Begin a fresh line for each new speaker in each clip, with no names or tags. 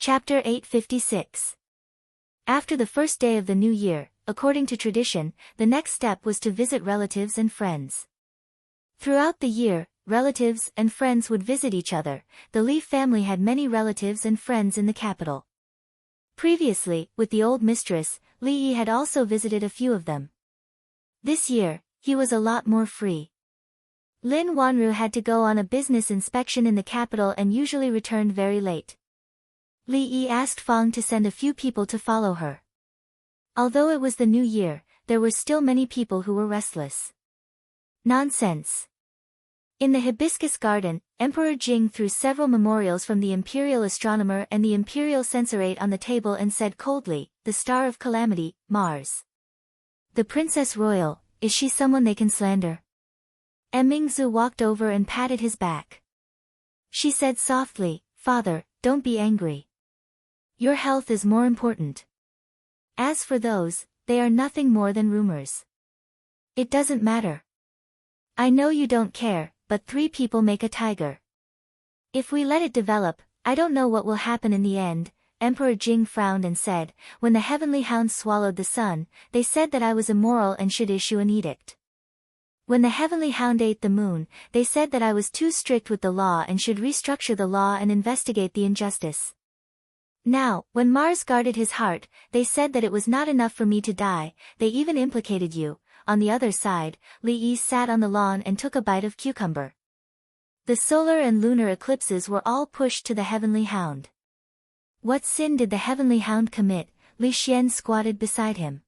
Chapter 856. After the first day of the new year, according to tradition, the next step was to visit relatives and friends. Throughout the year, relatives and friends would visit each other. The Li family had many relatives and friends in the capital. Previously, with the old mistress, Li Yi had also visited a few of them. This year, he was a lot more free. Lin Wanru had to go on a business inspection in the capital and usually returned very late. Li Yi asked Fang to send a few people to follow her. Although it was the new year, there were still many people who were restless. Nonsense. In the hibiscus garden, Emperor Jing threw several memorials from the imperial astronomer and the imperial censorate on the table and said coldly, "The star of calamity, Mars. The Princess Royal, is she someone they can slander?" Mingzu walked over and patted his back. She said softly, "Father, don't be angry. Your health is more important. As for those, they are nothing more than rumors. It doesn't matter. I know you don't care, but 3 people make a tiger. If we let it develop, I don't know what will happen in the end." Emperor Jing frowned and said, "When the heavenly hounds swallowed the sun, they said that I was immoral and should issue an edict. When the heavenly hound ate the moon, they said that I was too strict with the law and should restructure the law and investigate the injustice. Now, when Mars guarded his heart, they said that it was not enough for me to die, they even implicated you." On the other side, Li Yi sat on the lawn and took a bite of cucumber. The solar and lunar eclipses were all pushed to the heavenly hound. What sin did the heavenly hound commit? Li Xian squatted beside him.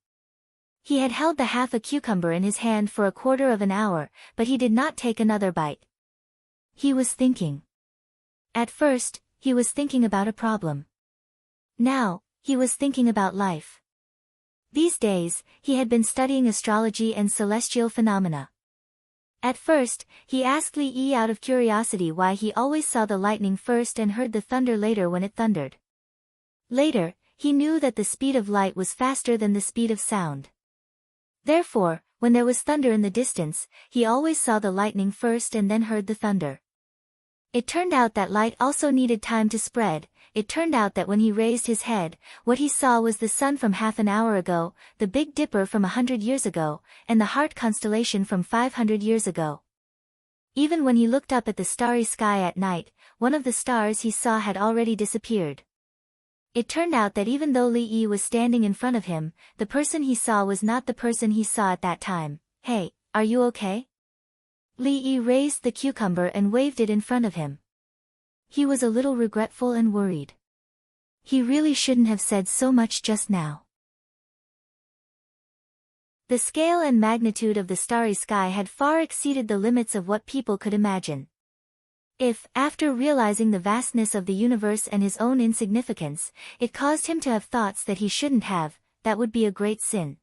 He had held the half a cucumber in his hand for a quarter of an hour, but he did not take another bite. He was thinking. At first, he was thinking about a problem. Now, he was thinking about life. These days, he had been studying astrology and celestial phenomena. At first, he asked Li Yi out of curiosity why he always saw the lightning first and heard the thunder later when it thundered. Later, he knew that the speed of light was faster than the speed of sound. Therefore, when there was thunder in the distance, he always saw the lightning first and then heard the thunder. It turned out that light also needed time to spread. It turned out that when he raised his head, what he saw was the sun from half an hour ago, the Big Dipper from 100 years ago, and the Heart constellation from 500 years ago. Even when he looked up at the starry sky at night, one of the stars he saw had already disappeared. It turned out that even though Li Yi was standing in front of him, the person he saw was not the person he saw at that time. "Hey, are you okay?" Li Yi raised the cucumber and waved it in front of him. He was a little regretful and worried. He really shouldn't have said so much just now. The scale and magnitude of the starry sky had far exceeded the limits of what people could imagine. If, after realizing the vastness of the universe and his own insignificance, it caused him to have thoughts that he shouldn't have, that would be a great sin.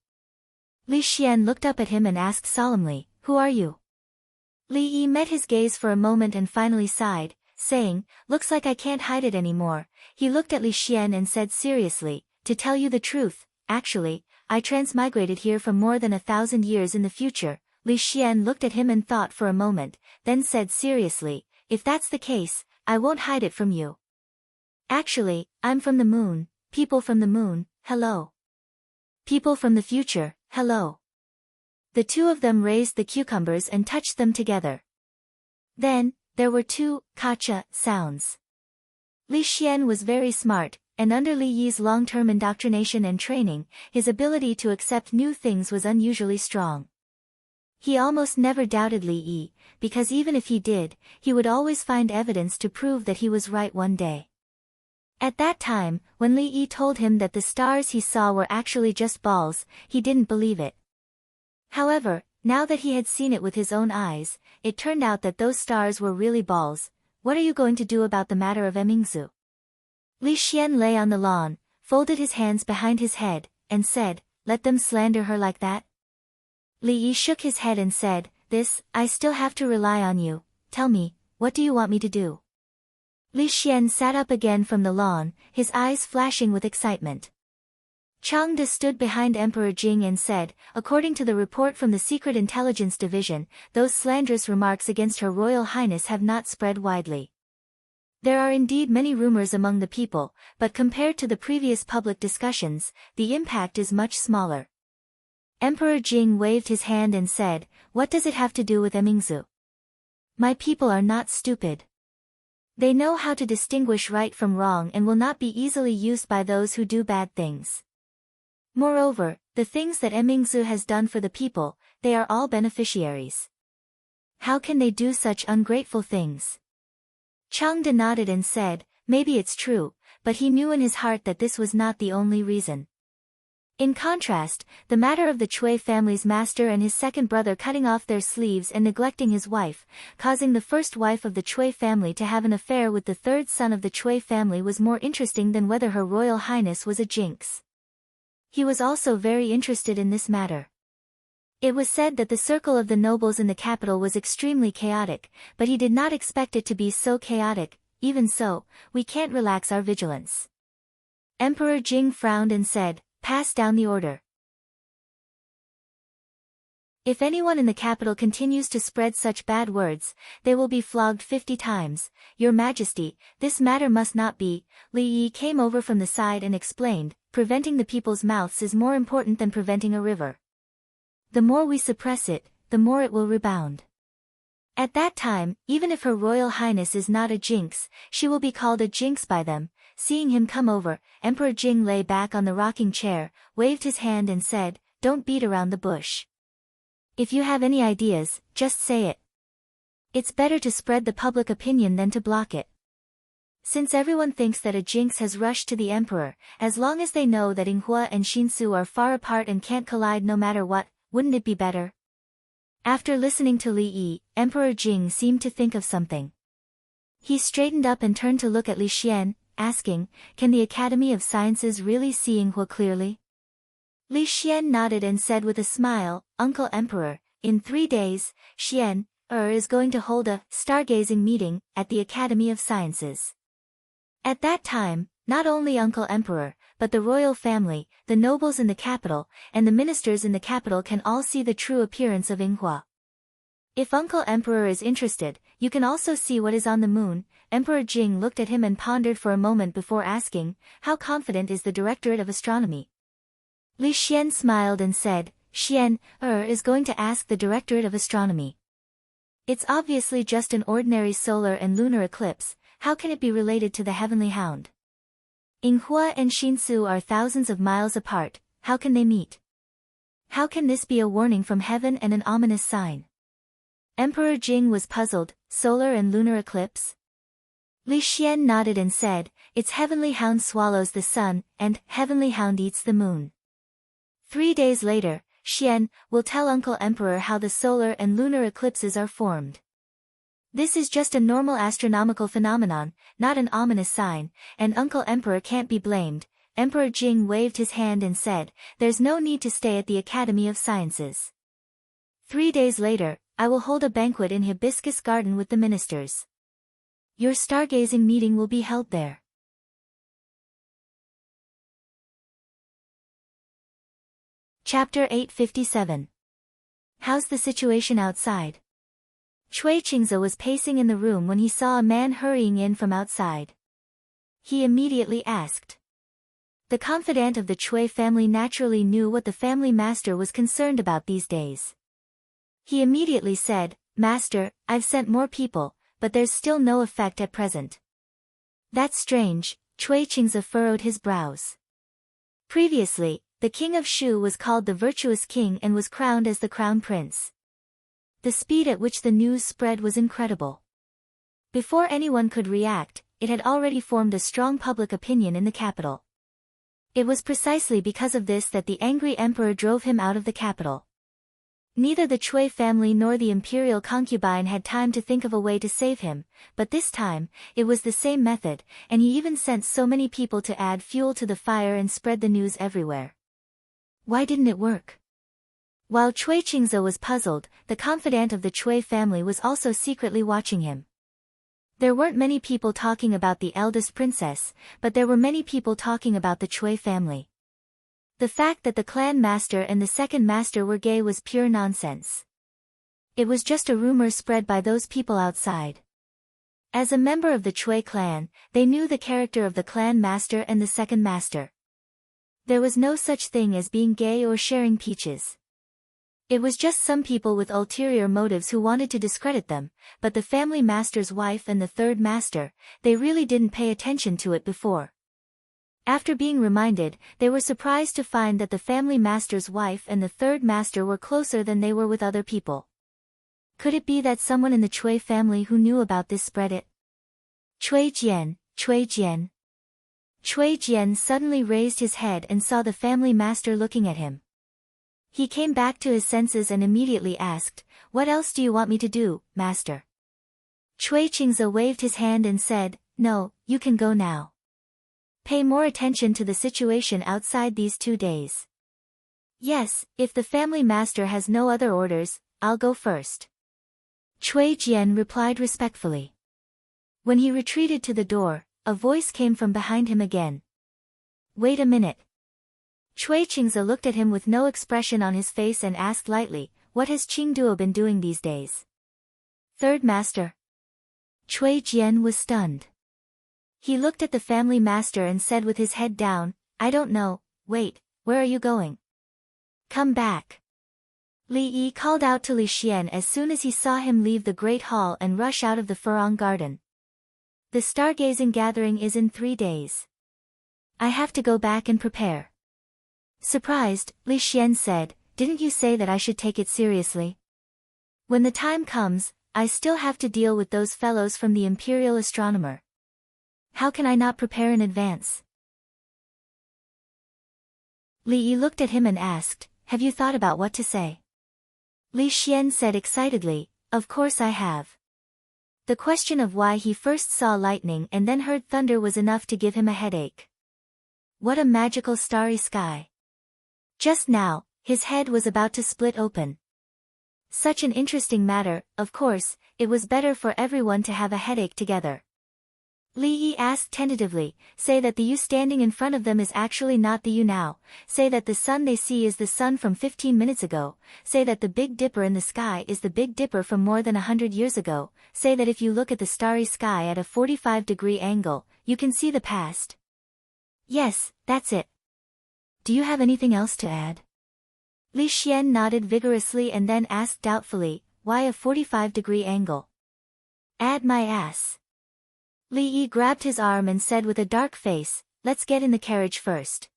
Li Xian looked up at him and asked solemnly, "Who are you?" Li Yi met his gaze for a moment and finally sighed, saying, "Looks like I can't hide it anymore." He looked at Li Xian and said seriously, "To tell you the truth, actually, I transmigrated here from more than 1,000 years in the future." Li Xian looked at him and thought for a moment, then said seriously, "If that's the case, I won't hide it from you. Actually, I'm from the moon, people from the moon, hello. People from the future, hello." The 2 of them raised the cucumbers and touched them together. Then, there were 2 "kacha" sounds. Li Xian was very smart, and under Li Yi's long-term indoctrination and training, his ability to accept new things was unusually strong. He almost never doubted Li Yi, because even if he did, he would always find evidence to prove that he was right one day. At that time, when Li Yi told him that the stars he saw were actually just balls, he didn't believe it. However, now that he had seen it with his own eyes, it turned out that those stars were really balls. "What are you going to do about the matter of Mingzu?" Li Xian lay on the lawn, folded his hands behind his head, and said, "Let them slander her like that?" Li Yi shook his head and said, I still have to rely on you. Tell me, what do you want me to do?" Li Xian sat up again from the lawn, his eyes flashing with excitement. Changde stood behind Emperor Jing and said, "According to the report from the Secret Intelligence Division, those slanderous remarks against Her Royal Highness have not spread widely. There are indeed many rumors among the people, but compared to the previous public discussions, the impact is much smaller. Emperor Jing waved his hand and said, "What does it have to do with Emingzu? My people are not stupid. They know how to distinguish right from wrong and will not be easily used by those who do bad things. Moreover, the things that Emingzu has done for the people, they are all beneficiaries. How can they do such ungrateful things?" Changde nodded and said, "Maybe it's true," but he knew in his heart that this was not the only reason. In contrast, the matter of the Chui family's master and his second brother cutting off their sleeves and neglecting his wife, causing the first wife of the Chui family to have an affair with the third son of the Chui family was more interesting than whether Her Royal Highness was a jinx. He was also very interested in this matter. It was said that the circle of the nobles in the capital was extremely chaotic, but he did not expect it to be so chaotic. Even so, we can't relax our vigilance. Emperor Jing frowned and said, "Pass down the order. If anyone in the capital continues to spread such bad words, they will be flogged 50 times. Your Majesty, this matter must not be." Li Yi came over from the side and explained, "Preventing the people's mouths is more important than preventing a river. The more we suppress it, the more it will rebound. At that time, even if Her Royal Highness is not a jinx, she will be called a jinx by them." Seeing him come over, Emperor Jing lay back on the rocking chair, waved his hand and said, "Don't beat around the bush. If you have any ideas, just say it. It's better to spread the public opinion than to block it. Since everyone thinks that a jinx has rushed to the emperor, as long as they know that Yinghua and Xinsu are far apart and can't collide no matter what, wouldn't it be better?" After listening to Li Yi, Emperor Jing seemed to think of something. He straightened up and turned to look at Li Xian, asking, "Can the Academy of Sciences really see Yinghua clearly?" Li Xian nodded and said with a smile, "Uncle Emperor, in 3 days, Xian is going to hold a stargazing meeting at the Academy of Sciences. At that time, not only Uncle Emperor, but the royal family, the nobles in the capital, and the ministers in the capital can all see the true appearance of Yinghua. If Uncle Emperor is interested, you can also see what is on the moon." Emperor Jing looked at him and pondered for a moment before asking, "How confident is the Directorate of Astronomy?" Li Xian smiled and said, "Xian is going to ask the Directorate of Astronomy. It's obviously just an ordinary solar and lunar eclipse. How can it be related to the Heavenly Hound? Yinghua and Xinsu are thousands of miles apart. How can they meet? How can this be a warning from heaven and an ominous sign?" Emperor Jing was puzzled. Solar and lunar eclipse? Li Xian nodded and said, "Its Heavenly Hound swallows the sun, and Heavenly Hound eats the moon. 3 days later, Xian will tell Uncle Emperor how the solar and lunar eclipses are formed. This is just a normal astronomical phenomenon, not an ominous sign, and Uncle Emperor can't be blamed." Emperor Jing waved his hand and said, "There's no need to stay at the Academy of Sciences. 3 days later, I will hold a banquet in Hibiscus Garden with the ministers. Your stargazing meeting will be held there." Chapter 857. How's the situation outside? Cui Qingze was pacing in the room when he saw a man hurrying in from outside. He immediately asked. The confidant of the Cui family naturally knew what the family master was concerned about these days. He immediately said, "Master, I've sent more people, but there's still no effect at present." "That's strange." Cui Qingze furrowed his brows. Previously, the king of Shu was called the virtuous king and was crowned as the crown prince. The speed at which the news spread was incredible. Before anyone could react, it had already formed a strong public opinion in the capital. It was precisely because of this that the angry emperor drove him out of the capital. Neither the Cui family nor the imperial concubine had time to think of a way to save him, but this time, it was the same method, and he even sent so many people to add fuel to the fire and spread the news everywhere. Why didn't it work? While Cui Qingze was puzzled, the confidant of the Cui family was also secretly watching him. There weren't many people talking about the eldest princess, but there were many people talking about the Cui family. The fact that the clan master and the second master were gay was pure nonsense. It was just a rumor spread by those people outside. As a member of the Chui clan, they knew the character of the clan master and the second master. There was no such thing as being gay or sharing peaches. It was just some people with ulterior motives who wanted to discredit them, but the family master's wife and the third master, they really didn't pay attention to it before. After being reminded, they were surprised to find that the family master's wife and the third master were closer than they were with other people. Could it be that someone in the Chui family who knew about this spread it? Chui Jian, Chui Jian. Chui Jian suddenly raised his head and saw the family master looking at him. He came back to his senses and immediately asked, "What else do you want me to do, master?" Chui Qingze waved his hand and said, "No, you can go now. Pay more attention to the situation outside these 2 days." "Yes, if the family master has no other orders, I'll go first." Chui Jian replied respectfully. When he retreated to the door, a voice came from behind him again. "Wait a minute." Chui Qingze looked at him with no expression on his face and asked lightly, "What has Qingduo been doing these days?" "Third master." Chui Jian was stunned. He looked at the family master and said with his head down, "I don't know, wait, where are you going? Come back." Li Yi called out to Li Xian as soon as he saw him leave the great hall and rush out of the Furong garden. "The stargazing gathering is in 3 days. I have to go back and prepare." Surprised, Li Xian said, "Didn't you say that I should take it seriously? When the time comes, I still have to deal with those fellows from the Imperial Astronomer. How can I not prepare in advance?" Li Yi looked at him and asked, "Have you thought about what to say?" Li Xian said excitedly, "Of course I have." The question of why he first saw lightning and then heard thunder was enough to give him a headache. What a magical starry sky. Just now, his head was about to split open. Such an interesting matter, of course, it was better for everyone to have a headache together. Li Yi asked tentatively, "Say that the you standing in front of them is actually not the you now, say that the sun they see is the sun from 15 minutes ago, say that the Big Dipper in the sky is the Big Dipper from more than 100 years ago, say that if you look at the starry sky at a 45-degree angle, you can see the past." "Yes, that's it. Do you have anything else to add?" Li Xian nodded vigorously and then asked doubtfully, "Why a 45-degree angle?" "Add my ass." Li Yi grabbed his arm and said with a dark face, "Let's get in the carriage first."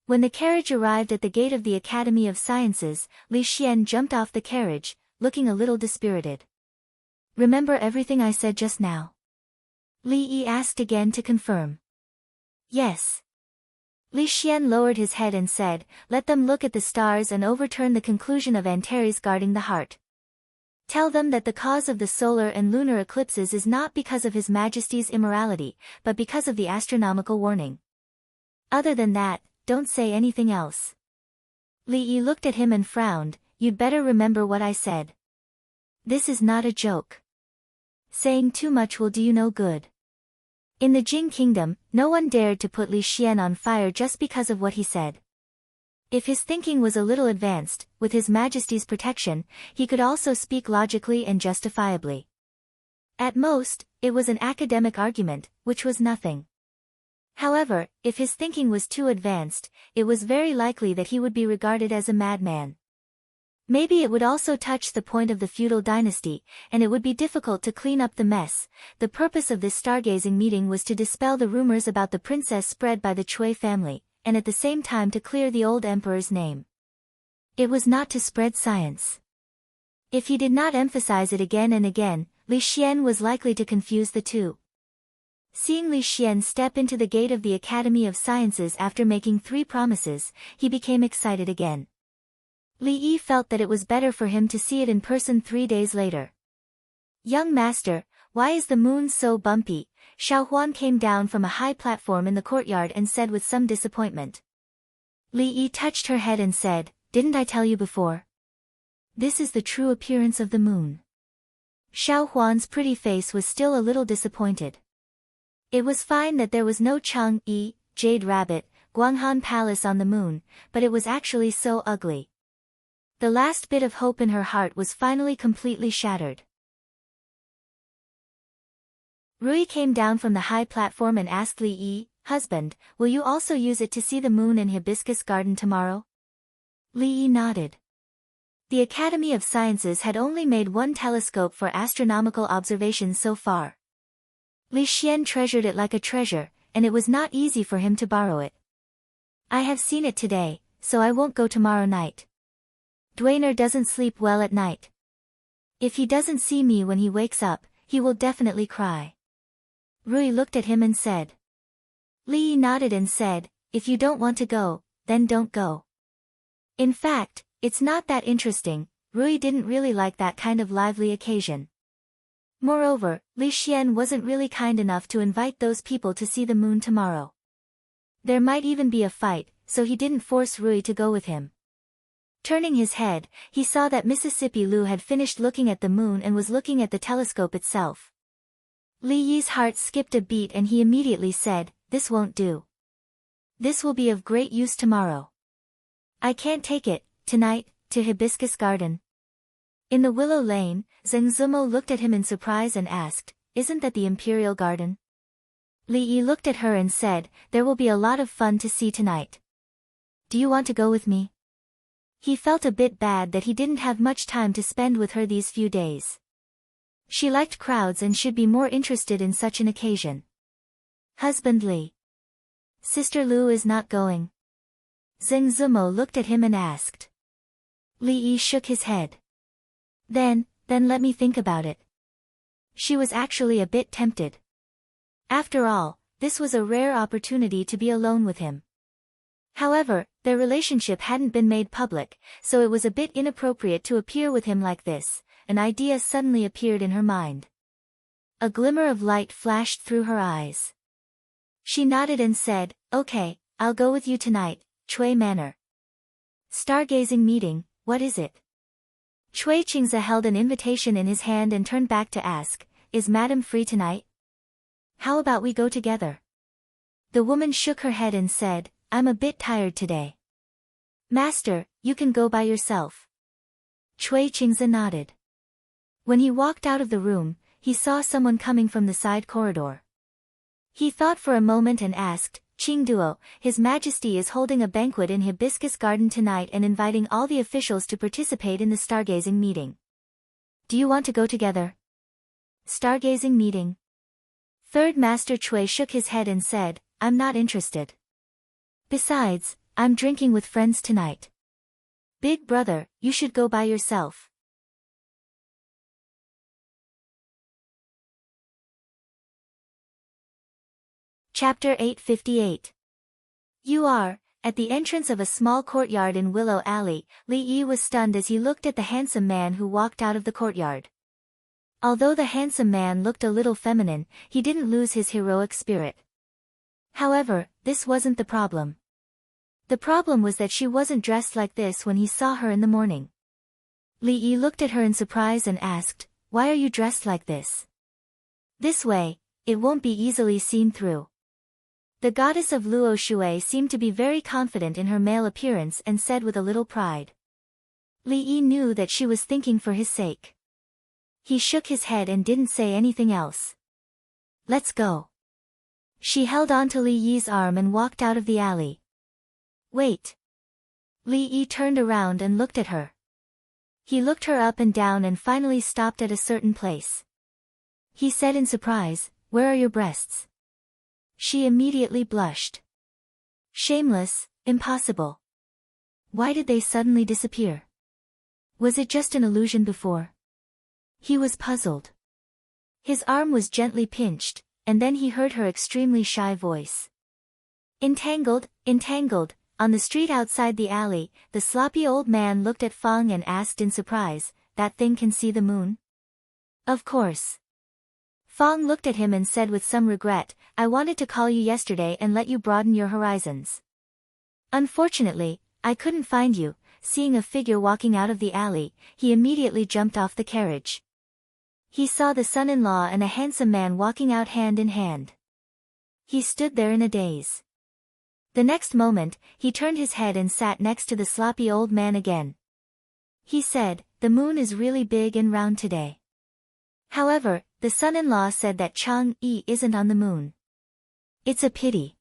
When the carriage arrived at the gate of the Academy of Sciences, Li Xian jumped off the carriage, looking a little dispirited. "Remember everything I said just now?" Li Yi asked again to confirm. "Yes." Li Xian lowered his head and said, "Let them look at the stars and overturn the conclusion of Antares guarding the heart. Tell them that the cause of the solar and lunar eclipses is not because of His Majesty's immorality, but because of the astronomical warning. Other than that, don't say anything else." Li Yi looked at him and frowned, "You'd better remember what I said. This is not a joke. Saying too much will do you no good." In the Jing Kingdom, no one dared to put Li Xian on fire just because of what he said. If his thinking was a little advanced, with His Majesty's protection, he could also speak logically and justifiably. At most, it was an academic argument, which was nothing. However, if his thinking was too advanced, it was very likely that he would be regarded as a madman. Maybe it would also touch the point of the feudal dynasty, and it would be difficult to clean up the mess. The purpose of this stargazing meeting was to dispel the rumors about the princess spread by the Chui family, and at the same time to clear the old emperor's name. It was not to spread science. If he did not emphasize it again and again, Li Xian was likely to confuse the two. Seeing Li Xian step into the gate of the Academy of Sciences after making 3 promises, he became excited again. Li Yi felt that it was better for him to see it in person 3 days later. "Young master, why is the moon so bumpy?" Xiao Huan came down from a high platform in the courtyard and said with some disappointment. Li Yi touched her head and said, "Didn't I tell you before? This is the true appearance of the moon." Xiao Huan's pretty face was still a little disappointed. It was fine that there was no Chang'e, Jade Rabbit, Guanghan Palace on the moon, but it was actually so ugly. The last bit of hope in her heart was finally completely shattered. Rui came down from the high platform and asked Li Yi, "Husband, will you also use it to see the moon in Hibiscus Garden tomorrow?" Li Yi nodded. The Academy of Sciences had only made one telescope for astronomical observations so far. Li Xian treasured it like a treasure, and it was not easy for him to borrow it. "I have seen it today, so I won't go tomorrow night. Dwener doesn't sleep well at night. If he doesn't see me when he wakes up, he will definitely cry." Rui looked at him and said. Li Yi nodded and said, "If you don't want to go, then don't go. In fact, it's not that interesting." Rui didn't really like that kind of lively occasion. Moreover, Li Xian wasn't really kind enough to invite those people to see the moon tomorrow. There might even be a fight, so he didn't force Rui to go with him. Turning his head, he saw that Mississippi Lu had finished looking at the moon and was looking at the telescope itself. Li Yi's heart skipped a beat and he immediately said, "This won't do. This will be of great use tomorrow. I can't take it, tonight, to Hibiscus Garden." In the Willow Lane, Zheng Zumo looked at him in surprise and asked, "Isn't that the Imperial Garden?" Li Yi looked at her and said, "There will be a lot of fun to see tonight. Do you want to go with me?" He felt a bit bad that he didn't have much time to spend with her these few days. She liked crowds and should be more interested in such an occasion. "Husband Li. Sister Lu is not going." Zheng Zumo looked at him and asked. Li Yi shook his head. Then let me think about it." She was actually a bit tempted. After all, this was a rare opportunity to be alone with him. However, their relationship hadn't been made public, so it was a bit inappropriate to appear with him like this. An idea suddenly appeared in her mind. A glimmer of light flashed through her eyes. She nodded and said, "Okay, I'll go with you tonight, Chui Manor. Stargazing meeting, what is it?" Chui Qingze held an invitation in his hand and turned back to ask, "Is Madam free tonight? How about we go together?" The woman shook her head and said, "I'm a bit tired today." "Master, you can go by yourself." Chui Qingze nodded. When he walked out of the room, he saw someone coming from the side corridor. He thought for a moment and asked, "Qingduo, His Majesty is holding a banquet in Hibiscus Garden tonight and inviting all the officials to participate in the stargazing meeting. Do you want to go together?" "Stargazing meeting?" Third Master Chui shook his head and said, "I'm not interested. Besides, I'm drinking with friends tonight. Big brother, you should go by yourself." Chapter 858. You are. At the entrance of a small courtyard in Willow Alley, Li Yi was stunned as he looked at the handsome man who walked out of the courtyard. Although the handsome man looked a little feminine, he didn't lose his heroic spirit. However, this wasn't the problem. The problem was that she wasn't dressed like this when he saw her in the morning. Li Yi looked at her in surprise and asked, "Why are you dressed like this?" "This way, it won't be easily seen through." The goddess of Luo Shui seemed to be very confident in her male appearance and said with a little pride. Li Yi knew that she was thinking for his sake. He shook his head and didn't say anything else. "Let's go." She held on to Li Yi's arm and walked out of the alley. "Wait." Li Yi turned around and looked at her. He looked her up and down and finally stopped at a certain place. He said in surprise, "Where are your breasts?" She immediately blushed. Shameless, impossible. Why did they suddenly disappear? Was it just an illusion before? He was puzzled. His arm was gently pinched, and then he heard her extremely shy voice. "Entangled, entangled." On the street outside the alley, the sloppy old man looked at Feng and asked in surprise, "That thing can see the moon?" "Of course." Feng looked at him and said with some regret, "I wanted to call you yesterday and let you broaden your horizons. Unfortunately, I couldn't find you." Seeing a figure walking out of the alley, he immediately jumped off the carriage. He saw the son-in-law and a handsome man walking out hand in hand. He stood there in a daze. The next moment, he turned his head and sat next to the sloppy old man again. He said, "The moon is really big and round today. However, the son-in-law said that Chang-yi isn't on the moon. It's a pity.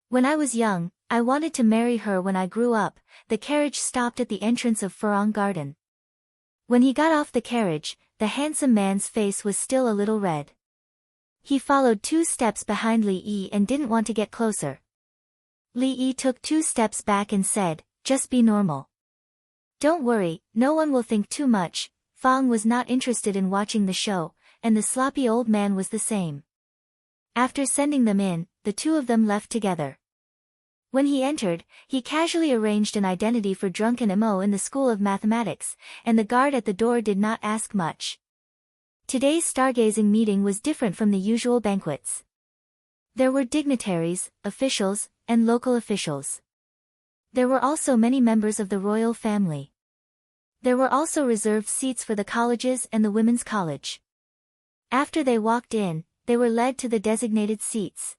When I was young, I wanted to marry her. When I grew up, the carriage stopped at the entrance of Furong Garden. When he got off the carriage, the handsome man's face was still a little red. He followed 2 steps behind Li Yi and didn't want to get closer. Li Yi took 2 steps back and said, "Just be normal. Don't worry, no one will think too much." Fang was not interested in watching the show, and the sloppy old man was the same. After sending them in, the 2 of them left together. When he entered, he casually arranged an identity for drunken Mo in the School of Mathematics, and the guard at the door did not ask much. Today's stargazing meeting was different from the usual banquets. There were dignitaries, officials, and local officials. There were also many members of the royal family. There were also reserved seats for the colleges and the women's college. After they walked in, they were led to the designated seats.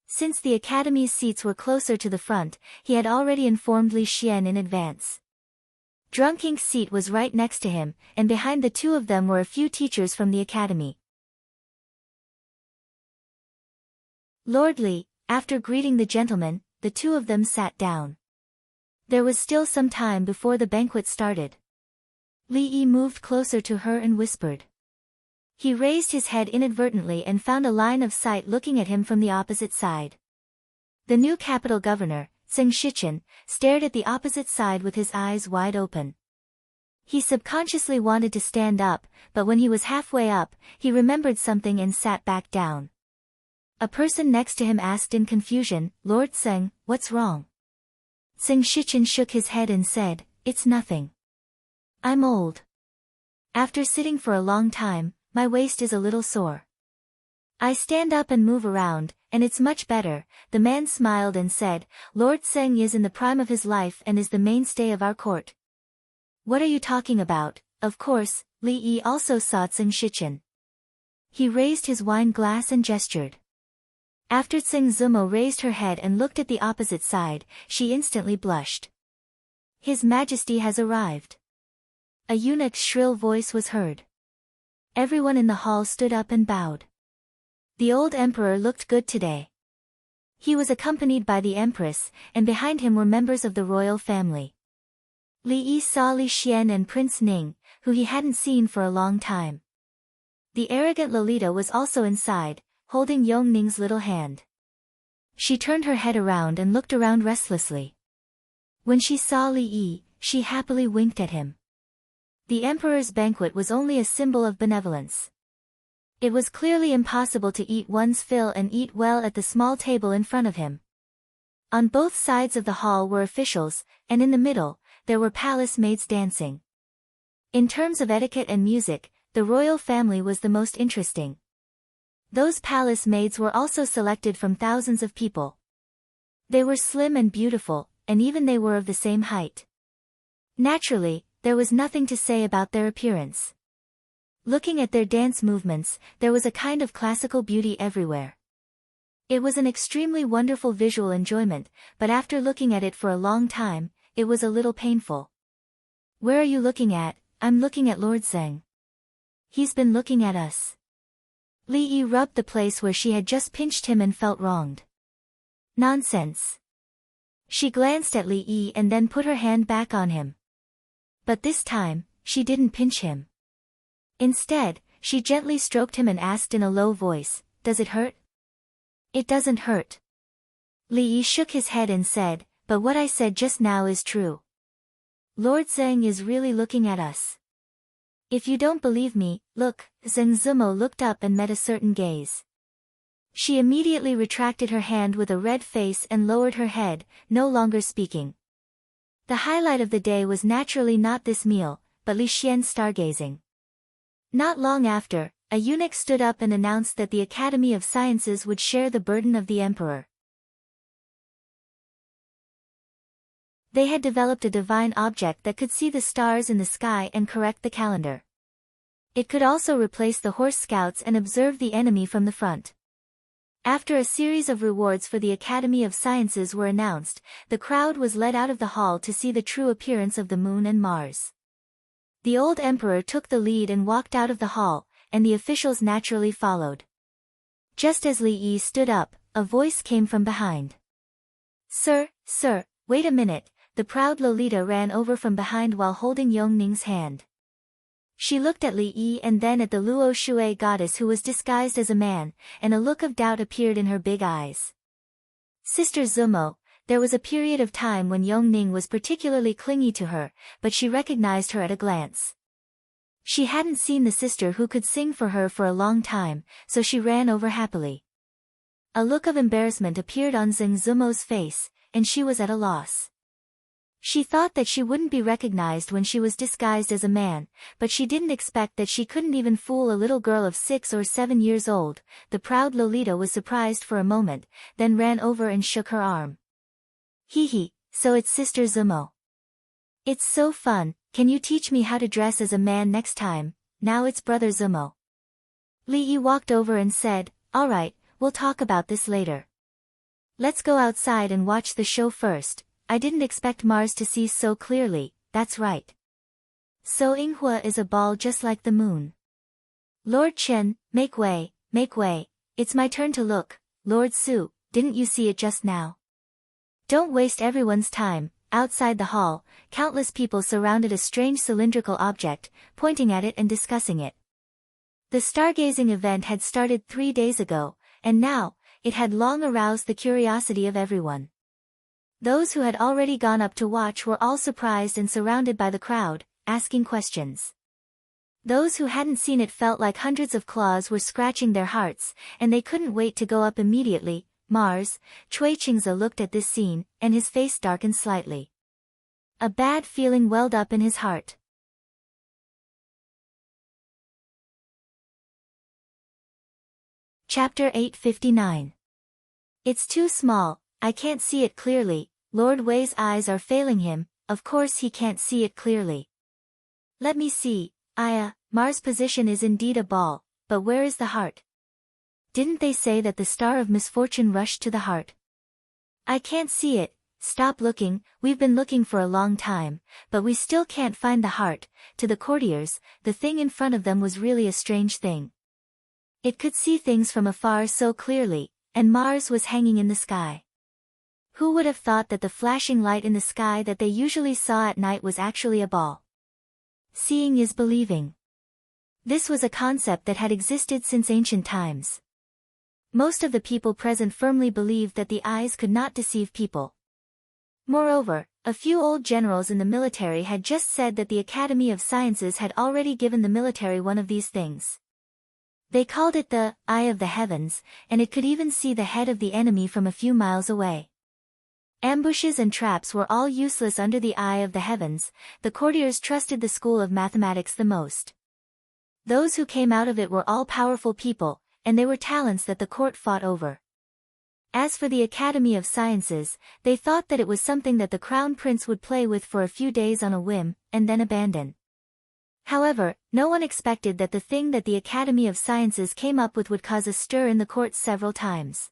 Since the academy's seats were closer to the front, he had already informed Li Xian in advance. Drunk Ink's seat was right next to him, and behind the 2 of them were a few teachers from the academy. Lord Li, after greeting the gentlemen, the 2 of them sat down. There was still some time before the banquet started. Li Yi moved closer to her and whispered. He raised his head inadvertently and found a line of sight looking at him from the opposite side. The new capital governor, Zheng Shichen, stared at the opposite side with his eyes wide open. He subconsciously wanted to stand up, but when he was halfway up, he remembered something and sat back down. A person next to him asked in confusion, "Lord Zheng, what's wrong?" Zheng Shichen shook his head and said, "It's nothing. I'm old. After sitting for a long time, my waist is a little sore. I stand up and move around, and it's much better." The man smiled and said, "Lord Zheng is in the prime of his life and is the mainstay of our court." "What are you talking about?" Of course, Li Yi also saw Zheng Shichen. He raised his wine glass and gestured. After Zheng Zumo raised her head and looked at the opposite side, she instantly blushed. "His Majesty has arrived." A eunuch's shrill voice was heard. Everyone in the hall stood up and bowed. The old emperor looked good today. He was accompanied by the empress, and behind him were members of the royal family. Li Yi saw Li Xian and Prince Ning, who he hadn't seen for a long time. The arrogant Lolita was also inside, holding Yong Ning's little hand. She turned her head around and looked around restlessly. When she saw Li Yi, she happily winked at him. The emperor's banquet was only a symbol of benevolence. It was clearly impossible to eat one's fill and eat well at the small table in front of him. On both sides of the hall were officials, and in the middle, there were palace maids dancing. In terms of etiquette and music, the royal family was the most interesting. Those palace maids were also selected from thousands of people. They were slim and beautiful, and even they were of the same height. Naturally, there was nothing to say about their appearance. Looking at their dance movements, there was a kind of classical beauty everywhere. It was an extremely wonderful visual enjoyment, but after looking at it for a long time, it was a little painful. "Where are you looking at?" "I'm looking at Lord Zheng. He's been looking at us." Li Yi rubbed the place where she had just pinched him and felt wronged. "Nonsense." She glanced at Li Yi and then put her hand back on him. But this time, she didn't pinch him. Instead, she gently stroked him and asked in a low voice, "Does it hurt?" "It doesn't hurt." Li Yi shook his head and said, "But what I said just now is true. Lord Zheng is really looking at us. If you don't believe me, look." Zheng Zumo looked up and met a certain gaze. She immediately retracted her hand with a red face and lowered her head, no longer speaking. The highlight of the day was naturally not this meal, but Li Xian's stargazing. Not long after, a eunuch stood up and announced that the Academy of Sciences would share the burden of the emperor. They had developed a divine object that could see the stars in the sky and correct the calendar. It could also replace the horse scouts and observe the enemy from the front. After a series of rewards for the Academy of Sciences were announced, the crowd was led out of the hall to see the true appearance of the moon and Mars. The old emperor took the lead and walked out of the hall, and the officials naturally followed. Just as Li Yi stood up, a voice came from behind. Sir, wait a minute, the proud Lolita ran over from behind while holding Yongning's hand. She looked at Li Yi and then at the Luo Shui goddess who was disguised as a man, and a look of doubt appeared in her big eyes. Sister Zumo, there was a period of time when Yongning was particularly clingy to her, but she recognized her at a glance. She hadn't seen the sister who could sing for her for a long time, so she ran over happily. A look of embarrassment appeared on Zheng Zumo's face, and she was at a loss. She thought that she wouldn't be recognized when she was disguised as a man, but she didn't expect that she couldn't even fool a little girl of 6 or 7 years old. The proud Lolita was surprised for a moment, then ran over and shook her arm. Hee, so it's Sister Zumo. It's so fun, can you teach me how to dress as a man next time? Now it's Brother Zumo. Li Yi walked over and said, alright, we'll talk about this later. Let's go outside and watch the show first. I didn't expect Mars to see so clearly, that's right. So Yinghua is a ball just like the moon. Lord Chen, make way, it's my turn to look. Lord Su, didn't you see it just now? Don't waste everyone's time. Outside the hall, countless people surrounded a strange cylindrical object, pointing at it and discussing it. The stargazing event had started 3 days ago, and now, it had long aroused the curiosity of everyone. Those who had already gone up to watch were all surprised and surrounded by the crowd, asking questions. Those who hadn't seen it felt like hundreds of claws were scratching their hearts, and they couldn't wait to go up immediately. Mars, Cui Qingze looked at this scene, and his face darkened slightly. A bad feeling welled up in his heart. Chapter 859. It's too small, I can't see it clearly. Lord Wei's eyes are failing him, of course he can't see it clearly. Let me see, Mars' position is indeed a ball, but where is the heart? Didn't they say that the star of misfortune rushed to the heart? I can't see it, stop looking, we've been looking for a long time, but we still can't find the heart. To the courtiers, the thing in front of them was really a strange thing. It could see things from afar so clearly, and Mars was hanging in the sky. Who would have thought that the flashing light in the sky that they usually saw at night was actually a ball? Seeing is believing. This was a concept that had existed since ancient times. Most of the people present firmly believed that the eyes could not deceive people. Moreover, a few old generals in the military had just said that the Academy of Sciences had already given the military one of these things. They called it the Eye of the Heavens, and it could even see the head of the enemy from a few miles away. Ambushes and traps were all useless under the Eye of the Heavens. The courtiers trusted the school of mathematics the most. Those who came out of it were all powerful people, and they were talents that the court fought over. As for the Academy of Sciences, they thought that it was something that the crown prince would play with for a few days on a whim, and then abandon. However, no one expected that the thing that the Academy of Sciences came up with would cause a stir in the courts several times.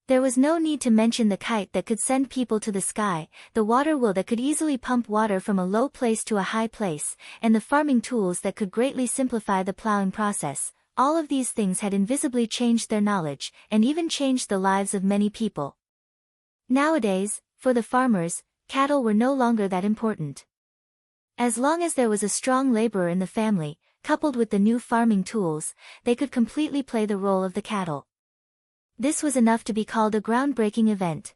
There was no need to mention the kite that could send people to the sky, the water wheel that could easily pump water from a low place to a high place, and the farming tools that could greatly simplify the plowing process. All of these things had invisibly changed their knowledge, and even changed the lives of many people. Nowadays, for the farmers, cattle were no longer that important. As long as there was a strong laborer in the family, coupled with the new farming tools, they could completely play the role of the cattle. This was enough to be called a groundbreaking event.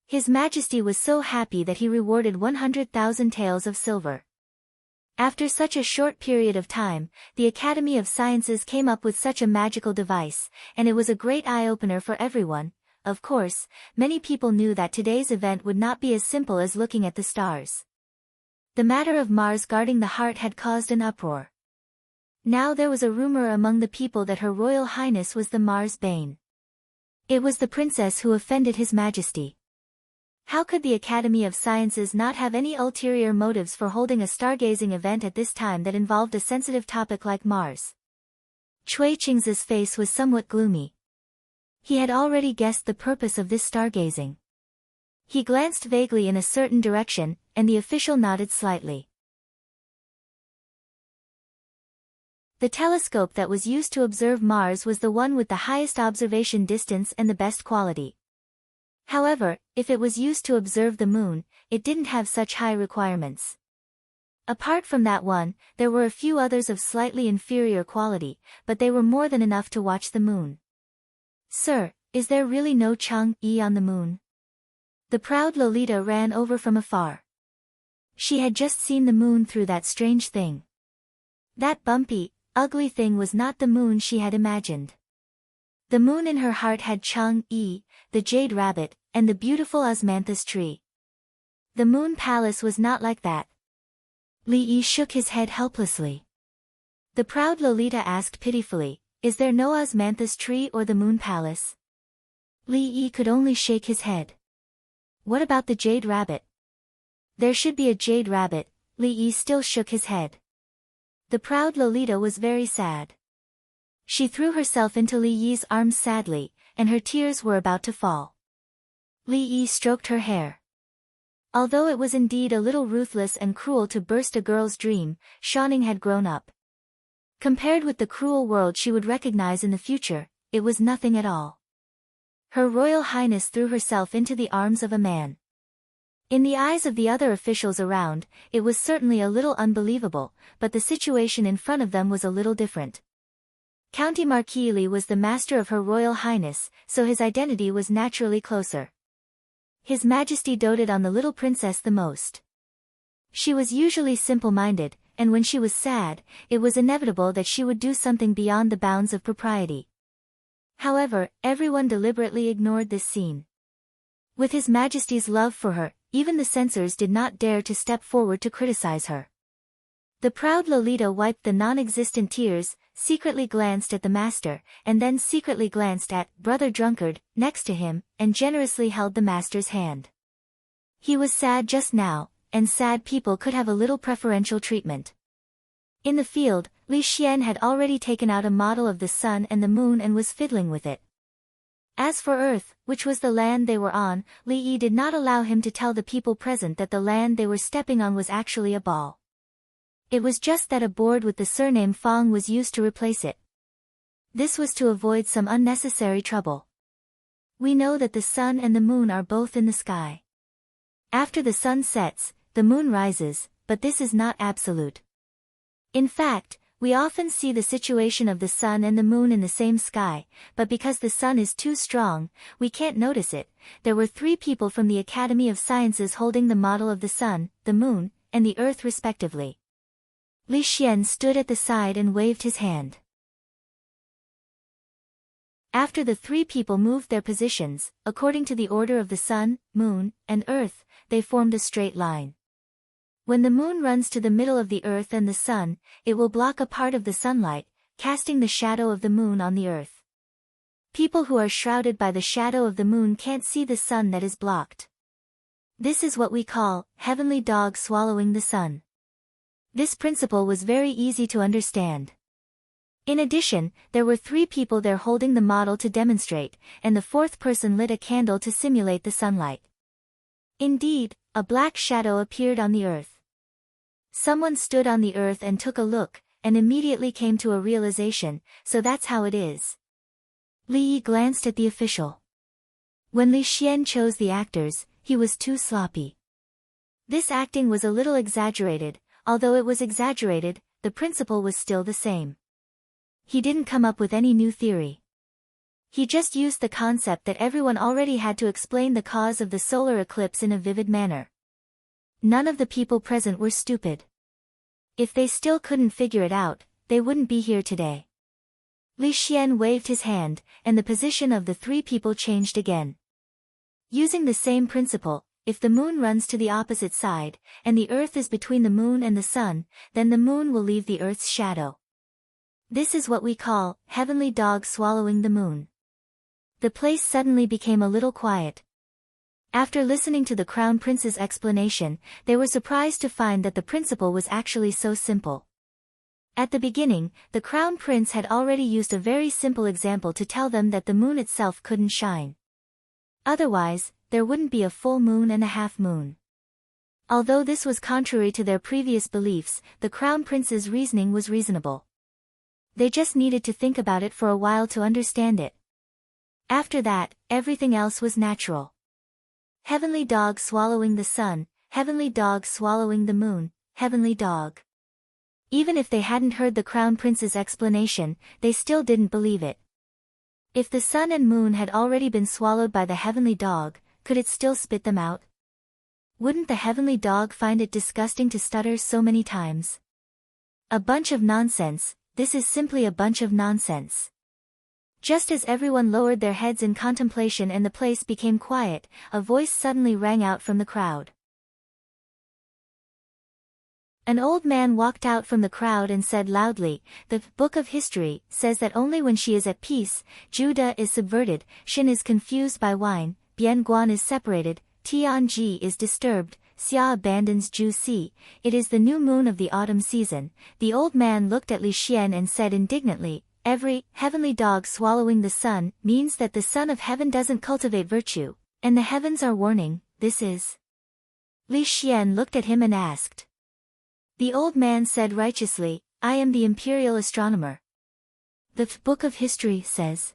His Majesty was so happy that he rewarded 100,000 taels of silver. After such a short period of time, the Academy of Sciences came up with such a magical device, and it was a great eye-opener for everyone. Of course, many people knew that today's event would not be as simple as looking at the stars. The matter of Mars guarding the heart had caused an uproar. Now there was a rumor among the people that Her Royal Highness was the Mars Bane. It was the princess who offended His Majesty. How could the Academy of Sciences not have any ulterior motives for holding a stargazing event at this time that involved a sensitive topic like Mars? Cui Qingze's face was somewhat gloomy. He had already guessed the purpose of this stargazing. He glanced vaguely in a certain direction, and the official nodded slightly. The telescope that was used to observe Mars was the one with the highest observation distance and the best quality. However, if it was used to observe the moon, it didn't have such high requirements. Apart from that one, there were a few others of slightly inferior quality, but they were more than enough to watch the moon. "Sir, is there really no Chang-e on the moon?" The proud Lolita ran over from afar. She had just seen the moon through that strange thing. That bumpy, ugly thing was not the moon she had imagined. The moon in her heart had Chang-e, the jade rabbit, and the beautiful osmanthus tree. The moon palace was not like that. Li Yi shook his head helplessly. The proud Lolita asked pitifully, "Is there no osmanthus tree or the moon palace?" Li Yi could only shake his head. "What about the jade rabbit?" "There should be a jade rabbit." Li Yi still shook his head. The proud Lolita was very sad. She threw herself into Li Yi's arms sadly, and her tears were about to fall. Li Yi stroked her hair. Although it was indeed a little ruthless and cruel to burst a girl's dream, Xiaoning had grown up. Compared with the cruel world she would recognize in the future, it was nothing at all. Her Royal Highness threw herself into the arms of a man. In the eyes of the other officials around, it was certainly a little unbelievable, but the situation in front of them was a little different. County Marquis Li was the master of Her Royal Highness, so his identity was naturally closer. His Majesty doted on the little princess the most. She was usually simple-minded, and when she was sad, it was inevitable that she would do something beyond the bounds of propriety. However, everyone deliberately ignored this scene. With His Majesty's love for her, even the censors did not dare to step forward to criticize her. The proud Lolita wiped the non-existent tears, secretly glanced at the master, and then secretly glanced at Brother Drunkard, next to him, and generously held the master's hand. He was sad just now, and sad people could have a little preferential treatment. In the field, Li Xian had already taken out a model of the sun and the moon and was fiddling with it. As for Earth, which was the land they were on, Li Yi did not allow him to tell the people present that the land they were stepping on was actually a ball. It was just that a board with the surname Fang was used to replace it. This was to avoid some unnecessary trouble. We know that the sun and the moon are both in the sky. After the sun sets, the moon rises, but this is not absolute. In fact, we often see the situation of the sun and the moon in the same sky, but because the sun is too strong, we can't notice it. There were 3 people from the Academy of Sciences holding the model of the sun, the moon, and the earth respectively. Li Xian stood at the side and waved his hand. After the 3 people moved their positions, according to the order of the sun, moon, and earth, they formed a straight line. When the moon runs to the middle of the earth and the sun, it will block a part of the sunlight, casting the shadow of the moon on the earth. People who are shrouded by the shadow of the moon can't see the sun that is blocked. This is what we call heavenly dog swallowing the sun. This principle was very easy to understand. In addition, there were 3 people there holding the model to demonstrate, and the 4th person lit a candle to simulate the sunlight. Indeed, a black shadow appeared on the earth. Someone stood on the earth and took a look, and immediately came to a realization, so that's how it is. Li Yi glanced at the official. When Li Xian chose the actors, he was too sloppy. This acting was a little exaggerated. Although it was exaggerated, the principle was still the same. He didn't come up with any new theory. He just used the concept that everyone already had to explain the cause of the solar eclipse in a vivid manner. None of the people present were stupid. If they still couldn't figure it out, they wouldn't be here today. Li Xian waved his hand, and the position of the 3 people changed again. Using the same principle, if the moon runs to the opposite side, and the earth is between the moon and the sun, then the moon will leave the earth's shadow. This is what we call heavenly dog swallowing the moon. The place suddenly became a little quiet. After listening to the Crown Prince's explanation, they were surprised to find that the principle was actually so simple. At the beginning, the Crown Prince had already used a very simple example to tell them that the moon itself couldn't shine. Otherwise, there wouldn't be a full moon and a half moon. Although this was contrary to their previous beliefs, the Crown Prince's reasoning was reasonable. They just needed to think about it for a while to understand it. After that, everything else was natural. Heavenly dog swallowing the sun, heavenly dog swallowing the moon, heavenly dog. Even if they hadn't heard the Crown Prince's explanation, they still didn't believe it. If the sun and moon had already been swallowed by the heavenly dog, could it still spit them out? Wouldn't the heavenly dog find it disgusting to stutter so many times? A bunch of nonsense, this is simply a bunch of nonsense. Just as everyone lowered their heads in contemplation and the place became quiet, a voice suddenly rang out from the crowd. An old man walked out from the crowd and said loudly, "The Book of History says that only when she is at peace, Judah is subverted, Shin is confused by wine, Bien Guan is separated, Tianji is disturbed, Xia abandons Ju Si, it is the new moon of the autumn season." The old man looked at Li Xian and said indignantly, "Every heavenly dog swallowing the sun means that the son of heaven doesn't cultivate virtue, and the heavens are warning, this is." Li Xian looked at him and asked. The old man said righteously, "I am the imperial astronomer. The Book of History says."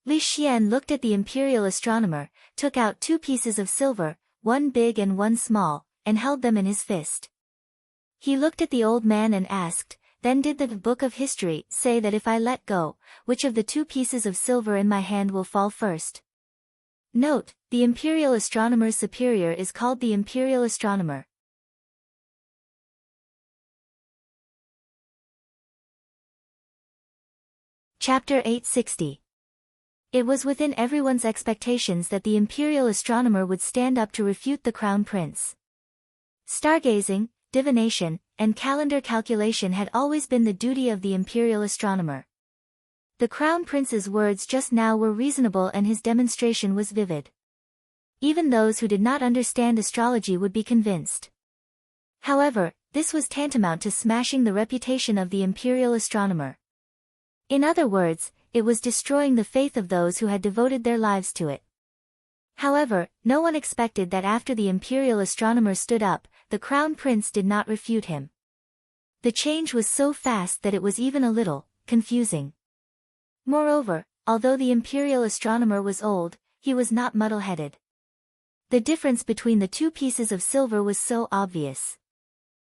Li Xian looked at the imperial astronomer, took out 2 pieces of silver, one big and one small, and held them in his fist. He looked at the old man and asked, "Then did the Book of History say that if I let go, which of the 2 pieces of silver in my hand will fall first?" Note, the imperial astronomer's superior is called the imperial astronomer. Chapter 860. It was within everyone's expectations that the imperial astronomer would stand up to refute the crown prince. Stargazing, divination, and calendar calculation had always been the duty of the imperial astronomer. The crown prince's words just now were reasonable and his demonstration was vivid. Even those who did not understand astrology would be convinced. However, this was tantamount to smashing the reputation of the imperial astronomer. In other words, it was destroying the faith of those who had devoted their lives to it. However, no one expected that after the imperial astronomer stood up, the crown prince did not refute him. The change was so fast that it was even a little confusing. Moreover, although the imperial astronomer was old, he was not muddle-headed. The difference between the 2 pieces of silver was so obvious.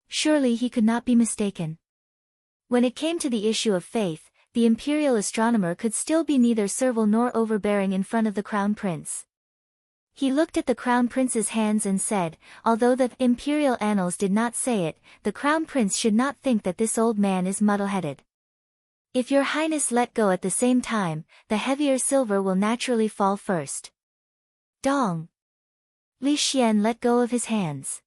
Surely he could not be mistaken. When it came to the issue of faith, the imperial astronomer could still be neither servile nor overbearing in front of the crown prince. He looked at the crown prince's hands and said, "Although the imperial annals did not say it, the crown prince should not think that this old man is muddle-headed. If your highness let go at the same time, the heavier silver will naturally fall first." Dong! Li Xian let go of his hands.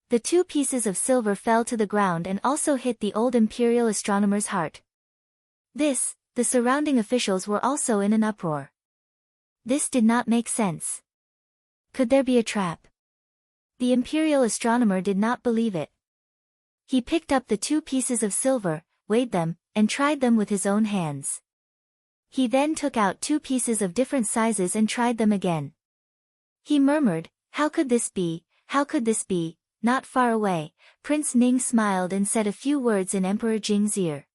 The 2 pieces of silver fell to the ground and also hit the old imperial astronomer's heart. The surrounding officials were also in an uproar. This did not make sense. Could there be a trap? The imperial astronomer did not believe it. He picked up the 2 pieces of silver, weighed them, and tried them with his own hands. He then took out 2 pieces of different sizes and tried them again. He murmured, "How could this be, how could this be?" Not far away, Prince Ning smiled and said a few words in Emperor Jing's ear.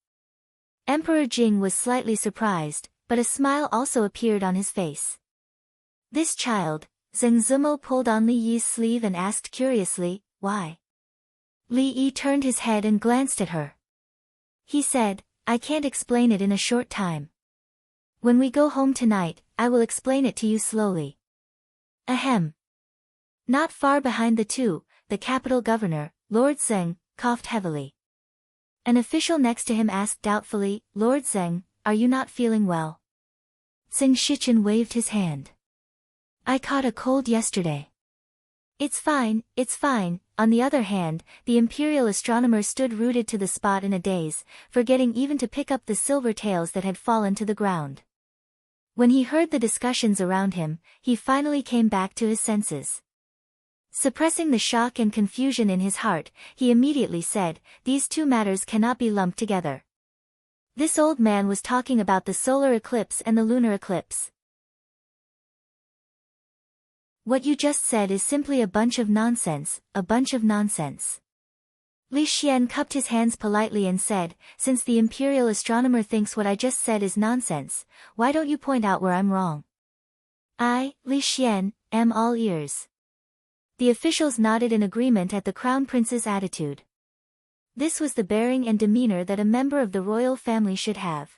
Emperor Jing was slightly surprised, but a smile also appeared on his face. This child, Zheng Zimu pulled on Li Yi's sleeve and asked curiously, "Why?" Li Yi turned his head and glanced at her. He said, "I can't explain it in a short time. When we go home tonight, I will explain it to you slowly." Ahem. Not far behind the 2, the capital governor, Lord Zheng, coughed heavily. An official next to him asked doubtfully, "Lord Zheng, are you not feeling well?" Zheng Shichen waved his hand. "I caught a cold yesterday." It's fine, it's fine." On the other hand, the imperial astronomer stood rooted to the spot in a daze, forgetting even to pick up the silver tails that had fallen to the ground. When he heard the discussions around him, he finally came back to his senses. Suppressing the shock and confusion in his heart, he immediately said, "These 2 matters cannot be lumped together." This old man was talking about the solar eclipse and the lunar eclipse. What you just said is simply a bunch of nonsense, a bunch of nonsense. Li Xian cupped his hands politely and said, since the imperial astronomer thinks what I just said is nonsense, why don't you point out where I'm wrong? I, Li Xian, am all ears. The officials nodded in agreement at the crown prince's attitude. This was the bearing and demeanor that a member of the royal family should have.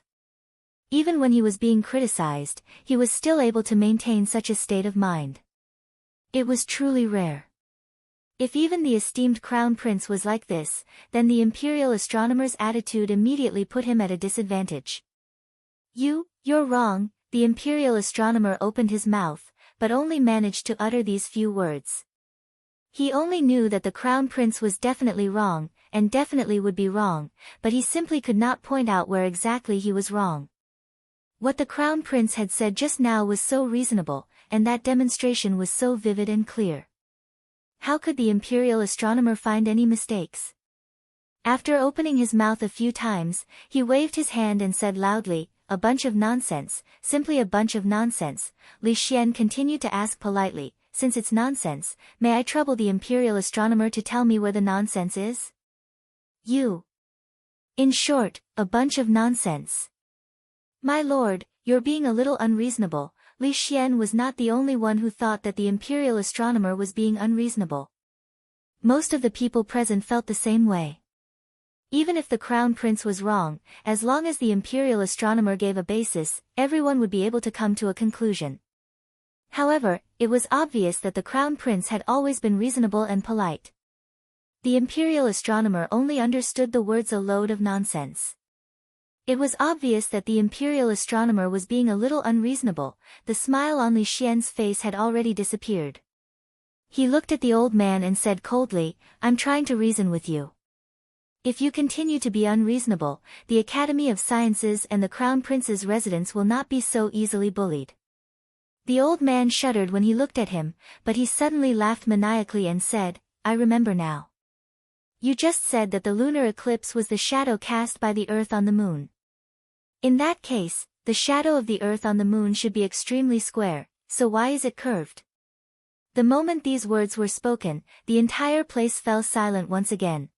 Even when he was being criticized, he was still able to maintain such a state of mind. It was truly rare. If even the esteemed crown prince was like this, then the imperial astronomer's attitude immediately put him at a disadvantage. You're wrong, the imperial astronomer opened his mouth, but only managed to utter these few words. He only knew that the crown prince was definitely wrong, and definitely would be wrong, but he simply could not point out where exactly he was wrong. What the crown prince had said just now was so reasonable, and that demonstration was so vivid and clear. How could the imperial astronomer find any mistakes? After opening his mouth a few times, he waved his hand and said loudly, a bunch of nonsense, simply a bunch of nonsense. Li Xian continued to ask politely, since it's nonsense, may I trouble the imperial astronomer to tell me where the nonsense is? In short, a bunch of nonsense. My lord, you're being a little unreasonable. Li Xian was not the only one who thought that the imperial astronomer was being unreasonable. Most of the people present felt the same way. Even if the crown prince was wrong, as long as the imperial astronomer gave a basis, everyone would be able to come to a conclusion. However, it was obvious that the crown prince had always been reasonable and polite. The imperial astronomer only understood the words a load of nonsense. It was obvious that the imperial astronomer was being a little unreasonable. The smile on Li Xian's face had already disappeared. He looked at the old man and said coldly, I'm trying to reason with you. If you continue to be unreasonable, the Academy of Sciences and the Crown Prince's residence will not be so easily bullied. The old man shuddered when he looked at him, but he suddenly laughed maniacally and said, I remember now. You just said that the lunar eclipse was the shadow cast by the Earth on the moon. In that case, the shadow of the Earth on the moon should be extremely square, so why is it curved? The moment these words were spoken, the entire place fell silent once again.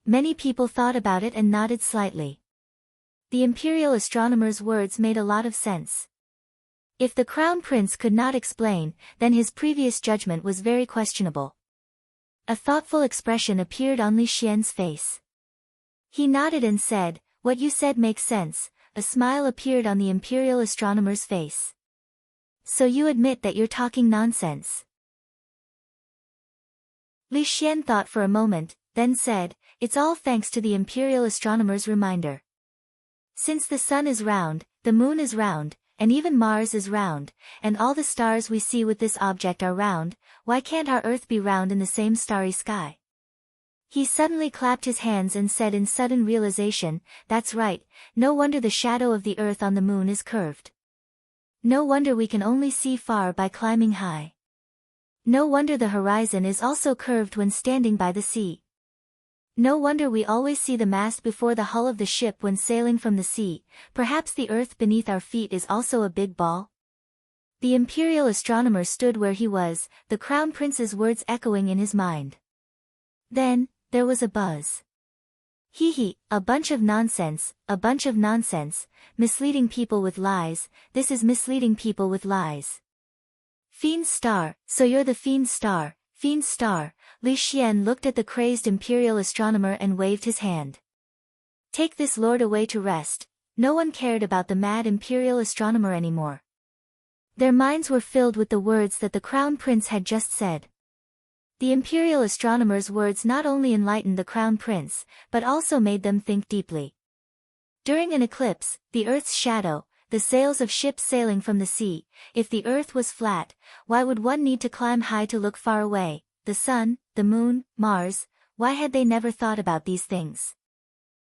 Many people thought about it and nodded slightly. The imperial astronomer's words made a lot of sense. If the crown prince could not explain, then his previous judgment was very questionable. A thoughtful expression appeared on Li Xian's face. He nodded and said, what you said makes sense. A smile appeared on the imperial astronomer's face. So you admit that you're talking nonsense? Li Xian thought for a moment, then said, it's all thanks to the imperial astronomer's reminder. Since the sun is round, the moon is round, and even Mars is round, and all the stars we see with this object are round, why can't our Earth be round in the same starry sky? He suddenly clapped his hands and said in sudden realization, that's right, no wonder the shadow of the Earth on the moon is curved. No wonder we can only see far by climbing high. No wonder the horizon is also curved when standing by the sea. No wonder we always see the mast before the hull of the ship when sailing from the sea. Perhaps the Earth beneath our feet is also a big ball? The imperial astronomer stood where he was, the crown prince's words echoing in his mind. Then, there was a buzz. Hee, a bunch of nonsense, misleading people with lies, this is misleading people with lies. Fiend star, so you're the fiend star. Li Xian looked at the crazed imperial astronomer and waved his hand. Take this lord away to rest. No one cared about the mad imperial astronomer anymore. Their minds were filled with the words that the crown prince had just said. The imperial astronomer's words not only enlightened the crown prince, but also made them think deeply. During an eclipse, the Earth's shadow, the sails of ships sailing from the sea, if the Earth was flat, why would one need to climb high to look far away? The sun, the moon, Mars, why had they never thought about these things?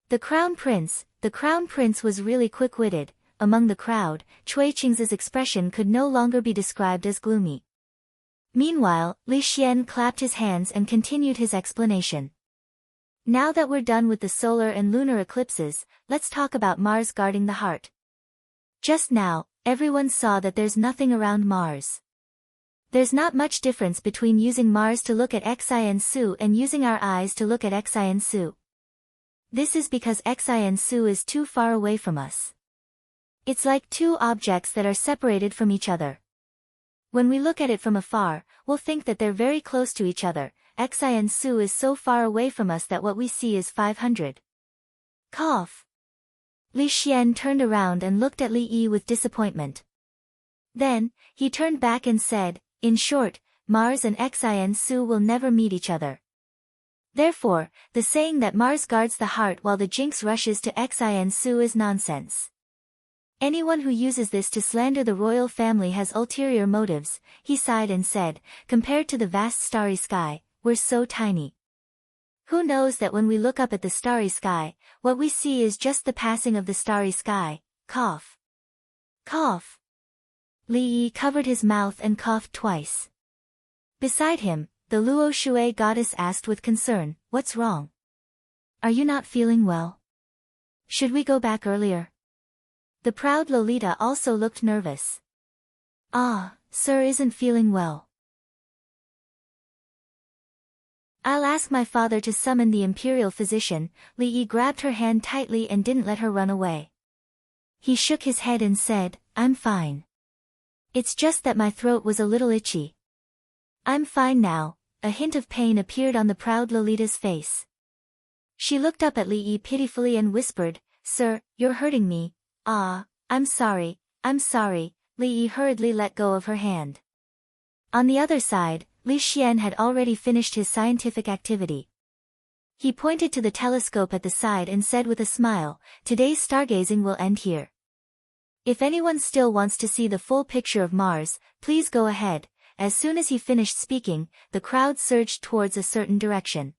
The crown prince was really quick-witted. Among the crowd, Cui Qing's expression could no longer be described as gloomy. Meanwhile, Li Xian clapped his hands and continued his explanation. Now that we're done with the solar and lunar eclipses, let's talk about Mars guarding the heart. Just now, everyone saw that there's nothing around Mars. There's not much difference between using Mars to look at Xi and Su and using our eyes to look at Xi and Su. This is because Xi and Su is too far away from us. It's like two objects that are separated from each other. When we look at it from afar, we'll think that they're very close to each other. Xi and Su is so far away from us that what we see is 500. Cough. Li Xian turned around and looked at Li Yi with disappointment. Then, he turned back and said, in short, Mars and Xi and Su will never meet each other. Therefore, the saying that Mars guards the heart while the jinx rushes to Xi and Su is nonsense. Anyone who uses this to slander the royal family has ulterior motives, he sighed and said, compared to the vast starry sky, we're so tiny. Who knows that when we look up at the starry sky, what we see is just the passing of the starry sky, cough. Cough. Li Yi covered his mouth and coughed twice. Beside him, the Luo Shui goddess asked with concern, what's wrong? Are you not feeling well? Should we go back earlier? The proud Lolita also looked nervous. Ah, sir isn't feeling well. I'll ask my father to summon the imperial physician. Li Yi grabbed her hand tightly and didn't let her run away. He shook his head and said, I'm fine. It's just that my throat was a little itchy. I'm fine now. A hint of pain appeared on the proud Lolita's face. She looked up at Li Yi pitifully and whispered, Sir, you're hurting me. Ah, I'm sorry. Li Yi hurriedly let go of her hand. On the other side, Li Xian had already finished his scientific activity. He pointed to the telescope at the side and said with a smile, today's stargazing will end here. If anyone still wants to see the full picture of Mars, please go ahead. As soon as he finished speaking, the crowd surged towards a certain direction.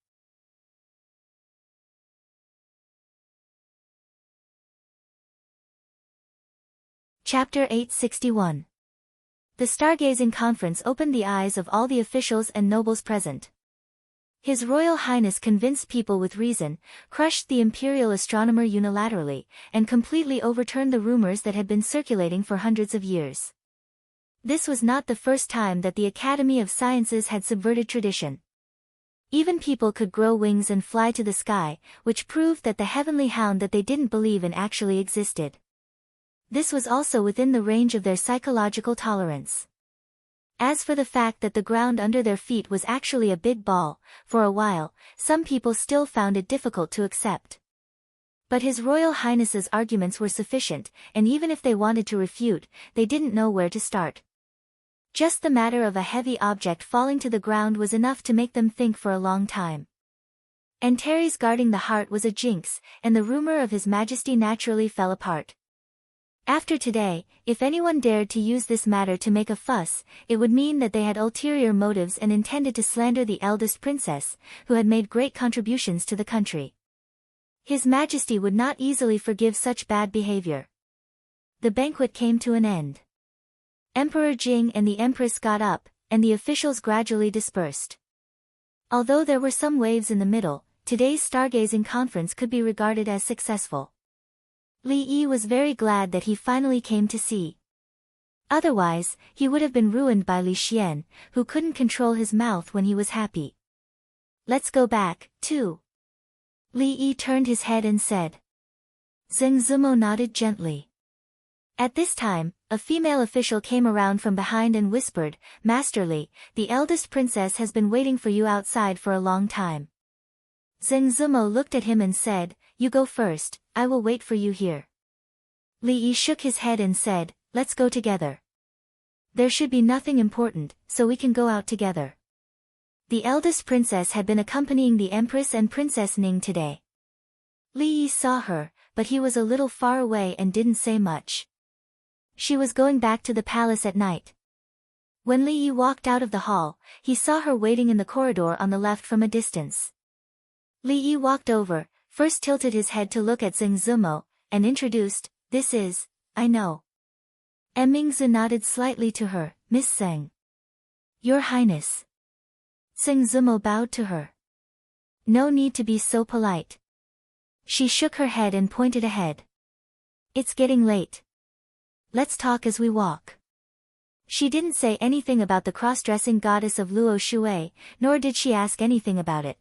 Chapter 861. The Stargazing Conference opened the eyes of all the officials and nobles present. His Royal Highness convinced people with reason, crushed the imperial astronomer unilaterally, and completely overturned the rumors that had been circulating for hundreds of years. This was not the first time that the Academy of Sciences had subverted tradition. Even people could grow wings and fly to the sky, which proved that the heavenly hound that they didn't believe in actually existed. This was also within the range of their psychological tolerance. As for the fact that the ground under their feet was actually a big ball, for a while, some people still found it difficult to accept. But His Royal Highness's arguments were sufficient, and even if they wanted to refute, they didn't know where to start. Just the matter of a heavy object falling to the ground was enough to make them think for a long time. Antares guarding the heart was a jinx, and the rumor of His Majesty naturally fell apart. After today, if anyone dared to use this matter to make a fuss, it would mean that they had ulterior motives and intended to slander the eldest princess, who had made great contributions to the country. His Majesty would not easily forgive such bad behavior. The banquet came to an end. Emperor Jing and the Empress got up, and the officials gradually dispersed. Although there were some waves in the middle, today's stargazing conference could be regarded as successful. Li Yi was very glad that he finally came to see. Otherwise, he would have been ruined by Li Xian, who couldn't control his mouth when he was happy. Let's go back, too. Li Yi turned his head and said. Zheng Zimo nodded gently. At this time, a female official came around from behind and whispered, Master Li, the eldest princess has been waiting for you outside for a long time. Zheng Zimo looked at him and said, You go first, I will wait for you here. Li Yi shook his head and said, Let's go together. There should be nothing important, so we can go out together. The eldest princess had been accompanying the Empress and Princess Ning today. Li Yi saw her, but he was a little far away and didn't say much. She was going back to the palace at night. When Li Yi walked out of the hall, he saw her waiting in the corridor on the left from a distance. Li Yi walked over, first tilted his head to look at Zheng Zimo, and introduced, This is, I know. Mingzi nodded slightly to her, Miss Zheng. Your Highness. Zheng Zimo bowed to her. No need to be so polite. She shook her head and pointed ahead. It's getting late. Let's talk as we walk. She didn't say anything about the cross-dressing goddess of Luo Shui, nor did she ask anything about it.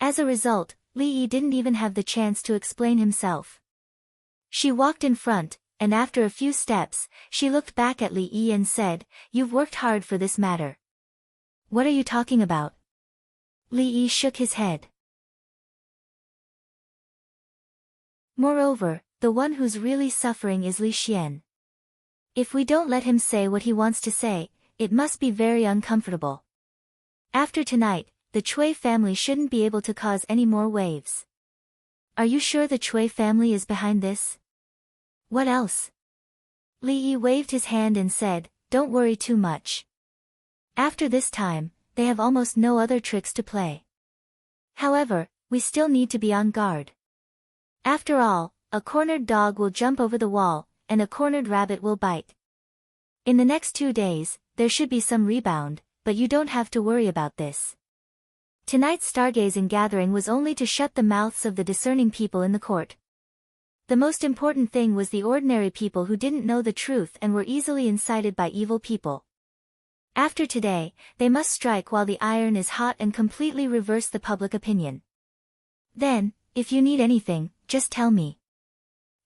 As a result, Li Yi didn't even have the chance to explain himself. She walked in front, and after a few steps, she looked back at Li Yi and said, "You've worked hard for this matter." "What are you talking about?" Li Yi shook his head. "Moreover, the one who's really suffering is Li Xian. If we don't let him say what he wants to say, it must be very uncomfortable. After tonight, the Chui family shouldn't be able to cause any more waves." "Are you sure the Chui family is behind this?" "What else?" Li Yi waved his hand and said, "Don't worry too much. After this time, they have almost no other tricks to play. However, we still need to be on guard. After all, a cornered dog will jump over the wall, and a cornered rabbit will bite. In the next 2 days, there should be some rebound, but you don't have to worry about this. Tonight's stargazing gathering was only to shut the mouths of the discerning people in the court. The most important thing was the ordinary people who didn't know the truth and were easily incited by evil people. After today, they must strike while the iron is hot and completely reverse the public opinion. Then, if you need anything, just tell me."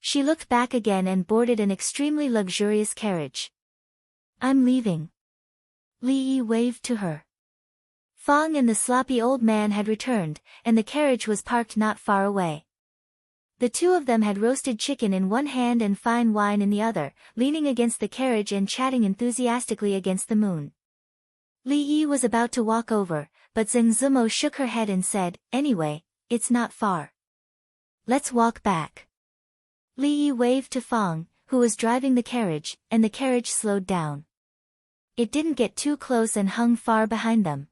She looked back again and boarded an extremely luxurious carriage. "I'm leaving." Li Yi waved to her. Fang and the sloppy old man had returned, and the carriage was parked not far away. The two of them had roasted chicken in one hand and fine wine in the other, leaning against the carriage and chatting enthusiastically against the moon. Li Yi was about to walk over, but Zheng Zimo shook her head and said, "Anyway, it's not far. Let's walk back." Li Yi waved to Fang, who was driving the carriage, and the carriage slowed down. It didn't get too close and hung far behind them.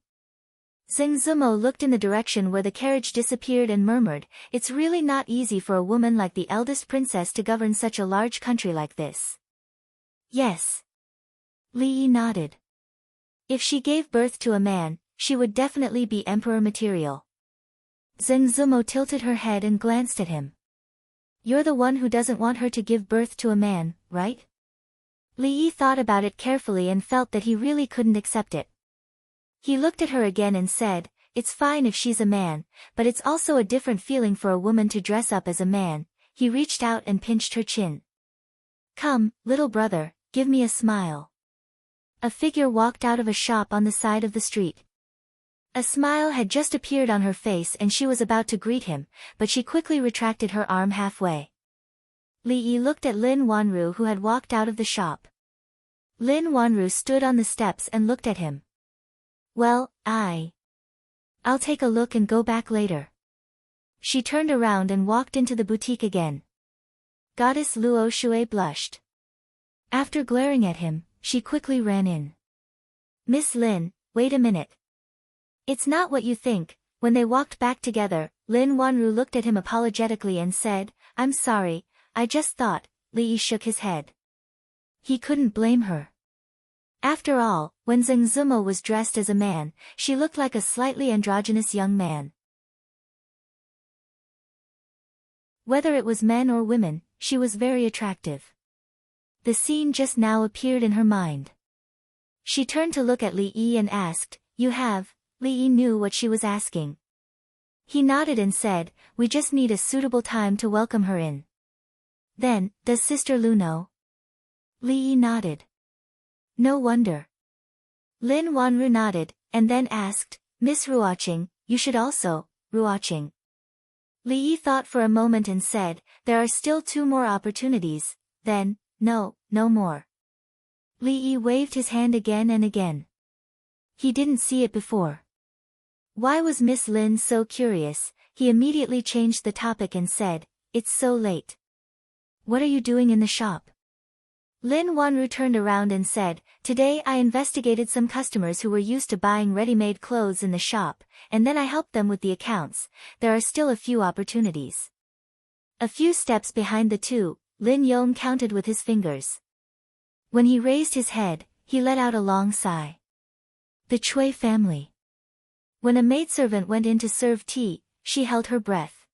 Zheng Zimo looked in the direction where the carriage disappeared and murmured, "It's really not easy for a woman like the eldest princess to govern such a large country like this." "Yes." Li Yi nodded. "If she gave birth to a man, she would definitely be emperor material." Zheng Zimo tilted her head and glanced at him. "You're the one who doesn't want her to give birth to a man, right?" Li Yi thought about it carefully and felt that he really couldn't accept it. He looked at her again and said, "It's fine if she's a man, but it's also a different feeling for a woman to dress up as a man." He reached out and pinched her chin. "Come, little brother, give me a smile." A figure walked out of a shop on the side of the street. A smile had just appeared on her face and she was about to greet him, but she quickly retracted her arm halfway. Li Yi looked at Lin Wanru who had walked out of the shop. Lin Wanru stood on the steps and looked at him. "Well, I'll take a look and go back later." She turned around and walked into the boutique again. Goddess Luo Shui blushed. After glaring at him, she quickly ran in. "Miss Lin, wait a minute." "It's not what you think." When they walked back together, Lin Wanru looked at him apologetically and said, "I'm sorry, I just thought." Li Yi shook his head. He couldn't blame her. After all, when Zheng Zimo was dressed as a man, she looked like a slightly androgynous young man. Whether it was men or women, she was very attractive. The scene just now appeared in her mind. She turned to look at Li Yi and asked, "You have?" Li Yi knew what she was asking. He nodded and said, "We just need a suitable time to welcome her in." "Then, does Sister Lu know?" Li Yi nodded. "No wonder." Lin Wanru nodded, and then asked, "Miss Ruoqing, you should also." Ruoqing. Li Yi thought for a moment and said, "There are still 2 more opportunities." Then, no more." Li Yi waved his hand again and again. He didn't see it before. Why was Miss Lin so curious? He immediately changed the topic and said, "It's so late. What are you doing in the shop?" Lin Wanru turned around and said, "Today I investigated some customers who were used to buying ready-made clothes in the shop, and then I helped them with the accounts. There are still a few opportunities." A few steps behind the two, Lin Yong counted with his fingers. When he raised his head, he let out a long sigh. The Chui family. When a maidservant went in to serve tea, she held her breath.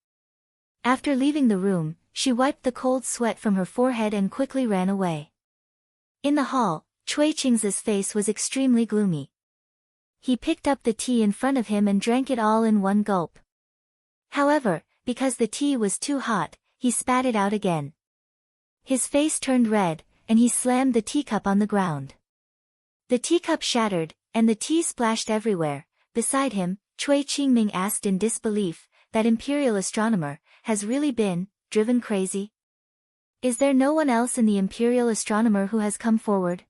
After leaving the room, she wiped the cold sweat from her forehead and quickly ran away. In the hall, Cui Qing's face was extremely gloomy. He picked up the tea in front of him and drank it all in one gulp. However, because the tea was too hot, he spat it out again. His face turned red, and he slammed the teacup on the ground. The teacup shattered, and the tea splashed everywhere. Beside him, Cui Qingming asked in disbelief, "That imperial astronomer has really been driven crazy? Is there no one else in the imperial astronomer who has come forward?"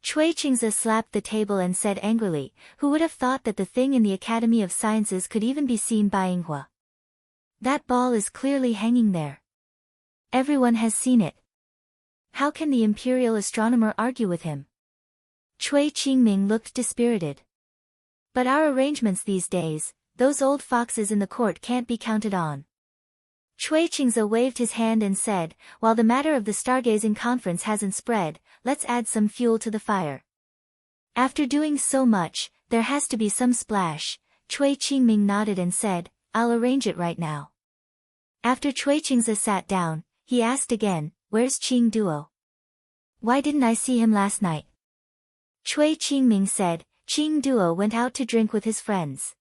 Cui Qingzi slapped the table and said angrily, "Who would have thought that the thing in the Academy of Sciences could even be seen by Yinghua? That ball is clearly hanging there. Everyone has seen it. How can the imperial astronomer argue with him?" Cui Qingming looked dispirited. "But our arrangements these days, those old foxes in the court can't be counted on." Cui Qingzi waved his hand and said, "While the matter of the stargazing conference hasn't spread, let's add some fuel to the fire. After doing so much, there has to be some splash." Cui Qingming nodded and said, "I'll arrange it right now." After Cui Qingzi sat down, he asked again, "Where's Qing Duo? Why didn't I see him last night?" Cui Qingming said, "Qing Duo went out to drink with his friends.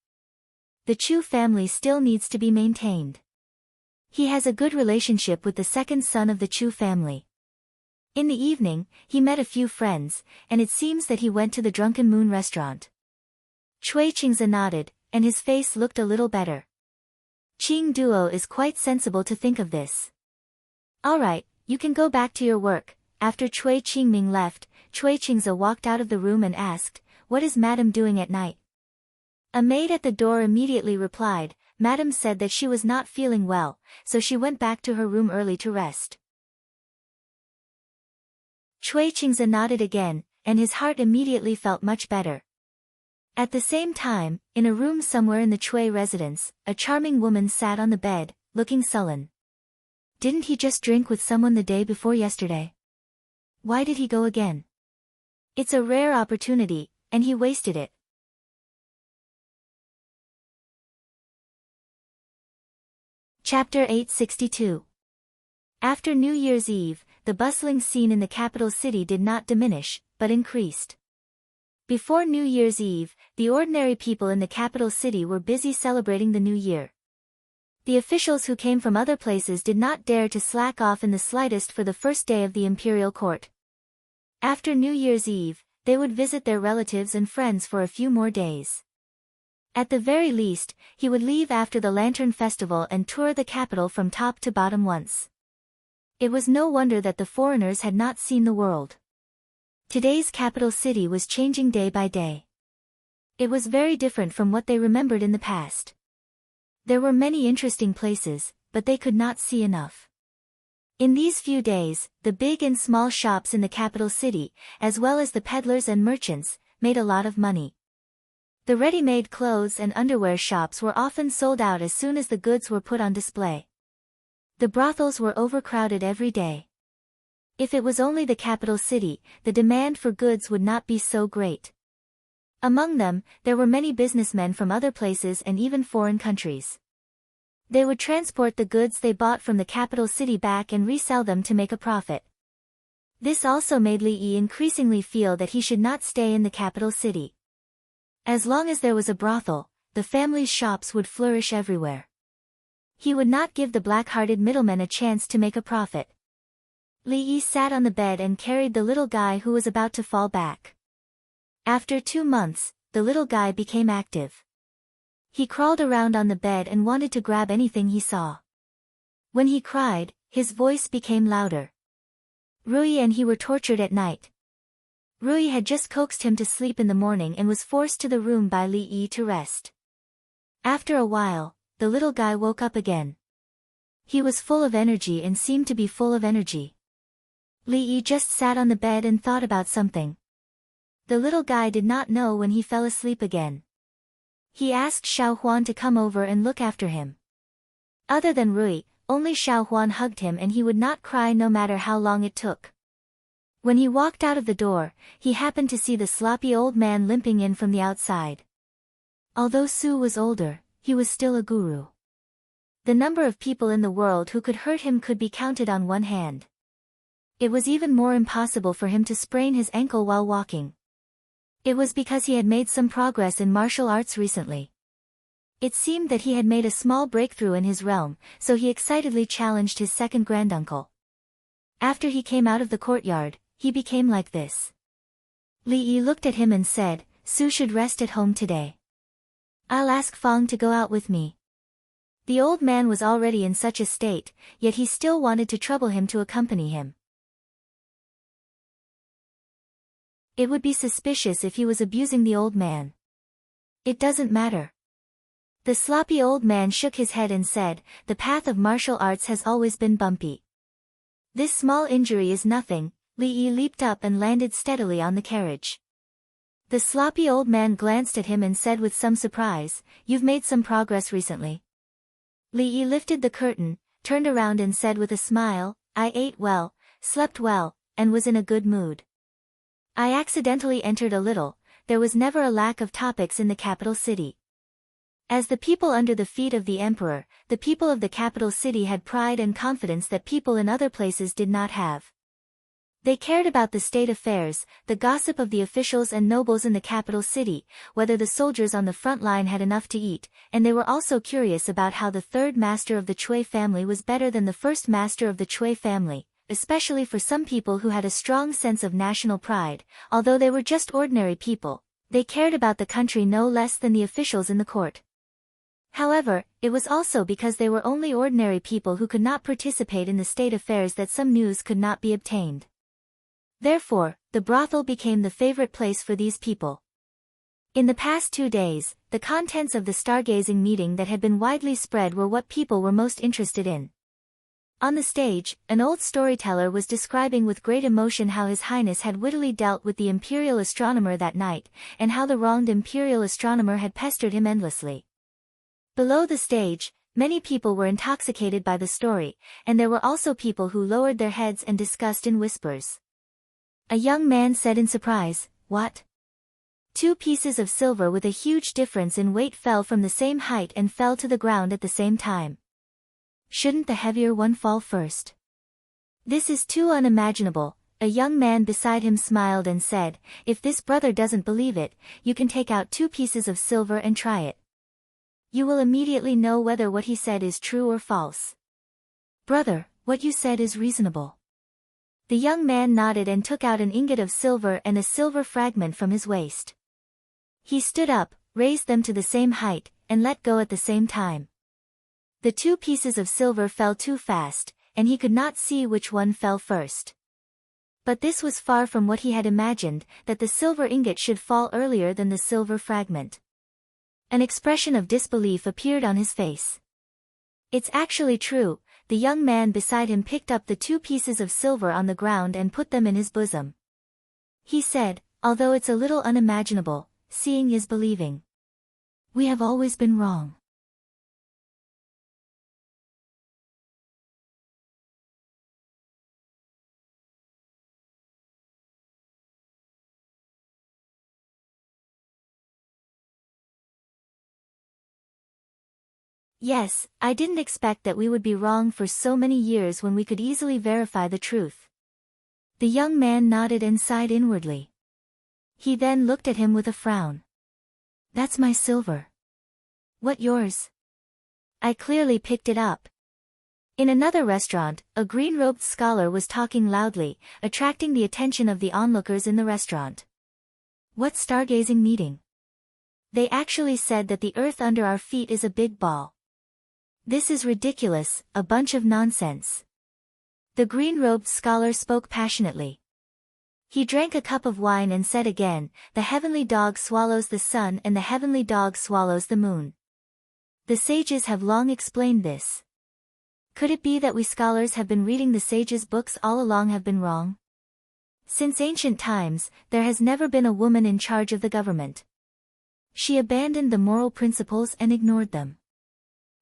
The Chu family still needs to be maintained. He has a good relationship with the second son of the Chu family. In the evening, he met a few friends, and it seems that he went to the Drunken Moon restaurant." Cui Qingzi nodded, and his face looked a little better. "Qing Duo is quite sensible to think of this. All right, you can go back to your work." After Cui Qingming left, Cui Qingzi walked out of the room and asked, "What is Madam doing at night?" A maid at the door immediately replied, "Madam said that she was not feeling well, so she went back to her room early to rest." Cui Qingzi nodded again, and his heart immediately felt much better. At the same time, in a room somewhere in the Cui residence, a charming woman sat on the bed, looking sullen. "Didn't he just drink with someone the day before yesterday? Why did he go again? It's a rare opportunity, and he wasted it." Chapter 862. After New Year's Eve, the bustling scene in the capital city did not diminish, but increased. Before New Year's Eve, the ordinary people in the capital city were busy celebrating the new year. The officials who came from other places did not dare to slack off in the slightest for the first day of the imperial court. After New Year's Eve, they would visit their relatives and friends for a few more days. At the very least, he would leave after the Lantern Festival and tour the capital from top to bottom once. It was no wonder that the foreigners had not seen the world. Today's capital city was changing day by day. It was very different from what they remembered in the past. There were many interesting places, but they could not see enough. In these few days, the big and small shops in the capital city, as well as the peddlers and merchants, made a lot of money. The ready-made clothes and underwear shops were often sold out as soon as the goods were put on display. The brothels were overcrowded every day. If it was only the capital city, the demand for goods would not be so great. Among them, there were many businessmen from other places and even foreign countries. They would transport the goods they bought from the capital city back and resell them to make a profit. This also made Li Yi increasingly feel that he should not stay in the capital city. As long as there was a brothel, the family's shops would flourish everywhere. He would not give the black-hearted middlemen a chance to make a profit. Li Yi sat on the bed and carried the little guy who was about to fall back. After 2 months, the little guy became active. He crawled around on the bed and wanted to grab anything he saw. When he cried, his voice became louder. Rui and he were tortured at night. Rui had just coaxed him to sleep in the morning and was forced to the room by Li Yi to rest. After a while, the little guy woke up again. He was full of energy and seemed to be full of energy. Li Yi just sat on the bed and thought about something. The little guy did not know when he fell asleep again. He asked Xiao Huan to come over and look after him. Other than Rui, only Xiao Huan hugged him and he would not cry no matter how long it took. When he walked out of the door, he happened to see the sloppy old man limping in from the outside. Although Su was older, he was still a guru. The number of people in the world who could hurt him could be counted on one hand. It was even more impossible for him to sprain his ankle while walking. It was because he had made some progress in martial arts recently. It seemed that he had made a small breakthrough in his realm, so he excitedly challenged his second granduncle. After he came out of the courtyard, he became like this. Li Yi looked at him and said, "Su should rest at home today. I'll ask Fang to go out with me." The old man was already in such a state, yet he still wanted to trouble him to accompany him. It would be suspicious if he was abusing the old man. It doesn't matter. The sloppy old man shook his head and said, "The path of martial arts has always been bumpy. This small injury is nothing." Li Yi leaped up and landed steadily on the carriage. The sloppy old man glanced at him and said with some surprise, "You've made some progress recently." Li Yi lifted the curtain, turned around and said with a smile, "I ate well, slept well, and was in a good mood. I accidentally entered a little, there was never a lack of topics in the capital city." As the people under the feet of the emperor, the people of the capital city had pride and confidence that people in other places did not have. They cared about the state affairs, the gossip of the officials and nobles in the capital city, whether the soldiers on the front line had enough to eat, and they were also curious about how the third master of the Cui family was better than the first master of the Cui family, especially for some people who had a strong sense of national pride. Although they were just ordinary people, they cared about the country no less than the officials in the court. However, it was also because they were only ordinary people who could not participate in the state affairs that some news could not be obtained. Therefore, the brothel became the favorite place for these people. In the past 2 days, the contents of the stargazing meeting that had been widely spread were what people were most interested in. On the stage, an old storyteller was describing with great emotion how His Highness had wittily dealt with the imperial astronomer that night, and how the wronged imperial astronomer had pestered him endlessly. Below the stage, many people were intoxicated by the story, and there were also people who lowered their heads and discussed in whispers. A young man said in surprise, "What?" 2 pieces of silver with a huge difference in weight fell from the same height and fell to the ground at the same time. Shouldn't the heavier one fall first? This is too unimaginable. A young man beside him smiled and said, "If this brother doesn't believe it, you can take out 2 pieces of silver and try it. You will immediately know whether what he said is true or false." "Brother, what you said is reasonable." The young man nodded and took out an ingot of silver and a silver fragment from his waist. He stood up, raised them to the same height, and let go at the same time. The 2 pieces of silver fell too fast, and he could not see which one fell first. But this was far from what he had imagined, that the silver ingot should fall earlier than the silver fragment. An expression of disbelief appeared on his face. "It's actually true." The young man beside him picked up the 2 pieces of silver on the ground and put them in his bosom. He said, "Although it's a little unimaginable, seeing is believing. We have always been wrong." "Yes, I didn't expect that we would be wrong for so many years when we could easily verify the truth." The young man nodded and sighed inwardly. He then looked at him with a frown. "That's my silver." "What yours?" "I clearly picked it up." In another restaurant, a green-robed scholar was talking loudly, attracting the attention of the onlookers in the restaurant. "What stargazing meeting? They actually said that the earth under our feet is a big ball. This is ridiculous, a bunch of nonsense." The green-robed scholar spoke passionately. He drank a cup of wine and said again, "The heavenly dog swallows the sun and the heavenly dog swallows the moon. The sages have long explained this. Could it be that we scholars have been reading the sages' books all along have been wrong? Since ancient times, there has never been a woman in charge of the government. She abandoned the moral principles and ignored them.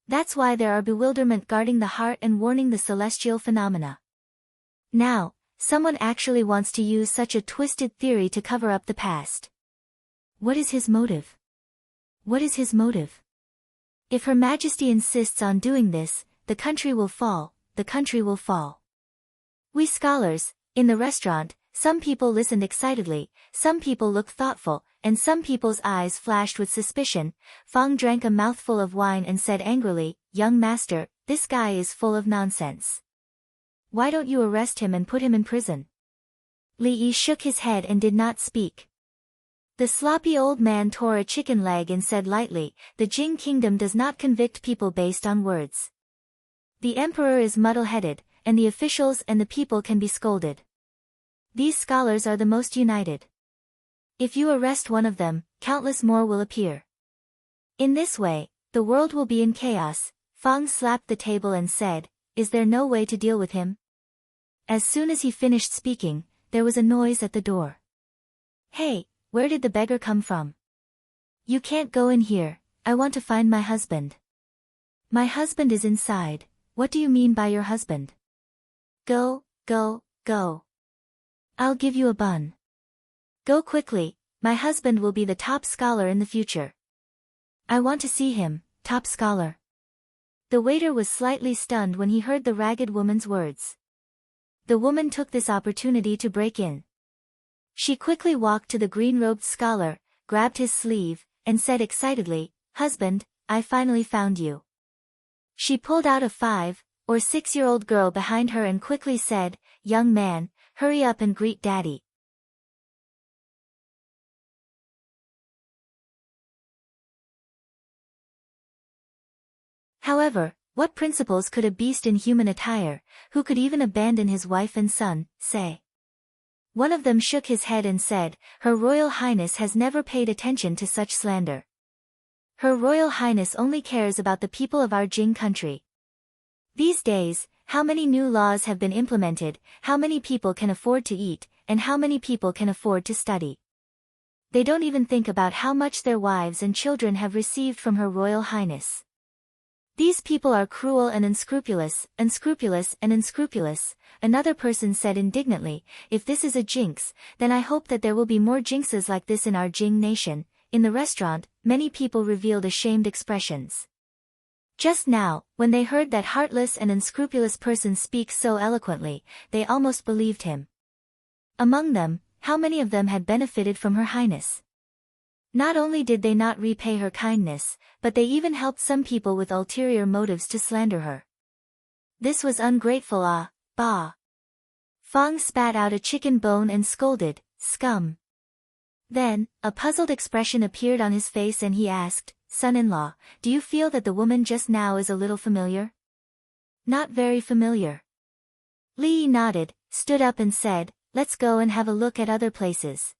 That's why there are bewilderment guarding the heart and warning the celestial phenomena. Now, someone actually wants to use such a twisted theory to cover up the past. What is his motive? What is his motive? If Her Majesty insists on doing this, the country will fall, the country will fall. We scholars, In the restaurant, some people listened excitedly, some people looked thoughtful, and some people's eyes flashed with suspicion. Fang drank a mouthful of wine and said angrily, "Young master, this guy is full of nonsense. Why don't you arrest him and put him in prison?" Li Yi shook his head and did not speak. The sloppy old man tore a chicken leg and said lightly, "The Jing kingdom does not convict people based on words. The emperor is muddle-headed, and the officials and the people can be scolded. These scholars are the most united. If you arrest one of them, countless more will appear. In this way, the world will be in chaos." Fang slapped the table and said, "Is there no way to deal with him?" As soon as he finished speaking, there was a noise at the door. "Hey, where did the beggar come from? You can't go in here, I want to find my husband." "My husband is inside. What do you mean by your husband?" Go, go, go. I'll give you a bun. Go quickly, my husband will be the top scholar in the future. I want to see him, top scholar." The waiter was slightly stunned when he heard the ragged woman's words. The woman took this opportunity to break in. She quickly walked to the green-robed scholar, grabbed his sleeve, and said excitedly, "Husband, I finally found you." She pulled out a 5 or 6-year-old girl behind her and quickly said, "Young man, hurry up and greet daddy." However, what principles could a beast in human attire, who could even abandon his wife and son, say? One of them shook his head and said, "Her Royal Highness has never paid attention to such slander. Her Royal Highness only cares about the people of our Jing country. These days, how many new laws have been implemented, how many people can afford to eat, and how many people can afford to study? They don't even think about how much their wives and children have received from Her Royal Highness. These people are cruel and unscrupulous, unscrupulous and unscrupulous." Another person said indignantly, "If this is a jinx, then I hope that there will be more jinxes like this in our Jing nation." In the restaurant, many people revealed ashamed expressions. Just now, when they heard that heartless and unscrupulous person speak so eloquently, they almost believed him. Among them, how many of them had benefited from Her Highness? Not only did they not repay her kindness, but they even helped some people with ulterior motives to slander her. This was ungrateful. Bah. Fang spat out a chicken bone and scolded, "Scum." Then, a puzzled expression appeared on his face and he asked, "Son-in-law, do you feel that the woman just now is a little familiar?" "Not very familiar." Li Yi nodded, stood up and said, "Let's go and have a look at other places."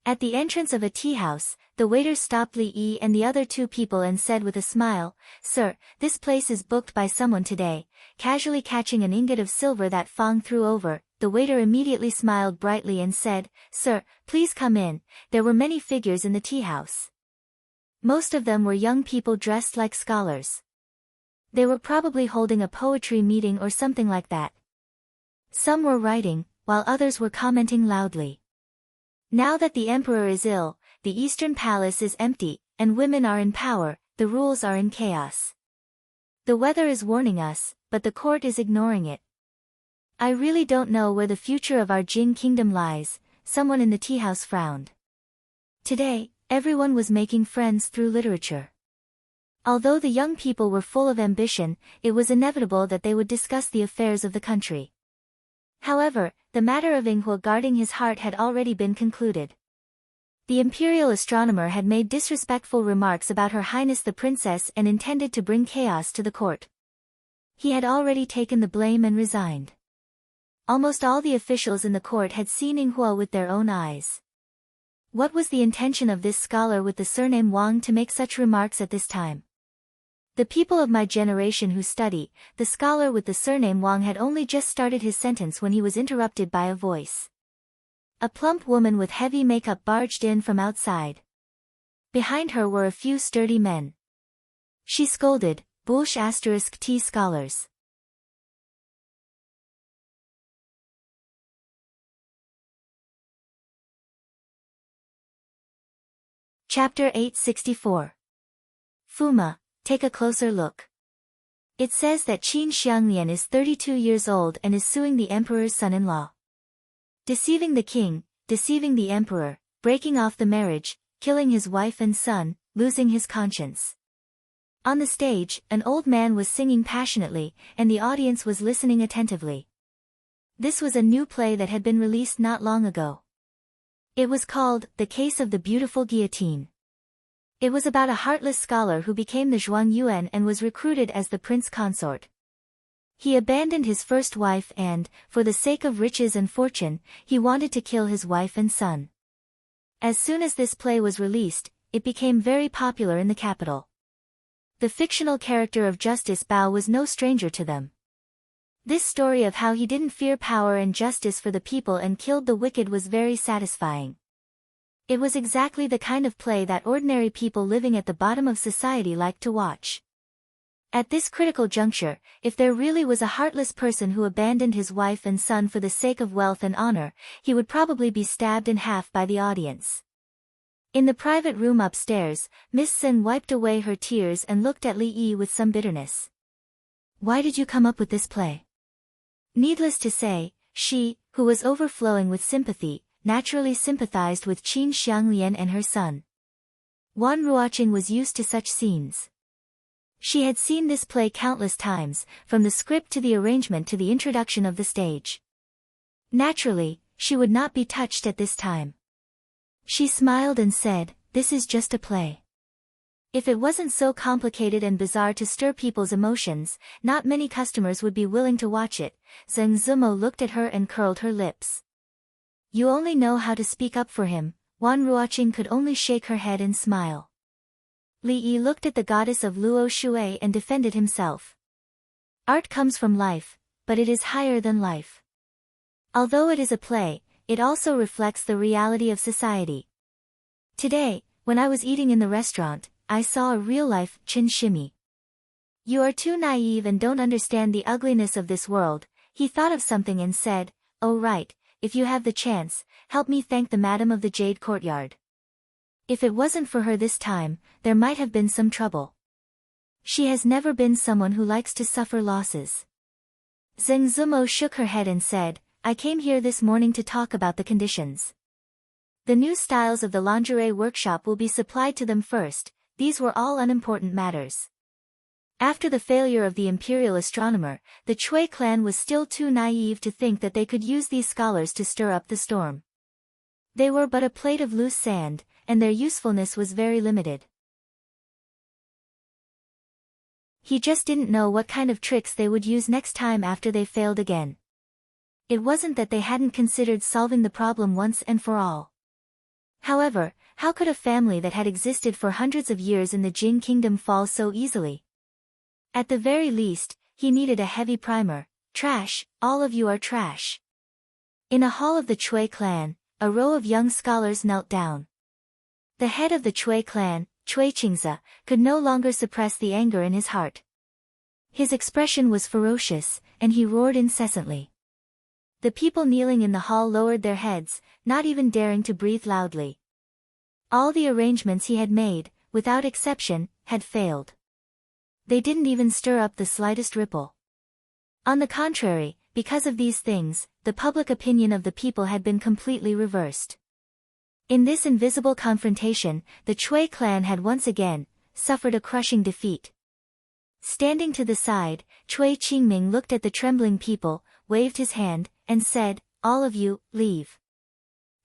At the entrance of a tea house, the waiter stopped Li Yi and the other 2 people and said with a smile, "Sir, this place is booked by someone today." Casually catching an ingot of silver that Fang threw over, the waiter immediately smiled brightly and said, "Sir, please come in." There were many figures in the tea house. Most of them were young people dressed like scholars. They were probably holding a poetry meeting or something like that. Some were writing, while others were commenting loudly. Now that the emperor is ill, the Eastern Palace is empty, and women are in power, the rules are in chaos. The weather is warning us, but the court is ignoring it. I really don't know where the future of our Jing kingdom lies. Someone in the tea house frowned. Today, everyone was making friends through literature. Although the young people were full of ambition, it was inevitable that they would discuss the affairs of the country. However, the matter of Inghua guarding his heart had already been concluded. The imperial astronomer had made disrespectful remarks about Her Highness the Princess and intended to bring chaos to the court. He had already taken the blame and resigned. Almost all the officials in the court had seen Inghua with their own eyes. What was the intention of this scholar with the surname Wang to make such remarks at this time? The people of my generation who study, the scholar with the surname Wang had only just started his sentence when he was interrupted by a voice. A plump woman with heavy makeup barged in from outside. Behind her were a few sturdy men. She scolded, "Bullsh *T scholars." Chapter 864. Fuma, take a closer look. It says that Qin Xiangnian is 32 years old and is suing the emperor's son-in-law. Deceiving the king, deceiving the emperor, breaking off the marriage, killing his wife and son, losing his conscience. On the stage, an old man was singing passionately, and the audience was listening attentively. This was a new play that had been released not long ago. It was called The Case of the Beautiful Guillotine. It was about a heartless scholar who became the Zhuang Yuan and was recruited as the prince consort. He abandoned his first wife and, for the sake of riches and fortune, he wanted to kill his wife and son. As soon as this play was released, it became very popular in the capital. The fictional character of Justice Bao was no stranger to them. This story of how he didn't fear power and justice for the people and killed the wicked was very satisfying. It was exactly the kind of play that ordinary people living at the bottom of society liked to watch. At this critical juncture, if there really was a heartless person who abandoned his wife and son for the sake of wealth and honor, he would probably be stabbed in half by the audience. In the private room upstairs, Miss Sin wiped away her tears and looked at Li Yi with some bitterness. "Why did you come up with this play?" Needless to say, she, who was overflowing with sympathy, naturally sympathized with Qin Xianglian and her son. Wan Ruoqing was used to such scenes. She had seen this play countless times, from the script to the arrangement to the introduction of the stage. Naturally, she would not be touched at this time. She smiled and said, "This is just a play." If it wasn't so complicated and bizarre to stir people's emotions, not many customers would be willing to watch it. Zheng Zimo looked at her and curled her lips. "You only know how to speak up for him." Wan Ruoqing could only shake her head and smile. Li Yi looked at the goddess of Luo Shui and defended himself. Art comes from life, but it is higher than life. Although it is a play, it also reflects the reality of society. Today, when I was eating in the restaurant, I saw a real-life Qin Shimi. "You are too naive and don't understand the ugliness of this world." He thought of something and said, "Oh right, if you have the chance, help me thank the madam of the Jade Courtyard. If it wasn't for her this time, there might have been some trouble. She has never been someone who likes to suffer losses." Zheng Zimo shook her head and said, "I came here this morning to talk about the conditions. The new styles of the lingerie workshop will be supplied to them first. These were all unimportant matters." After the failure of the imperial astronomer, the Chui clan was still too naive to think that they could use these scholars to stir up the storm. They were but a plate of loose sand, and their usefulness was very limited. He just didn't know what kind of tricks they would use next time after they failed again. It wasn't that they hadn't considered solving the problem once and for all. However, how could a family that had existed for hundreds of years in the Jing kingdom fall so easily? At the very least, he needed a heavy primer. "Trash, all of you are trash." In a hall of the Chui clan, a row of young scholars knelt down. The head of the Chui clan, Chui Qingze, could no longer suppress the anger in his heart. His expression was ferocious, and he roared incessantly. The people kneeling in the hall lowered their heads, not even daring to breathe loudly. All the arrangements he had made, without exception, had failed. They didn't even stir up the slightest ripple. On the contrary, because of these things, the public opinion of the people had been completely reversed. In this invisible confrontation, the Chui clan had once again suffered a crushing defeat. Standing to the side, Chui Qingming looked at the trembling people, waved his hand, and said, "All of you, leave."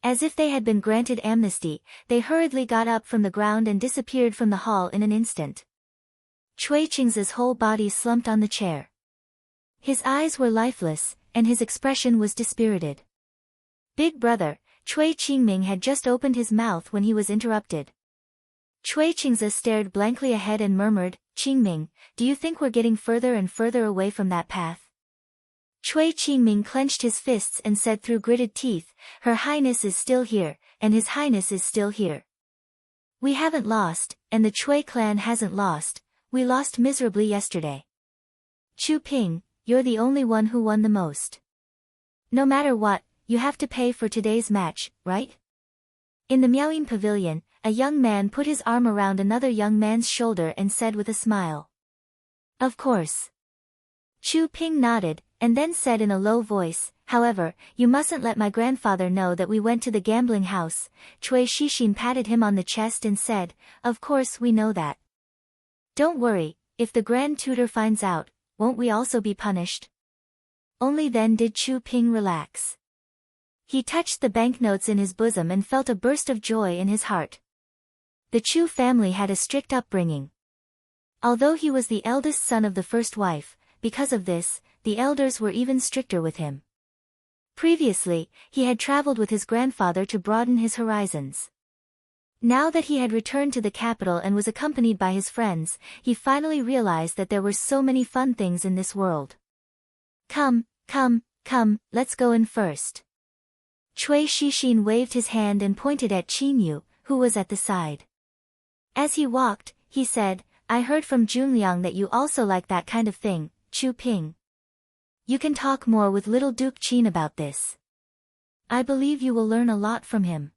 As if they had been granted amnesty, they hurriedly got up from the ground and disappeared from the hall in an instant. Chui Qingze's whole body slumped on the chair. His eyes were lifeless, and his expression was dispirited. Big brother, Chui Qingming had just opened his mouth when he was interrupted. Chui Qingze stared blankly ahead and murmured, "Qingming, do you think we're getting further and further away from that path?" Chui Qingming clenched his fists and said through gritted teeth, "Her Highness is still here, and His Highness is still here. We haven't lost, and the Chui clan hasn't lost. We lost miserably yesterday. Chu Ping, you're the only one who won the most. No matter what, you have to pay for today's match, right?" In the Miaoyin pavilion, a young man put his arm around another young man's shoulder and said with a smile, "Of course." Chu Ping nodded, and then said in a low voice, However, you mustn't let my grandfather know that we went to the gambling house. Cui Shixin patted him on the chest and said, of course we know that. Don't worry, if the Grand Tutor finds out, won't we also be punished? Only then did Chu Ping relax. He touched the banknotes in his bosom and felt a burst of joy in his heart. The Chu family had a strict upbringing. Although he was the eldest son of the first wife, because of this, the elders were even stricter with him. Previously, he had traveled with his grandfather to broaden his horizons. Now that he had returned to the capital and was accompanied by his friends, he finally realized that there were so many fun things in this world. Come, let's go in first. Cui Shixin waved his hand and pointed at Qin Yu, who was at the side. As he walked, he said, I heard from Junliang that you also like that kind of thing, Chu Ping. You can talk more with little Duke Qin about this. I believe you will learn a lot from him.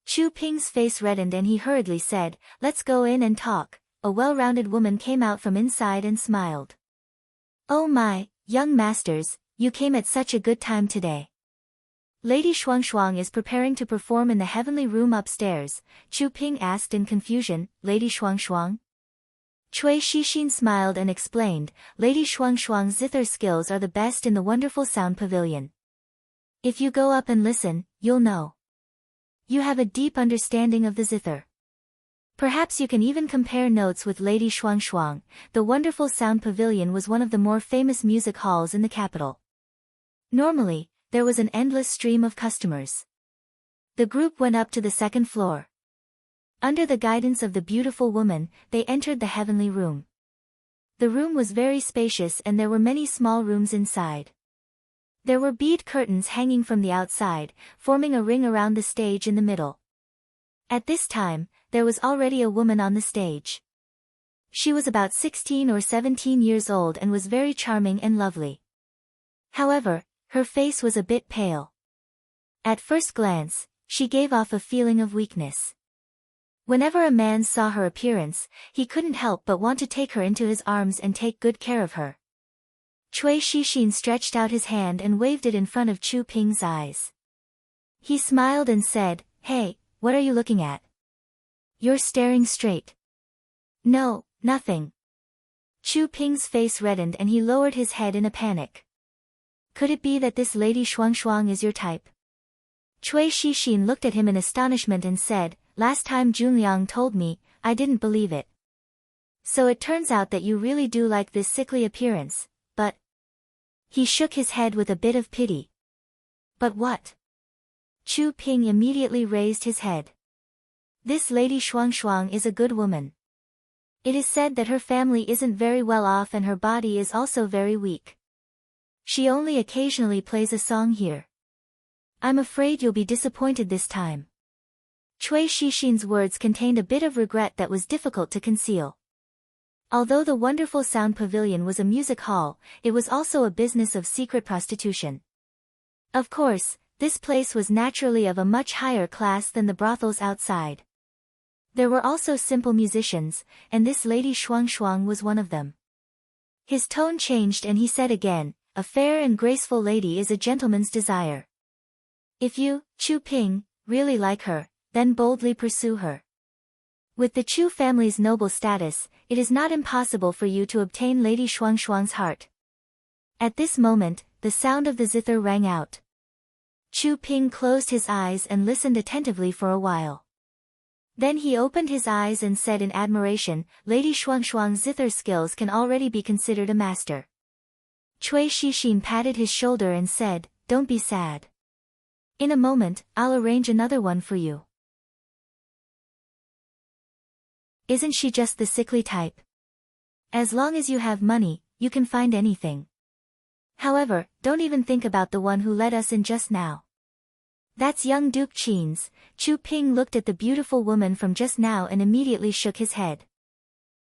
Chu Ping's face reddened and he hurriedly said, let's go in and talk. A well-rounded woman came out from inside and smiled. Oh my, young masters, you came at such a good time today. Lady Shuangshuang is preparing to perform in the heavenly room upstairs, Chu Ping asked in confusion, Lady Shuangshuang? Cui Shixin smiled and explained, Lady Shuangshuang's zither skills are the best in the wonderful sound pavilion. If you go up and listen, you'll know. You have a deep understanding of the zither. Perhaps you can even compare notes with Lady Shuangshuang. The wonderful sound pavilion was one of the more famous music halls in the capital. Normally, there was an endless stream of customers. The group went up to the second floor. Under the guidance of the beautiful woman, they entered the heavenly room. The room was very spacious and there were many small rooms inside. There were bead curtains hanging from the outside, forming a ring around the stage in the middle. At this time, there was already a woman on the stage. She was about 16 or 17 years old and was very charming and lovely. However, her face was a bit pale. At first glance, she gave off a feeling of weakness. Whenever a man saw her appearance, he couldn't help but want to take her into his arms and take good care of her. Cui Shixin stretched out his hand and waved it in front of Chu Ping's eyes. He smiled and said, Hey, what are you looking at? You're staring straight. No, nothing. Chu Ping's face reddened and he lowered his head in a panic. Could it be that this Lady Shuangshuang is your type? Cui Shixin looked at him in astonishment and said, Last time Junliang told me, I didn't believe it. So it turns out that you really do like this sickly appearance, but... He shook his head with a bit of pity. But what? Chu Ping immediately raised his head. This Lady Shuangshuang is a good woman. It is said that her family isn't very well off and her body is also very weak. She only occasionally plays a song here. I'm afraid you'll be disappointed this time. Cui Shixin's words contained a bit of regret that was difficult to conceal. Although the wonderful sound pavilion was a music hall, it was also a business of secret prostitution. Of course, this place was naturally of a much higher class than the brothels outside. There were also simple musicians, and this Lady Shuangshuang was one of them. His tone changed and he said again, A fair and graceful lady is a gentleman's desire. If you, Chu Ping, really like her, then boldly pursue her. With the Chu family's noble status, it is not impossible for you to obtain Lady Shuangshuang's heart. At this moment, the sound of the zither rang out. Chu Ping closed his eyes and listened attentively for a while. Then he opened his eyes and said in admiration, Lady Shuangshuang's zither skills can already be considered a master. Cui Shixin patted his shoulder and said, Don't be sad. In a moment, I'll arrange another one for you. Isn't she just the sickly type? As long as you have money, you can find anything. However, don't even think about the one who let us in just now. That's young Duke Qin's. Chu Ping looked at the beautiful woman from just now and immediately shook his head.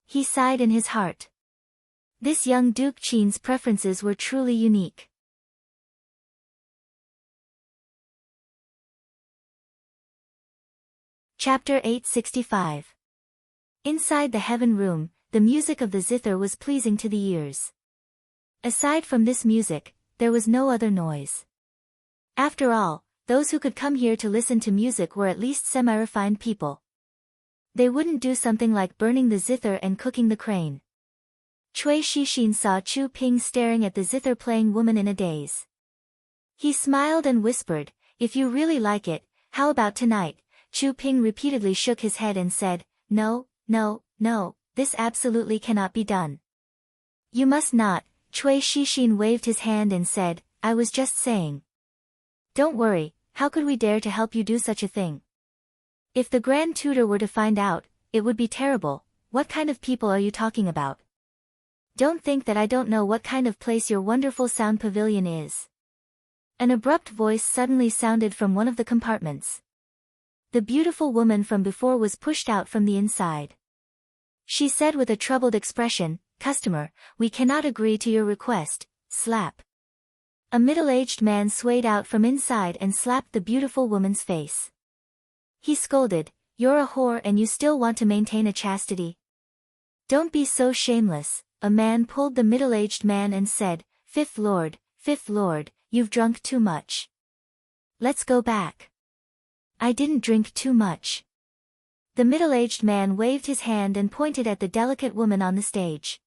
He sighed in his heart. This young Duke Qin's preferences were truly unique. Chapter 865. Inside the heaven room, the music of the zither was pleasing to the ears. Aside from this music, there was no other noise. After all, those who could come here to listen to music were at least semi-refined people. They wouldn't do something like burning the zither and cooking the crane. Cui Shixin saw Chu Ping staring at the zither-playing woman in a daze. He smiled and whispered, "If you really like it, how about tonight?" Chu Ping repeatedly shook his head and said, "No, no, no, this absolutely cannot be done." "You must not," Cui Shixin waved his hand and said, "I was just saying." "Don't worry, how could we dare to help you do such a thing? If the Grand Tutor were to find out, it would be terrible. What kind of people are you talking about? Don't think that I don't know what kind of place your wonderful sound pavilion is." An abrupt voice suddenly sounded from one of the compartments. The beautiful woman from before was pushed out from the inside. She said with a troubled expression, "Customer, we cannot agree to your request." Slap. A middle-aged man swayed out from inside and slapped the beautiful woman's face. He scolded, "You're a whore and you still want to maintain a chastity? Don't be so shameless." A man pulled the middle-aged man and said, Fifth Lord, you've drunk too much. Let's go back." "I didn't drink too much." The middle-aged man waved his hand and pointed at the delicate woman on the stage.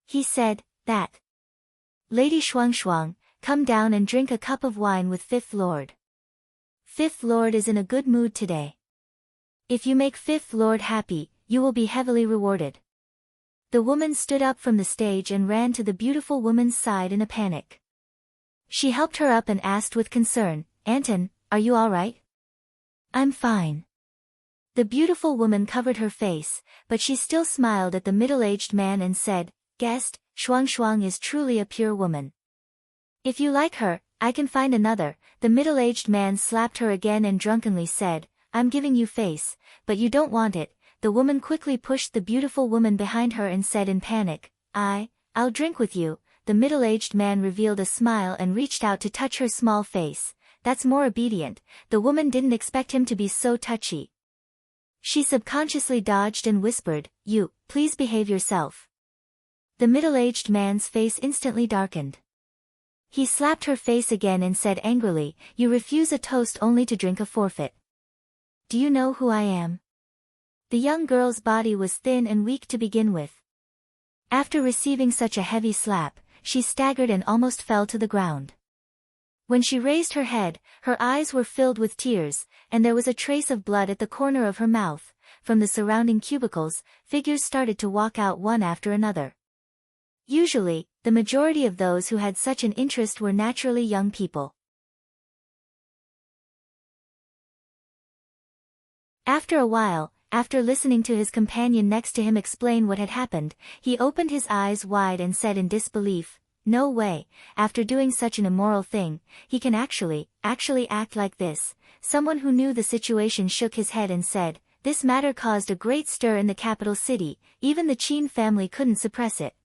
He said, "That Lady Shuang, come down and drink a cup of wine with Fifth Lord. Fifth Lord is in a good mood today. If you make Fifth Lord happy, you will be heavily rewarded." The woman stood up from the stage and ran to the beautiful woman's side in a panic. She helped her up and asked with concern, "Anton, are you all right?" "I'm fine." The beautiful woman covered her face, but she still smiled at the middle-aged man and said, "Guest, Shuang is truly a pure woman. If you like her, I can find another." The middle-aged man slapped her again and drunkenly said, "I'm giving you face, but you don't want it." The woman quickly pushed the beautiful woman behind her and said in panic, I'll drink with you." The middle-aged man revealed a smile and reached out to touch her small face. "That's more obedient." The woman didn't expect him to be so touchy. She subconsciously dodged and whispered, "You, please behave yourself." The middle-aged man's face instantly darkened. He slapped her face again and said angrily, "You refuse a toast only to drink a forfeit. Do you know who I am?" The young girl's body was thin and weak to begin with. After receiving such a heavy slap, she staggered and almost fell to the ground. When she raised her head, her eyes were filled with tears, and there was a trace of blood at the corner of her mouth. From the surrounding cubicles, figures started to walk out one after another. Usually, the majority of those who had such an interest were naturally young people. After a while, after listening to his companion next to him explain what had happened, he opened his eyes wide and said in disbelief, "No way, after doing such an immoral thing, he can actually act like this." Someone who knew the situation shook his head and said, "This matter caused a great stir in the capital city, even the Qin family couldn't suppress it.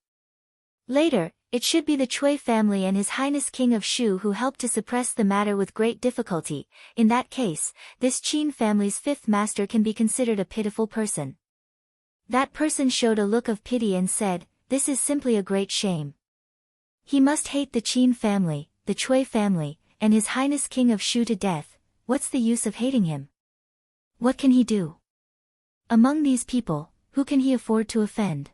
Later, it should be the Cui family and His Highness King of Shu who helped to suppress the matter with great difficulty. In that case, this Qin family's fifth master can be considered a pitiful person." That person showed a look of pity and said, "This is simply a great shame. He must hate the Qin family, the Cui family, and His Highness King of Shu to death. What's the use of hating him? What can he do? Among these people, who can he afford to offend?"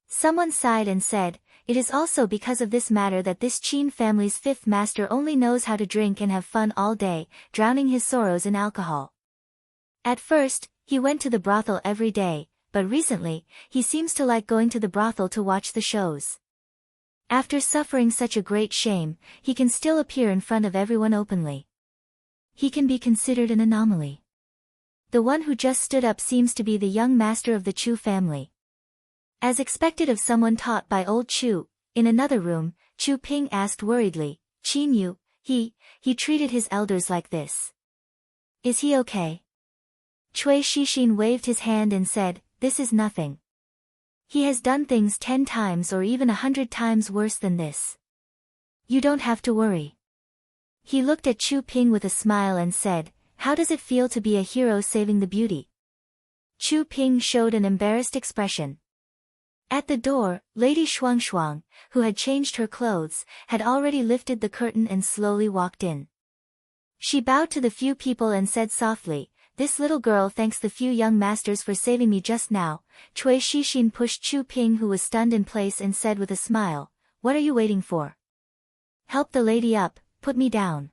Someone sighed and said, "It is also because of this matter that this Qin family's fifth master only knows how to drink and have fun all day, drowning his sorrows in alcohol. At first, he went to the brothel every day, but recently, he seems to like going to the brothel to watch the shows. After suffering such a great shame, he can still appear in front of everyone openly. He can be considered an anomaly." The one who just stood up seems to be the young master of the Chu family. As expected of someone taught by old Chu, in another room, Chu Ping asked worriedly, "Qin Yu, he treated his elders like this. Is he okay?" Cui Shixin waved his hand and said, "This is nothing. He has done things 10 times or even 100 times worse than this. You don't have to worry." He looked at Chu Ping with a smile and said, "How does it feel to be a hero saving the beauty?" Chu Ping showed an embarrassed expression. At the door, Lady Shuang, who had changed her clothes, had already lifted the curtain and slowly walked in. She bowed to the few people and said softly, "This little girl thanks the few young masters for saving me just now." Cui Shixin pushed Chu Ping, who was stunned in place, and said with a smile, "What are you waiting for? Help the lady up, put me down."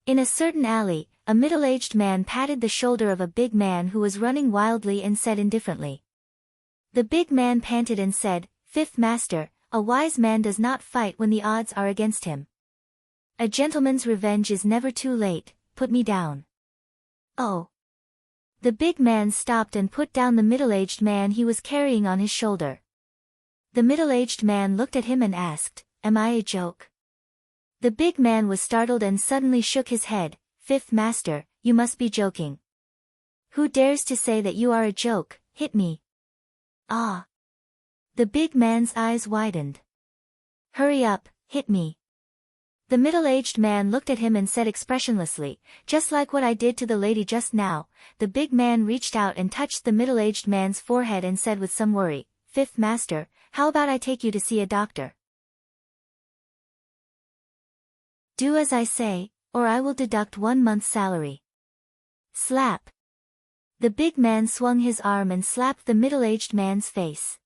In a certain alley, a middle-aged man patted the shoulder of a big man who was running wildly and said indifferently. The big man panted and said, "Fifth master, a wise man does not fight when the odds are against him. A gentleman's revenge is never too late, put me down." "Oh." The big man stopped and put down the middle-aged man he was carrying on his shoulder. The middle-aged man looked at him and asked, "Am I a joke?" The big man was startled and suddenly shook his head. "Fifth master, you must be joking. Who dares to say that you are a joke? Hit me." "Ah." The big man's eyes widened. "Hurry up, hit me." The middle-aged man looked at him and said expressionlessly, "Just like what I did to the lady just now." The big man reached out and touched the middle-aged man's forehead and said with some worry, "Fifth master, how about I take you to see a doctor? Do as I say, or I will deduct 1 month's salary." Slap. The big man swung his arm and slapped the middle-aged man's face.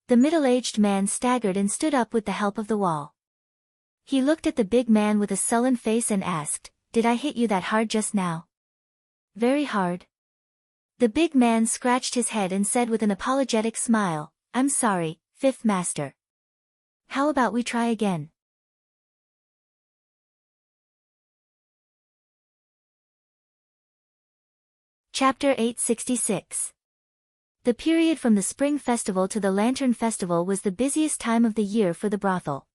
The middle-aged man staggered and stood up with the help of the wall. He looked at the big man with a sullen face and asked, "Did I hit you that hard just now?" "Very hard." The big man scratched his head and said with an apologetic smile, "I'm sorry, fifth master. How about we try again?" Chapter 866. The period from the Spring Festival to the Lantern Festival was the busiest time of the year for the brothel.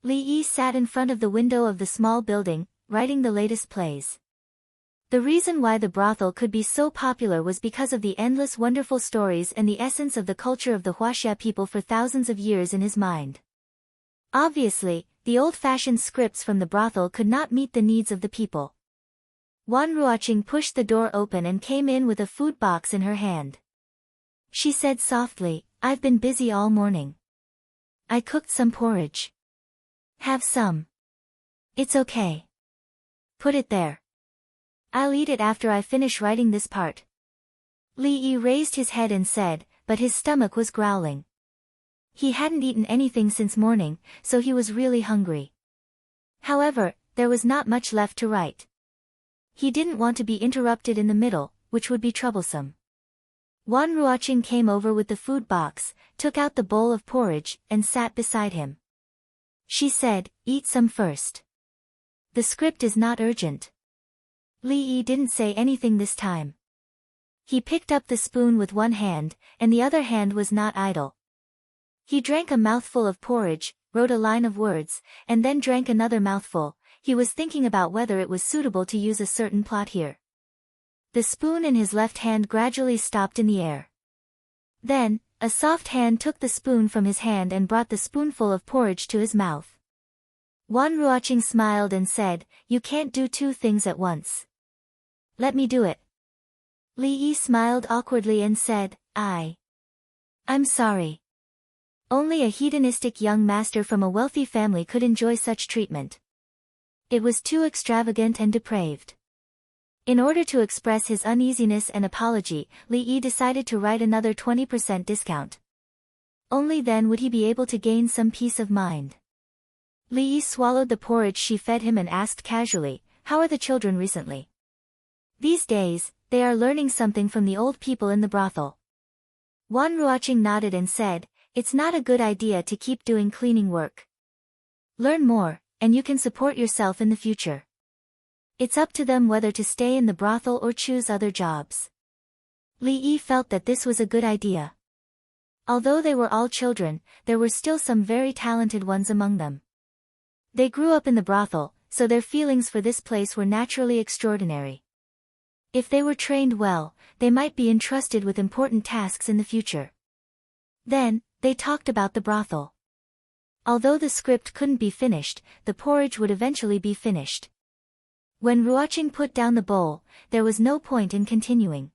Li Yi sat in front of the window of the small building, writing the latest plays. The reason why the brothel could be so popular was because of the endless wonderful stories and the essence of the culture of the Huaxia people for thousands of years in his mind. Obviously, the old-fashioned scripts from the brothel could not meet the needs of the people. Wan Ruoqing pushed the door open and came in with a food box in her hand. She said softly, "I've been busy all morning. I cooked some porridge. Have some." "It's okay. Put it there. I'll eat it after I finish writing this part." Li Yi raised his head and said, but his stomach was growling. He hadn't eaten anything since morning, so he was really hungry. However, there was not much left to write. He didn't want to be interrupted in the middle, which would be troublesome. Wan Ruoqing came over with the food box, took out the bowl of porridge, and sat beside him. She said, "Eat some first. The script is not urgent." Li Yi didn't say anything this time. He picked up the spoon with one hand, and the other hand was not idle. He drank a mouthful of porridge, wrote a line of words, and then drank another mouthful. He was thinking about whether it was suitable to use a certain plot here. The spoon in his left hand gradually stopped in the air. Then, a soft hand took the spoon from his hand and brought the spoonful of porridge to his mouth. Wan Ruoqing smiled and said, "You can't do two things at once. Let me do it." Li Yi smiled awkwardly and said, I'm sorry. Only a hedonistic young master from a wealthy family could enjoy such treatment. It was too extravagant and depraved." In order to express his uneasiness and apology, Li Yi decided to write another 20% discount. Only then would he be able to gain some peace of mind. Li Yi swallowed the porridge she fed him and asked casually, "How are the children recently?" "These days, they are learning something from the old people in the brothel." Wan Ruoqing nodded and said, "It's not a good idea to keep doing cleaning work. Learn more, and you can support yourself in the future. It's up to them whether to stay in the brothel or choose other jobs." Li Yi felt that this was a good idea. Although they were all children, there were still some very talented ones among them. They grew up in the brothel, so their feelings for this place were naturally extraordinary. If they were trained well, they might be entrusted with important tasks in the future. Then, they talked about the brothel. Although the script couldn't be finished, the porridge would eventually be finished. When Ruoqing put down the bowl, there was no point in continuing.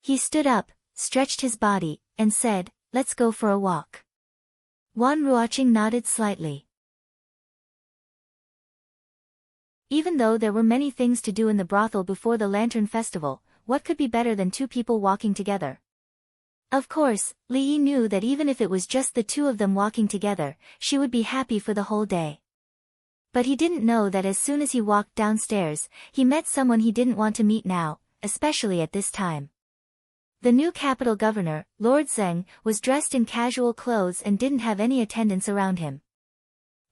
He stood up, stretched his body, and said, let's go for a walk. Wan Ruoqing nodded slightly. Even though there were many things to do in the brothel before the Lantern Festival, what could be better than two people walking together? Of course, Li Yi knew that even if it was just the two of them walking together, she would be happy for the whole day. But he didn't know that as soon as he walked downstairs, he met someone he didn't want to meet now, especially at this time. The new capital governor, Lord Zeng, was dressed in casual clothes and didn't have any attendants around him.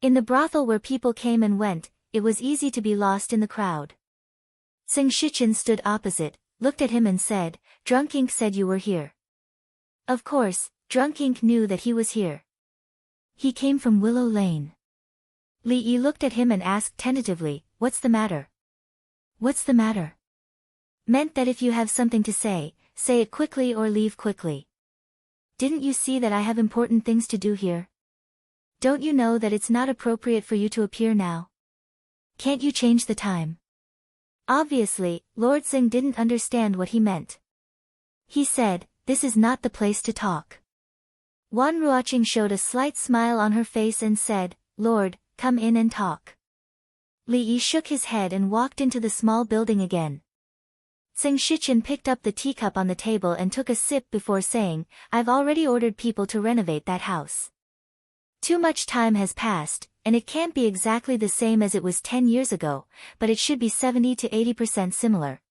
In the brothel where people came and went, it was easy to be lost in the crowd. Zeng Shichen stood opposite, looked at him and said, "Drunk Ink said you were here." Of course, Drunk Ink knew that he was here. He came from Willow Lane. Li Yi looked at him and asked tentatively, "What's the matter?" "What's the matter?" Meant that if you have something to say it quickly or leave quickly. Didn't you see that I have important things to do here? Don't you know that it's not appropriate for you to appear now? Can't you change the time? Obviously, Lord Zeng didn't understand what he meant. He said, "This is not the place to talk." Wan Ruoqing showed a slight smile on her face and said, "Lord, come in and talk." Li Yi shook his head and walked into the small building again. Zeng Shichen picked up the teacup on the table and took a sip before saying, "I've already ordered people to renovate that house. Too much time has passed, and it can't be exactly the same as it was 10 years ago, but it should be 70 to 80% similar.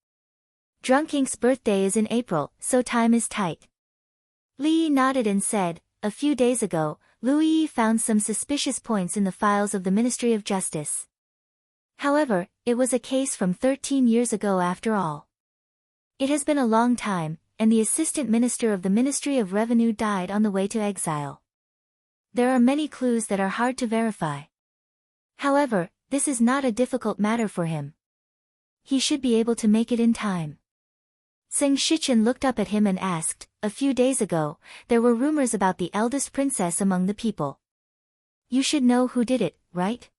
Drunk Ink's birthday is in April, so time is tight." Li Yi nodded and said, "A few days ago, Lu Yi found some suspicious points in the files of the Ministry of Justice. However, it was a case from 13 years ago after all. It has been a long time, and the assistant minister of the Ministry of Revenue died on the way to exile. There are many clues that are hard to verify. However, this is not a difficult matter for him. He should be able to make it in time." Zeng Shichen looked up at him and asked, "A few days ago, there were rumors about the eldest princess among the people. You should know who did it, right?"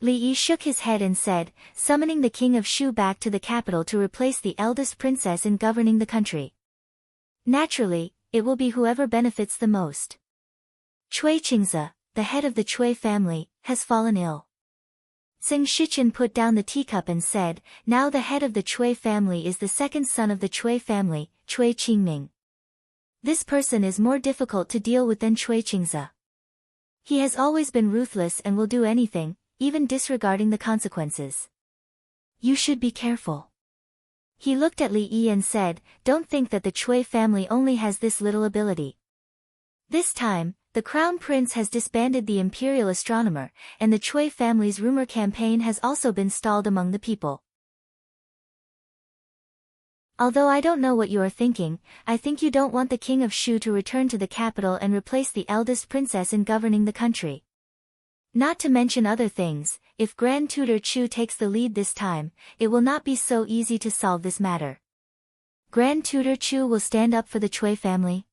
Li Yi shook his head and said, "Summoning the king of Shu back to the capital to replace the eldest princess in governing the country. Naturally, it will be whoever benefits the most. Cui Qingze, the head of the Cui family, has fallen ill." Zeng Shichen put down the teacup and said, "Now the head of the Cui family is the second son of the Cui family, Cui Qingming. This person is more difficult to deal with than Cui Qingze. He has always been ruthless and will do anything, even disregarding the consequences. You should be careful." He looked at Li Yi and said, "Don't think that the Cui family only has this little ability. This time, the crown prince has disbanded the imperial astronomer, and the Cui family's rumor campaign has also been stalled among the people. Although I don't know what you are thinking, I think you don't want the king of Shu to return to the capital and replace the eldest princess in governing the country. Not to mention other things, if Grand Tutor Chu takes the lead this time, it will not be so easy to solve this matter. Grand Tutor Chu will stand up for the Cui family."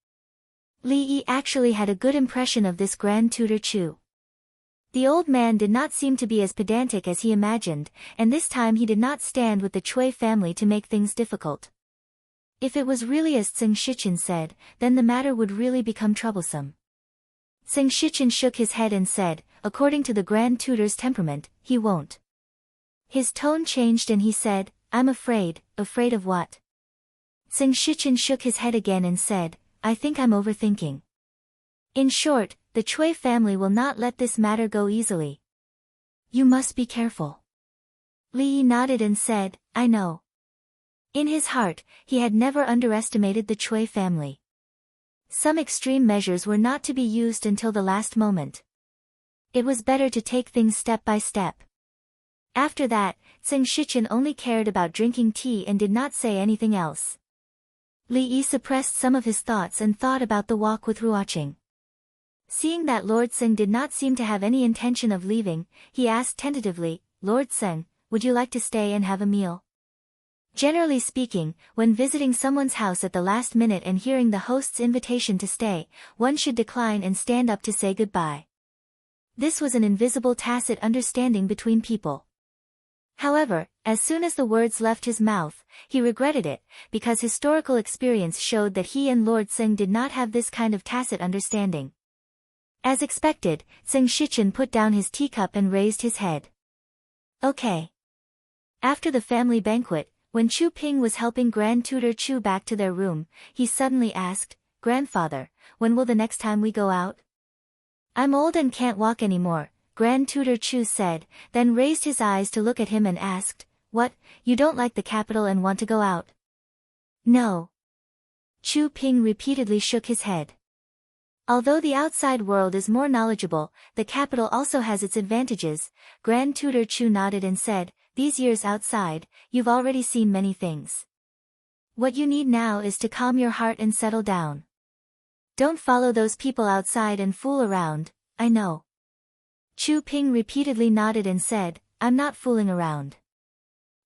Li Yi actually had a good impression of this Grand Tutor Chu. The old man did not seem to be as pedantic as he imagined, and this time he did not stand with the Cui family to make things difficult. If it was really as Zeng Shichen said, then the matter would really become troublesome. Zeng Shichen shook his head and said, "According to the Grand Tutor's temperament, he won't." His tone changed and he said, "I'm afraid." "Afraid of what?" Zeng Shichen shook his head again and said, "I think I'm overthinking. In short, the Cui family will not let this matter go easily. You must be careful." Li Yi nodded and said, "I know." In his heart, he had never underestimated the Cui family. Some extreme measures were not to be used until the last moment. It was better to take things step by step. After that, Zeng Shichen only cared about drinking tea and did not say anything else. Li Yi suppressed some of his thoughts and thought about the walk with Ruoqing. Seeing that Lord Zeng did not seem to have any intention of leaving, he asked tentatively, "Lord Zeng, would you like to stay and have a meal?" Generally speaking, when visiting someone's house at the last minute and hearing the host's invitation to stay, one should decline and stand up to say goodbye. This was an invisible tacit understanding between people. However, as soon as the words left his mouth, he regretted it, because historical experience showed that he and Lord Tseng did not have this kind of tacit understanding. As expected, Tseng Shichen put down his teacup and raised his head. Okay. After the family banquet, when Chu Ping was helping Grand Tutor Chu back to their room, he suddenly asked, "Grandfather, when will the next time we go out?" "I'm old and can't walk anymore," Grand Tutor Chu said, then raised his eyes to look at him and asked, "What, you don't like the capital and want to go out?" "No." Chu Ping repeatedly shook his head. Although the outside world is more knowledgeable, the capital also has its advantages. Grand Tutor Chu nodded and said, "These years outside, you've already seen many things. What you need now is to calm your heart and settle down. Don't follow those people outside and fool around, I know." Chu Ping repeatedly nodded and said, "I'm not fooling around.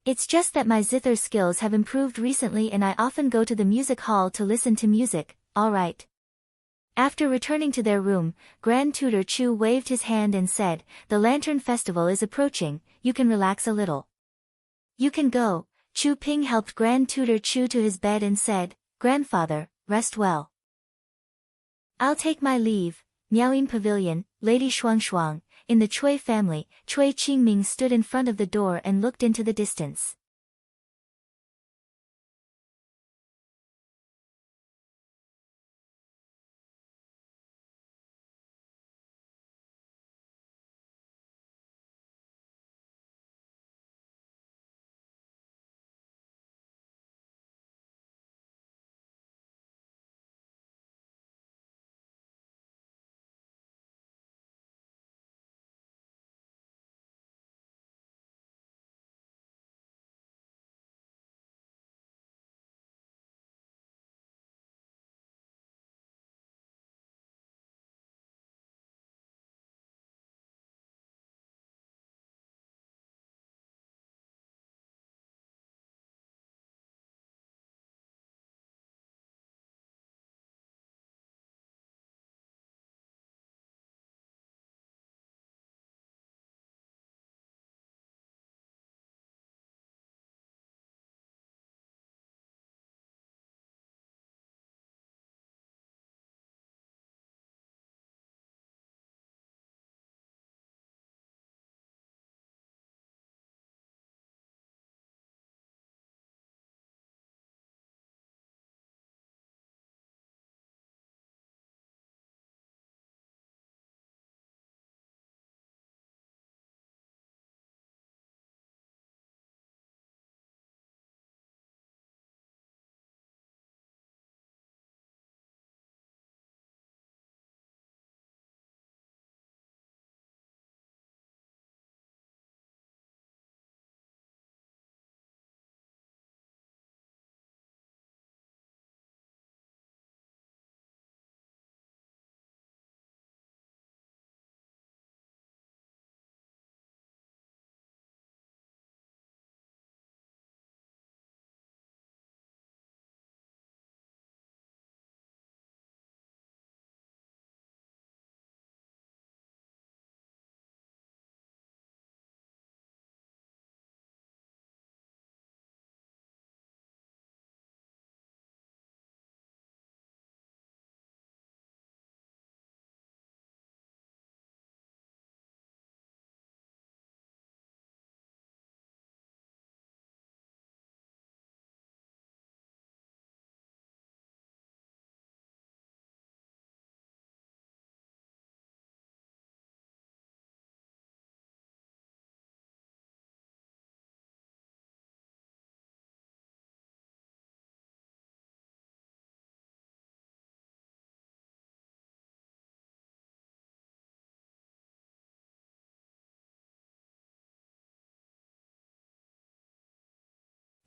It's just that my zither skills have improved recently and I often go to the music hall to listen to music, all right." After returning to their room, Grand Tutor Chu waved his hand and said, "The Lantern Festival is approaching, you can relax a little. You can go." Chu Ping helped Grand Tutor Chu to his bed and said, "Grandfather, rest well. I'll take my leave." Miaoying Pavilion, Lady Shuangshuang. In the Cui family, Cui Qingming stood in front of the door and looked into the distance.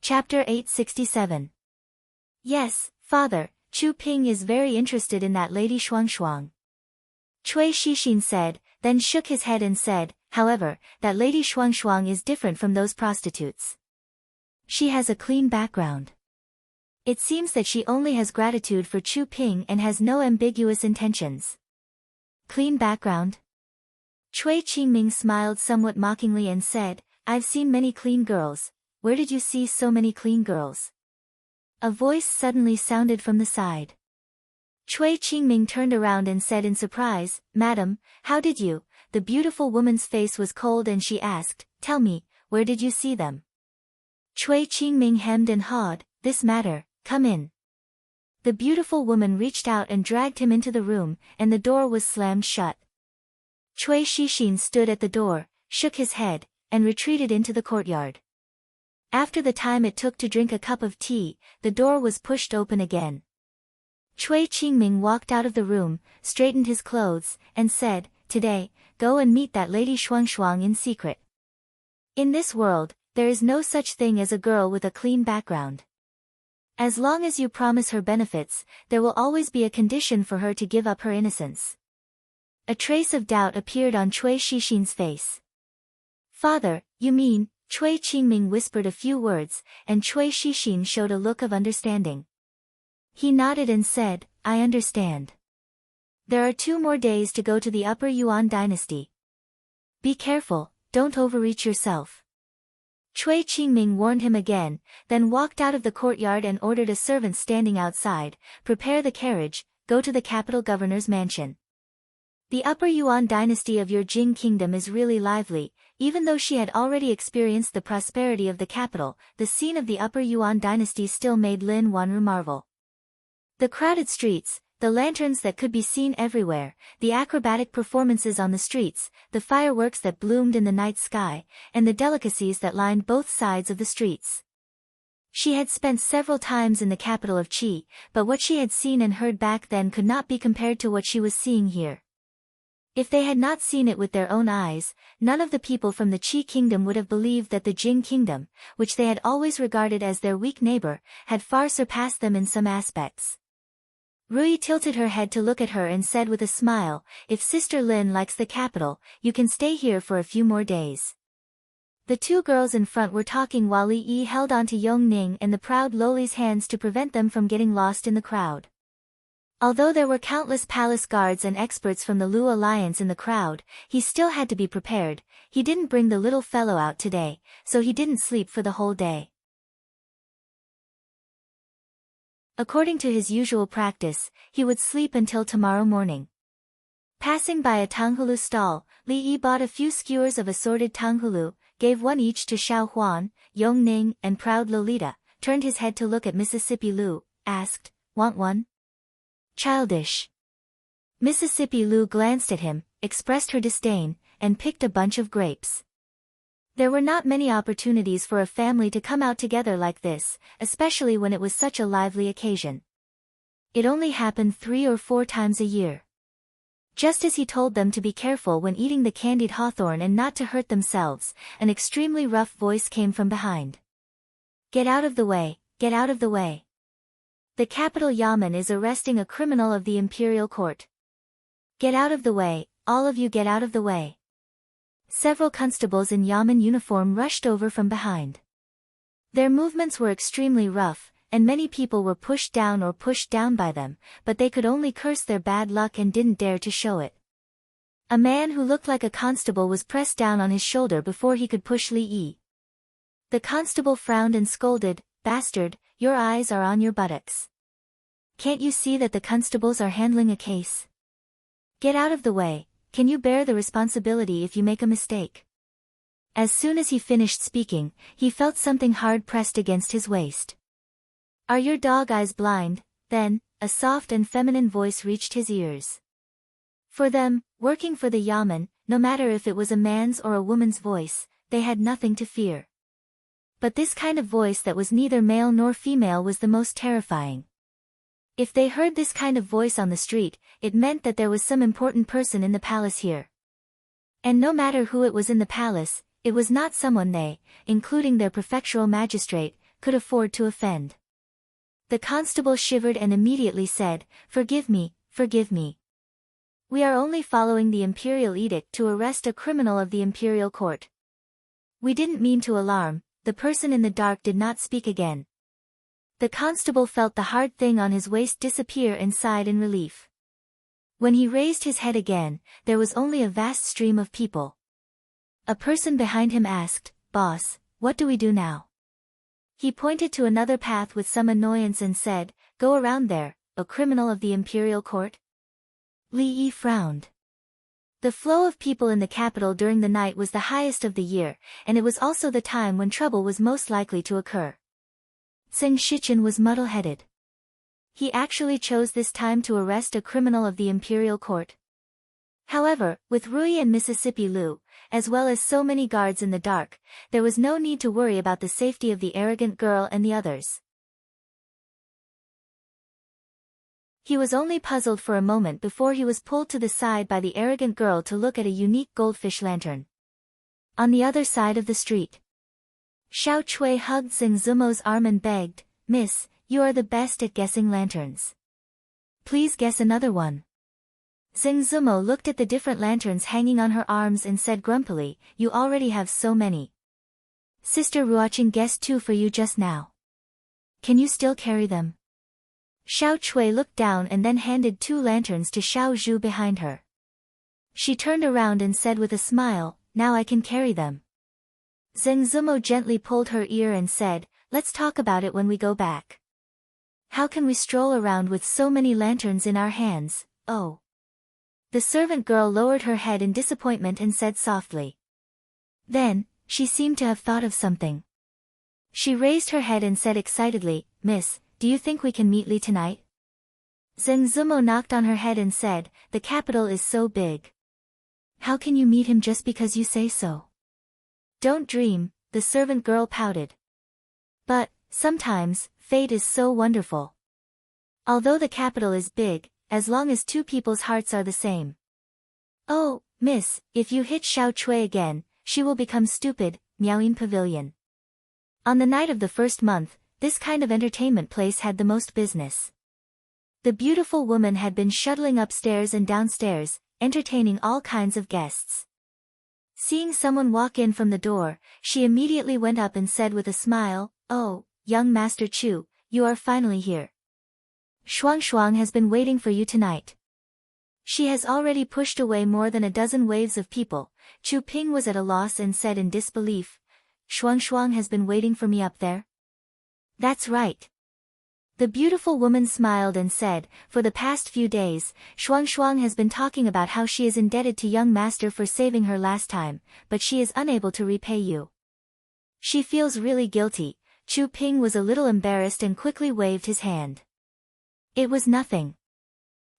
Chapter 867. "Yes, father, Chu Ping is very interested in that Lady Shuangshuang," Cui Shixin said, then shook his head and said, "However, that Lady Shuangshuang is different from those prostitutes. She has a clean background. It seems that she only has gratitude for Chu Ping and has no ambiguous intentions." "Clean background?" Cui Qingming smiled somewhat mockingly and said, I've seen many clean girls. Where did you see so many clean girls? A voice suddenly sounded from the side. Cui Qingming turned around and said in surprise, Madam, how did you? The beautiful woman's face was cold and she asked, Tell me, where did you see them? Cui Qingming hemmed and hawed, This matter, come in. The beautiful woman reached out and dragged him into the room, and the door was slammed shut. Cui Shixin stood at the door, shook his head, and retreated into the courtyard. After the time it took to drink a cup of tea, the door was pushed open again. Cui Qingming walked out of the room, straightened his clothes, and said, Today, go and meet that lady Shuangshuang in secret. In this world, there is no such thing as a girl with a clean background. As long as you promise her benefits, there will always be a condition for her to give up her innocence. A trace of doubt appeared on Cui Shixin's face. Father, you mean? Cui Qingming whispered a few words, and Cui Shixin showed a look of understanding. He nodded and said, I understand. There are 2 more days to go to the Upper Yuan dynasty. Be careful, don't overreach yourself. Cui Qingming warned him again, then walked out of the courtyard and ordered a servant standing outside, Prepare the carriage, go to the capital governor's mansion. The Upper Yuan dynasty of your Jing kingdom is really lively. Even though she had already experienced the prosperity of the capital, the scene of the Upper Yuan dynasty still made Lin Wanru marvel. The crowded streets, the lanterns that could be seen everywhere, the acrobatic performances on the streets, the fireworks that bloomed in the night sky, and the delicacies that lined both sides of the streets. She had spent several times in the capital of Qi, but what she had seen and heard back then could not be compared to what she was seeing here. If they had not seen it with their own eyes, none of the people from the Qi kingdom would have believed that the Jing kingdom, which they had always regarded as their weak neighbor, had far surpassed them in some aspects. Rui tilted her head to look at her and said with a smile, If Sister Lin likes the capital, you can stay here for a few more days. The 2 girls in front were talking while Li Yi held onto Yong Ning and the proud Loli's hands to prevent them from getting lost in the crowd. Although there were countless palace guards and experts from the Lu Alliance in the crowd, he still had to be prepared. He didn't bring the little fellow out today, so he didn't sleep for the whole day. According to his usual practice, he would sleep until tomorrow morning. Passing by a tanghulu stall, Li Yi bought a few skewers of assorted tanghulu, gave one each to Xiao Huan, Yong Ning, and proud Lolita, turned his head to look at Mississippi Lu, asked, Want one? Childish. Mississippi Lu glanced at him, expressed her disdain, and picked a bunch of grapes. There were not many opportunities for a family to come out together like this, especially when it was such a lively occasion. It only happened 3 or 4 times a year. Just as he told them to be careful when eating the candied hawthorn and not to hurt themselves, an extremely rough voice came from behind. Get out of the way, get out of the way. The capital Yamen is arresting a criminal of the imperial court. Get out of the way, all of you get out of the way. Several constables in Yamen uniform rushed over from behind. Their movements were extremely rough, and many people were pushed down or pushed down by them, but they could only curse their bad luck and didn't dare to show it. A man who looked like a constable was pressed down on his shoulder before he could push Li Yi. The constable frowned and scolded, Bastard, your eyes are on your buttocks. Can't you see that the constables are handling a case? Get out of the way. Can you bear the responsibility if you make a mistake? As soon as he finished speaking, he felt something hard pressed against his waist. Are your dog eyes blind? Then, a soft and feminine voice reached his ears. For them, working for the Yamen, no matter if it was a man's or a woman's voice, they had nothing to fear. But this kind of voice that was neither male nor female was the most terrifying. If they heard this kind of voice on the street, it meant that there was some important person in the palace here. And no matter who it was in the palace, it was not someone they, including their prefectural magistrate, could afford to offend. The constable shivered and immediately said, Forgive me, forgive me. We are only following the imperial edict to arrest a criminal of the imperial court. We didn't mean to alarm. The person in the dark did not speak again. The constable felt the hard thing on his waist disappear and sighed in relief. When he raised his head again, there was only a vast stream of people. A person behind him asked, "Boss, what do we do now?" He pointed to another path with some annoyance and said, "Go around there, a criminal of the imperial court." Li Yi frowned. The flow of people in the capital during the night was the highest of the year, and it was also the time when trouble was most likely to occur. Zheng Shichen was muddle-headed. He actually chose this time to arrest a criminal of the imperial court. However, with Rui and Mississippi Lu, as well as so many guards in the dark, there was no need to worry about the safety of the arrogant girl and the others. He was only puzzled for a moment before he was pulled to the side by the arrogant girl to look at a unique goldfish lantern. On the other side of the street, Xiao Chui hugged Zheng Zumo's arm and begged, "Miss, you are the best at guessing lanterns. Please guess another one." Zheng Zumo looked at the different lanterns hanging on her arms and said grumpily, "You already have so many. Sister Ruoqing guessed 2 for you just now. Can you still carry them?" Xiao Chui looked down and then handed 2 lanterns to Xiao Zhu behind her. She turned around and said with a smile, "Now I can carry them." Zheng Zumo gently pulled her ear and said, "Let's talk about it when we go back. How can we stroll around with so many lanterns in our hands, oh?" The servant girl lowered her head in disappointment and said softly. Then, she seemed to have thought of something. She raised her head and said excitedly, "Miss, do you think we can meet Li tonight?" Zheng Zumo knocked on her head and said, "The capital is so big. How can you meet him just because you say so?" "Don't dream," the servant girl pouted. "But, sometimes, fate is so wonderful. Although the capital is big, as long as 2 people's hearts are the same." "Oh, miss, if you hit Xiao Chui again, she will become stupid," Miaoyin Pavilion. On the night of the first month, this kind of entertainment place had the most business. The beautiful woman had been shuttling upstairs and downstairs, entertaining all kinds of guests. Seeing someone walk in from the door, she immediately went up and said with a smile, "Oh, young Master Chu, you are finally here. Shuang Shuang has been waiting for you tonight." She has already pushed away more than a dozen waves of people. Chu Ping was at a loss and said in disbelief, "Shuang Shuang has been waiting for me up there?" "That's right." The beautiful woman smiled and said, "For the past few days, Shuang Shuang has been talking about how she is indebted to young master for saving her last time, but she is unable to repay you. She feels really guilty." Chu Ping was a little embarrassed and quickly waved his hand. "It was nothing.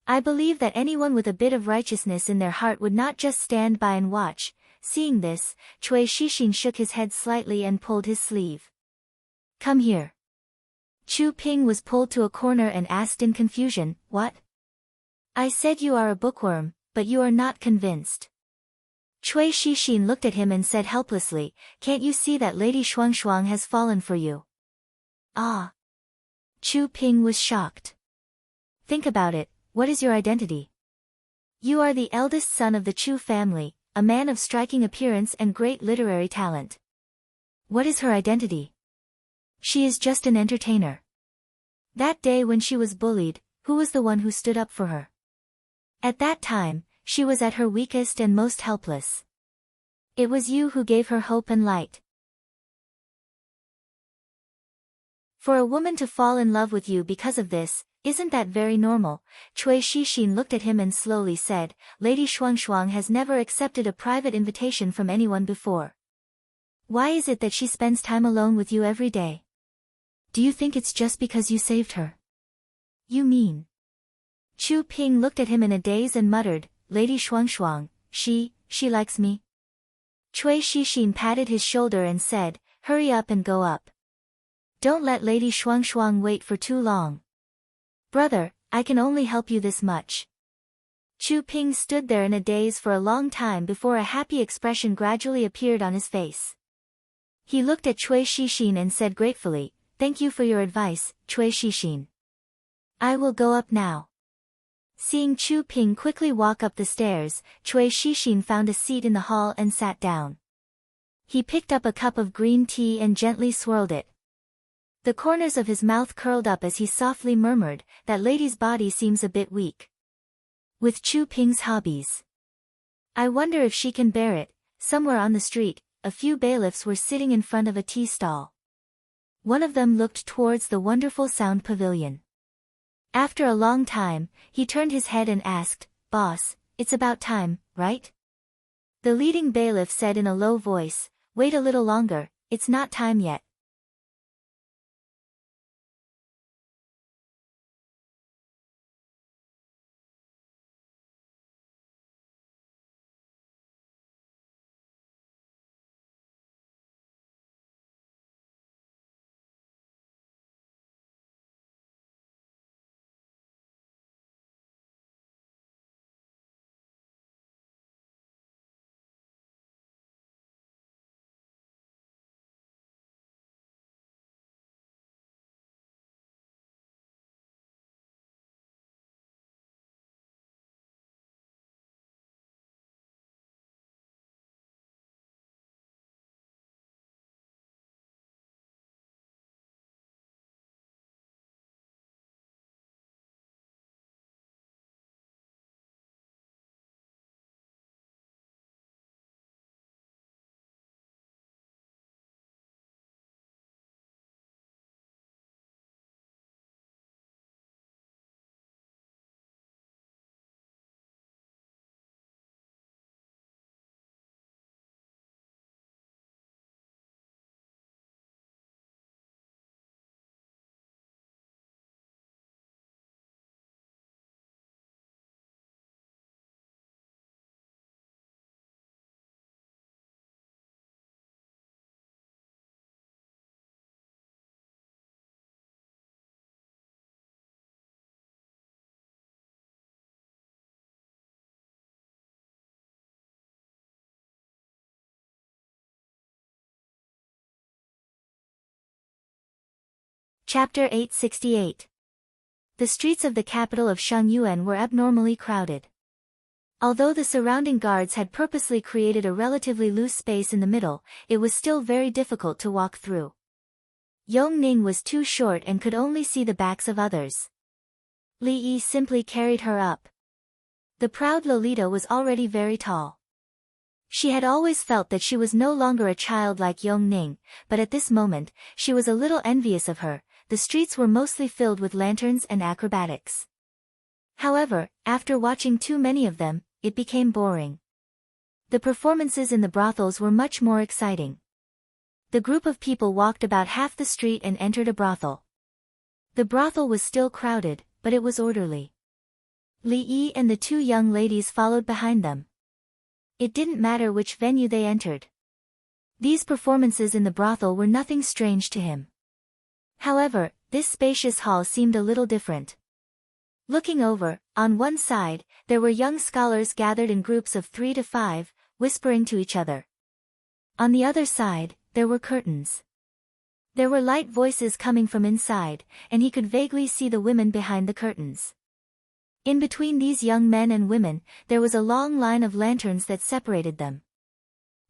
I believe that anyone with a bit of righteousness in their heart would not just stand by and watch." Seeing this, Cui Shixin shook his head slightly and pulled his sleeve. "Come here." Chu Ping was pulled to a corner and asked in confusion, "What?" "I said you are a bookworm, but you are not convinced." Cui Shixin looked at him and said helplessly, "Can't you see that Lady Shuang Shuang has fallen for you?" "Ah." Chu Ping was shocked. "Think about it, what is your identity? You are the eldest son of the Chu family, a man of striking appearance and great literary talent. What is her identity? She is just an entertainer. That day when she was bullied, who was the one who stood up for her? At that time, she was at her weakest and most helpless. It was you who gave her hope and light. For a woman to fall in love with you because of this, isn't that very normal?" Cui Shixin looked at him and slowly said, "Lady Shuang Shuang has never accepted a private invitation from anyone before. Why is it that she spends time alone with you every day? Do you think it's just because you saved her?" "You mean?" Chu Ping looked at him in a daze and muttered, "Lady Shuang Shuang, she likes me." Cui Shixin patted his shoulder and said, "Hurry up and go up. Don't let Lady Shuang Shuang wait for too long." "Brother, I can only help you this much." Chu Ping stood there in a daze for a long time before a happy expression gradually appeared on his face. He looked at Cui Shixin and said gratefully, "Thank you for your advice, Cui Shixin. I will go up now." Seeing Chu Ping quickly walk up the stairs, Cui Shixin found a seat in the hall and sat down. He picked up a cup of green tea and gently swirled it. The corners of his mouth curled up as he softly murmured, "That lady's body seems a bit weak. With Chu Ping's hobbies. I wonder if she can bear it." Somewhere on the street, a few bailiffs were sitting in front of a tea stall. One of them looked towards the wonderful sound pavilion. After a long time, he turned his head and asked, "Boss, it's about time, right?" The leading bailiff said in a low voice, "Wait a little longer, it's not time yet." Chapter 868. The streets of the capital of Shangyuan were abnormally crowded. Although the surrounding guards had purposely created a relatively loose space in the middle, it was still very difficult to walk through. Yong Ning was too short and could only see the backs of others. Li Yi simply carried her up. The proud Lolita was already very tall. She had always felt that she was no longer a child like Yong Ning, but at this moment, she was a little envious of her. The streets were mostly filled with lanterns and acrobatics. However, after watching too many of them, it became boring. The performances in the brothels were much more exciting. The group of people walked about half the street and entered a brothel. The brothel was still crowded, but it was orderly. Li Yi and the two young ladies followed behind them. It didn't matter which venue they entered. These performances in the brothel were nothing strange to him. However, this spacious hall seemed a little different. Looking over, on one side, there were young scholars gathered in groups of 3 to 5, whispering to each other. On the other side, there were curtains. There were light voices coming from inside, and he could vaguely see the women behind the curtains. In between these young men and women, there was a long line of lanterns that separated them.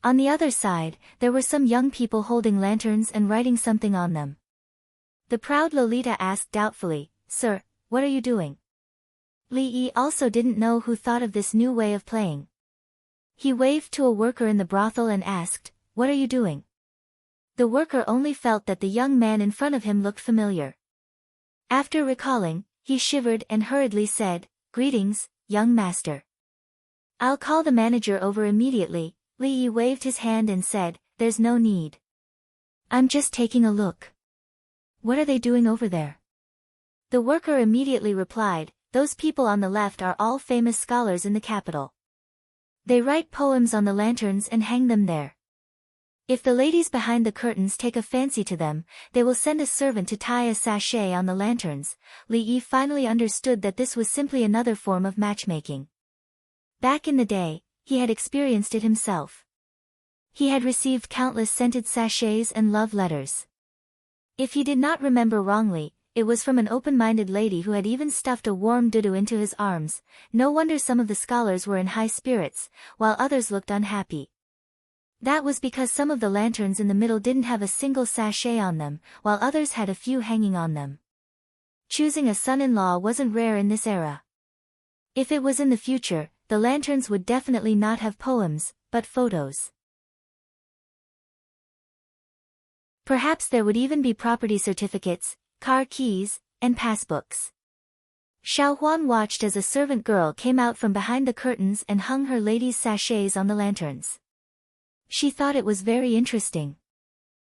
On the other side, there were some young people holding lanterns and writing something on them. The proud Lolita asked doubtfully, "Sir, what are you doing?" Li Yi also didn't know who thought of this new way of playing. He waved to a worker in the brothel and asked, "What are you doing?" The worker only felt that the young man in front of him looked familiar. After recalling, he shivered and hurriedly said, "Greetings, young master. I'll call the manager over immediately." Li Yi waved his hand and said, "There's no need. I'm just taking a look." "What are they doing over there?" The worker immediately replied, "Those people on the left are all famous scholars in the capital. They write poems on the lanterns and hang them there. If the ladies behind the curtains take a fancy to them, they will send a servant to tie a sachet on the lanterns." Li Yi finally understood that this was simply another form of matchmaking. Back in the day, he had experienced it himself. He had received countless scented sachets and love letters. If he did not remember wrongly, it was from an open-minded lady who had even stuffed a warm doodoo into his arms. No wonder some of the scholars were in high spirits, while others looked unhappy. That was because some of the lanterns in the middle didn't have a single sachet on them, while others had a few hanging on them. Choosing a son-in-law wasn't rare in this era. If it was in the future, the lanterns would definitely not have poems, but photos. Perhaps there would even be property certificates, car keys, and passbooks. Xiao Huan watched as a servant girl came out from behind the curtains and hung her lady's sachets on the lanterns. She thought it was very interesting.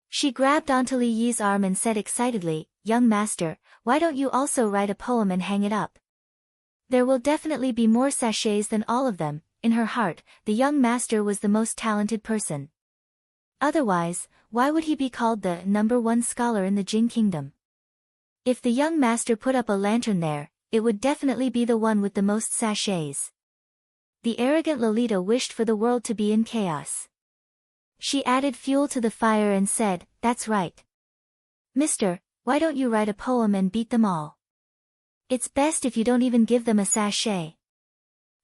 She grabbed onto Li Yi's arm and said excitedly, "Young master, why don't you also write a poem and hang it up? There will definitely be more sachets than all of them." In her heart, the young master was the most talented person. Otherwise, why would he be called the #1 scholar in the Jing Kingdom? If the young master put up a lantern there, it would definitely be the one with the most sachets. The arrogant Lolita wished for the world to be in chaos. She added fuel to the fire and said, "That's right. Mister, why don't you write a poem and beat them all? It's best if you don't even give them a sachet."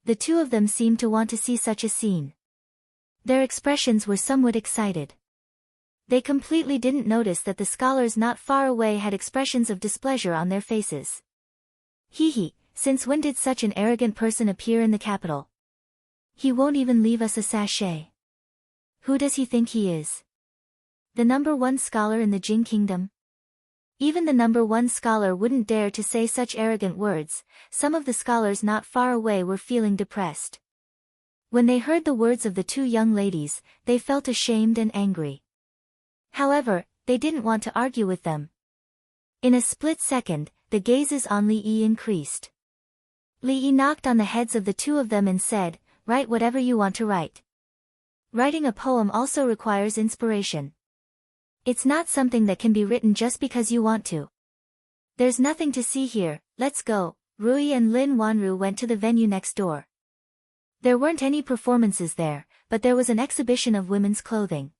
The two of them seemed to want to see such a scene. Their expressions were somewhat excited. They completely didn't notice that the scholars not far away had expressions of displeasure on their faces. Hee, since when did such an arrogant person appear in the capital? He won't even leave us a sachet. Who does he think he is? The #1 scholar in the Jing Kingdom? Even the #1 scholar wouldn't dare to say such arrogant words. Some of the scholars not far away were feeling depressed. When they heard the words of the two young ladies, they felt ashamed and angry. However, they didn't want to argue with them. In a split second, the gazes on Li Yi increased. Li Yi knocked on the heads of the two of them and said, "Write whatever you want to write." Writing a poem also requires inspiration. It's not something that can be written just because you want to. There's nothing to see here, let's go. Rui and Lin Wanru went to the venue next door. There weren't any performances there, but there was an exhibition of women's clothing.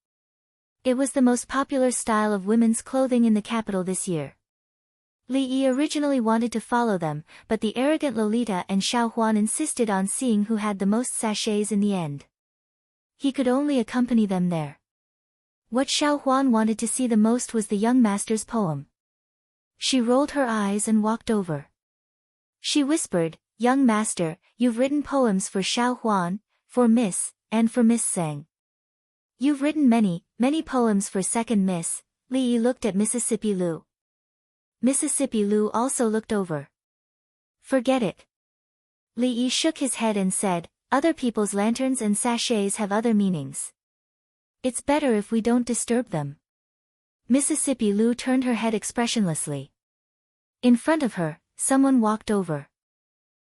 It was the most popular style of women's clothing in the capital this year. Li Yi originally wanted to follow them, but the arrogant Lolita and Xiao Huan insisted on seeing who had the most sachets in the end. He could only accompany them there. What Xiao Huan wanted to see the most was the young master's poem. She rolled her eyes and walked over. She whispered, "Young master, you've written poems for Xiao Huan, for Miss, and for Miss Sang. You've written many poems for second Miss." Li Yi looked at Mississippi Lu. Mississippi Lu also looked over. "Forget it." Li Yi shook his head and said, "Other people's lanterns and sachets have other meanings. It's better if we don't disturb them." Mississippi Lu turned her head expressionlessly. In front of her, someone walked over.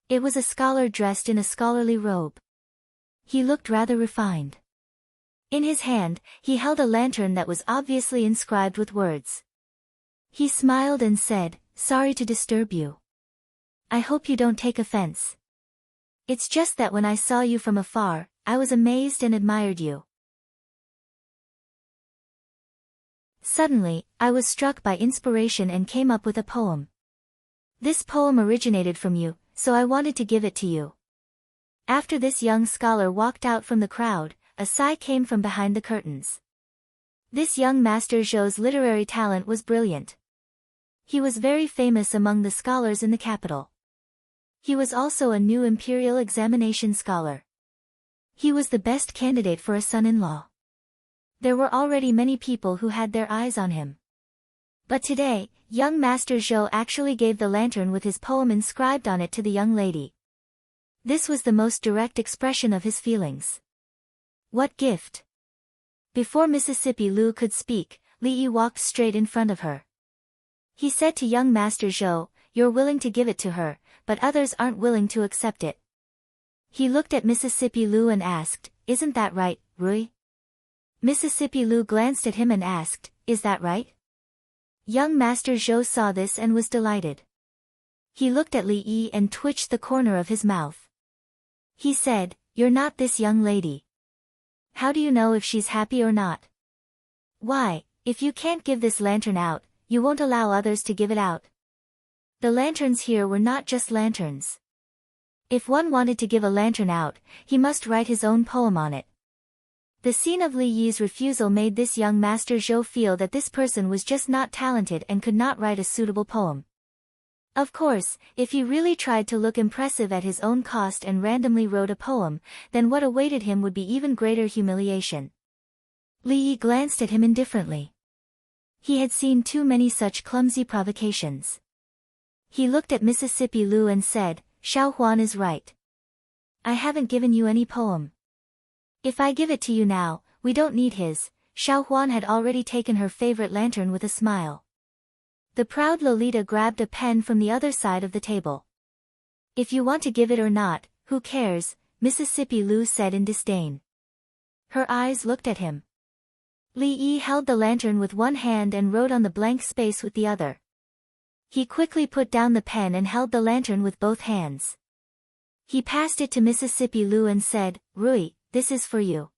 It was a scholar dressed in a scholarly robe. He looked rather refined. In his hand, he held a lantern that was obviously inscribed with words. He smiled and said, "Sorry to disturb you. I hope you don't take offense. It's just that when I saw you from afar, I was amazed and admired you. Suddenly, I was struck by inspiration and came up with a poem. This poem originated from you, so I wanted to give it to you." After this young scholar walked out from the crowd, a sigh came from behind the curtains. This young Master Zhou's literary talent was brilliant. He was very famous among the scholars in the capital. He was also a new imperial examination scholar. He was the best candidate for a son-in-law. There were already many people who had their eyes on him. But today, young Master Zhou actually gave the lantern with his poem inscribed on it to the young lady. This was the most direct expression of his feelings. What gift! Before Mississippi Lu could speak, Li Yi walked straight in front of her. He said to young Master Zhou, "You're willing to give it to her, but others aren't willing to accept it." He looked at Mississippi Lu and asked, "Isn't that right, Rui?" Mississippi Lu glanced at him and asked, "Is that right?" Young Master Zhou saw this and was delighted. He looked at Li Yi and twitched the corner of his mouth. He said, "You're not this young lady. How do you know if she's happy or not? Why, if you can't give this lantern out, you won't allow others to give it out." The lanterns here were not just lanterns. If one wanted to give a lantern out, he must write his own poem on it. The scene of Li Yi's refusal made this young Master Zhou feel that this person was just not talented and could not write a suitable poem. Of course, if he really tried to look impressive at his own cost and randomly wrote a poem, then what awaited him would be even greater humiliation. Li Yi glanced at him indifferently. He had seen too many such clumsy provocations. He looked at Mississippi Lu and said, Xiao Huan is right. I haven't given you any poem. If I give it to you now, we don't need his. Xiao Huan had already taken her favorite lantern with a smile. The proud Lolita grabbed a pen from the other side of the table. If you want to give it or not, who cares, Mississippi Lu said in disdain. Her eyes looked at him. Li Yi held the lantern with one hand and wrote on the blank space with the other. He quickly put down the pen and held the lantern with both hands. He passed it to Mississippi Lu and said, Rui, this is for you.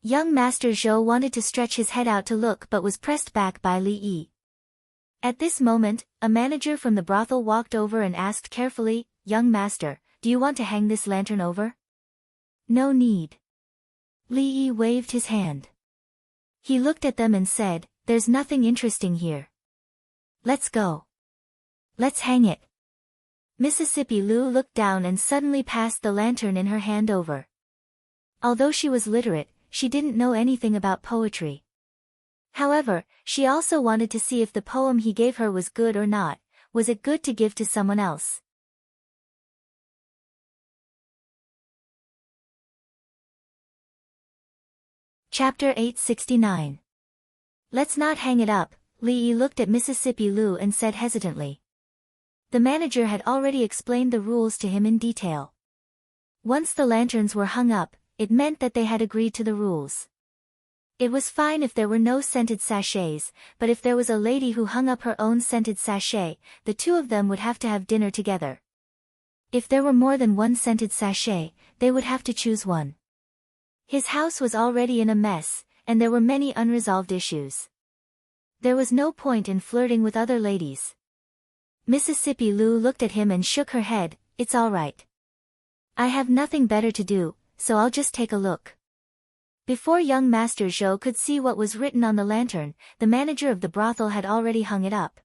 Young Master Zhou wanted to stretch his head out to look but was pressed back by Li Yi. At this moment, a manager from the brothel walked over and asked carefully, Young Master, do you want to hang this lantern over? No need. Li Yi waved his hand. He looked at them and said, There's nothing interesting here. Let's go. Let's hang it. Mississippi Lu looked down and suddenly passed the lantern in her hand over. Although she was literate, she didn't know anything about poetry. However, she also wanted to see if the poem he gave her was good or not. Was it good to give to someone else? Chapter 869. Let's not hang it up, Li Yi looked at Mississippi Lu and said hesitantly. The manager had already explained the rules to him in detail. Once the lanterns were hung up, it meant that they had agreed to the rules. It was fine if there were no scented sachets, but if there was a lady who hung up her own scented sachet, the two of them would have to have dinner together. If there were more than one scented sachet, they would have to choose one. His house was already in a mess, and there were many unresolved issues. There was no point in flirting with other ladies. Mississippi Lu looked at him and shook her head, It's all right. I have nothing better to do, so I'll just take a look. Before young Master Zhou could see what was written on the lantern, the manager of the brothel had already hung it up.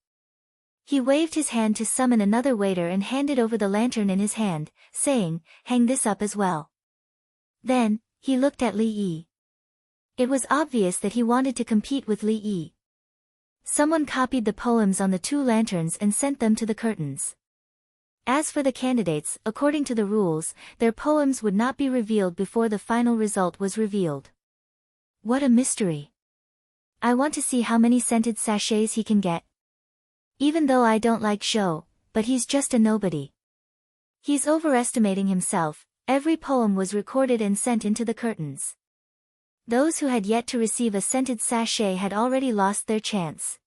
He waved his hand to summon another waiter and handed over the lantern in his hand, saying, Hang this up as well. Then, he looked at Li Yi. It was obvious that he wanted to compete with Li Yi. Someone copied the poems on the two lanterns and sent them to the curtains. As for the candidates, according to the rules, their poems would not be revealed before the final result was revealed. What a mystery. I want to see how many scented sachets he can get. Even though I don't like Zhou, but he's just a nobody. He's overestimating himself. Every poem was recorded and sent into the curtains. Those who had yet to receive a scented sachet had already lost their chance.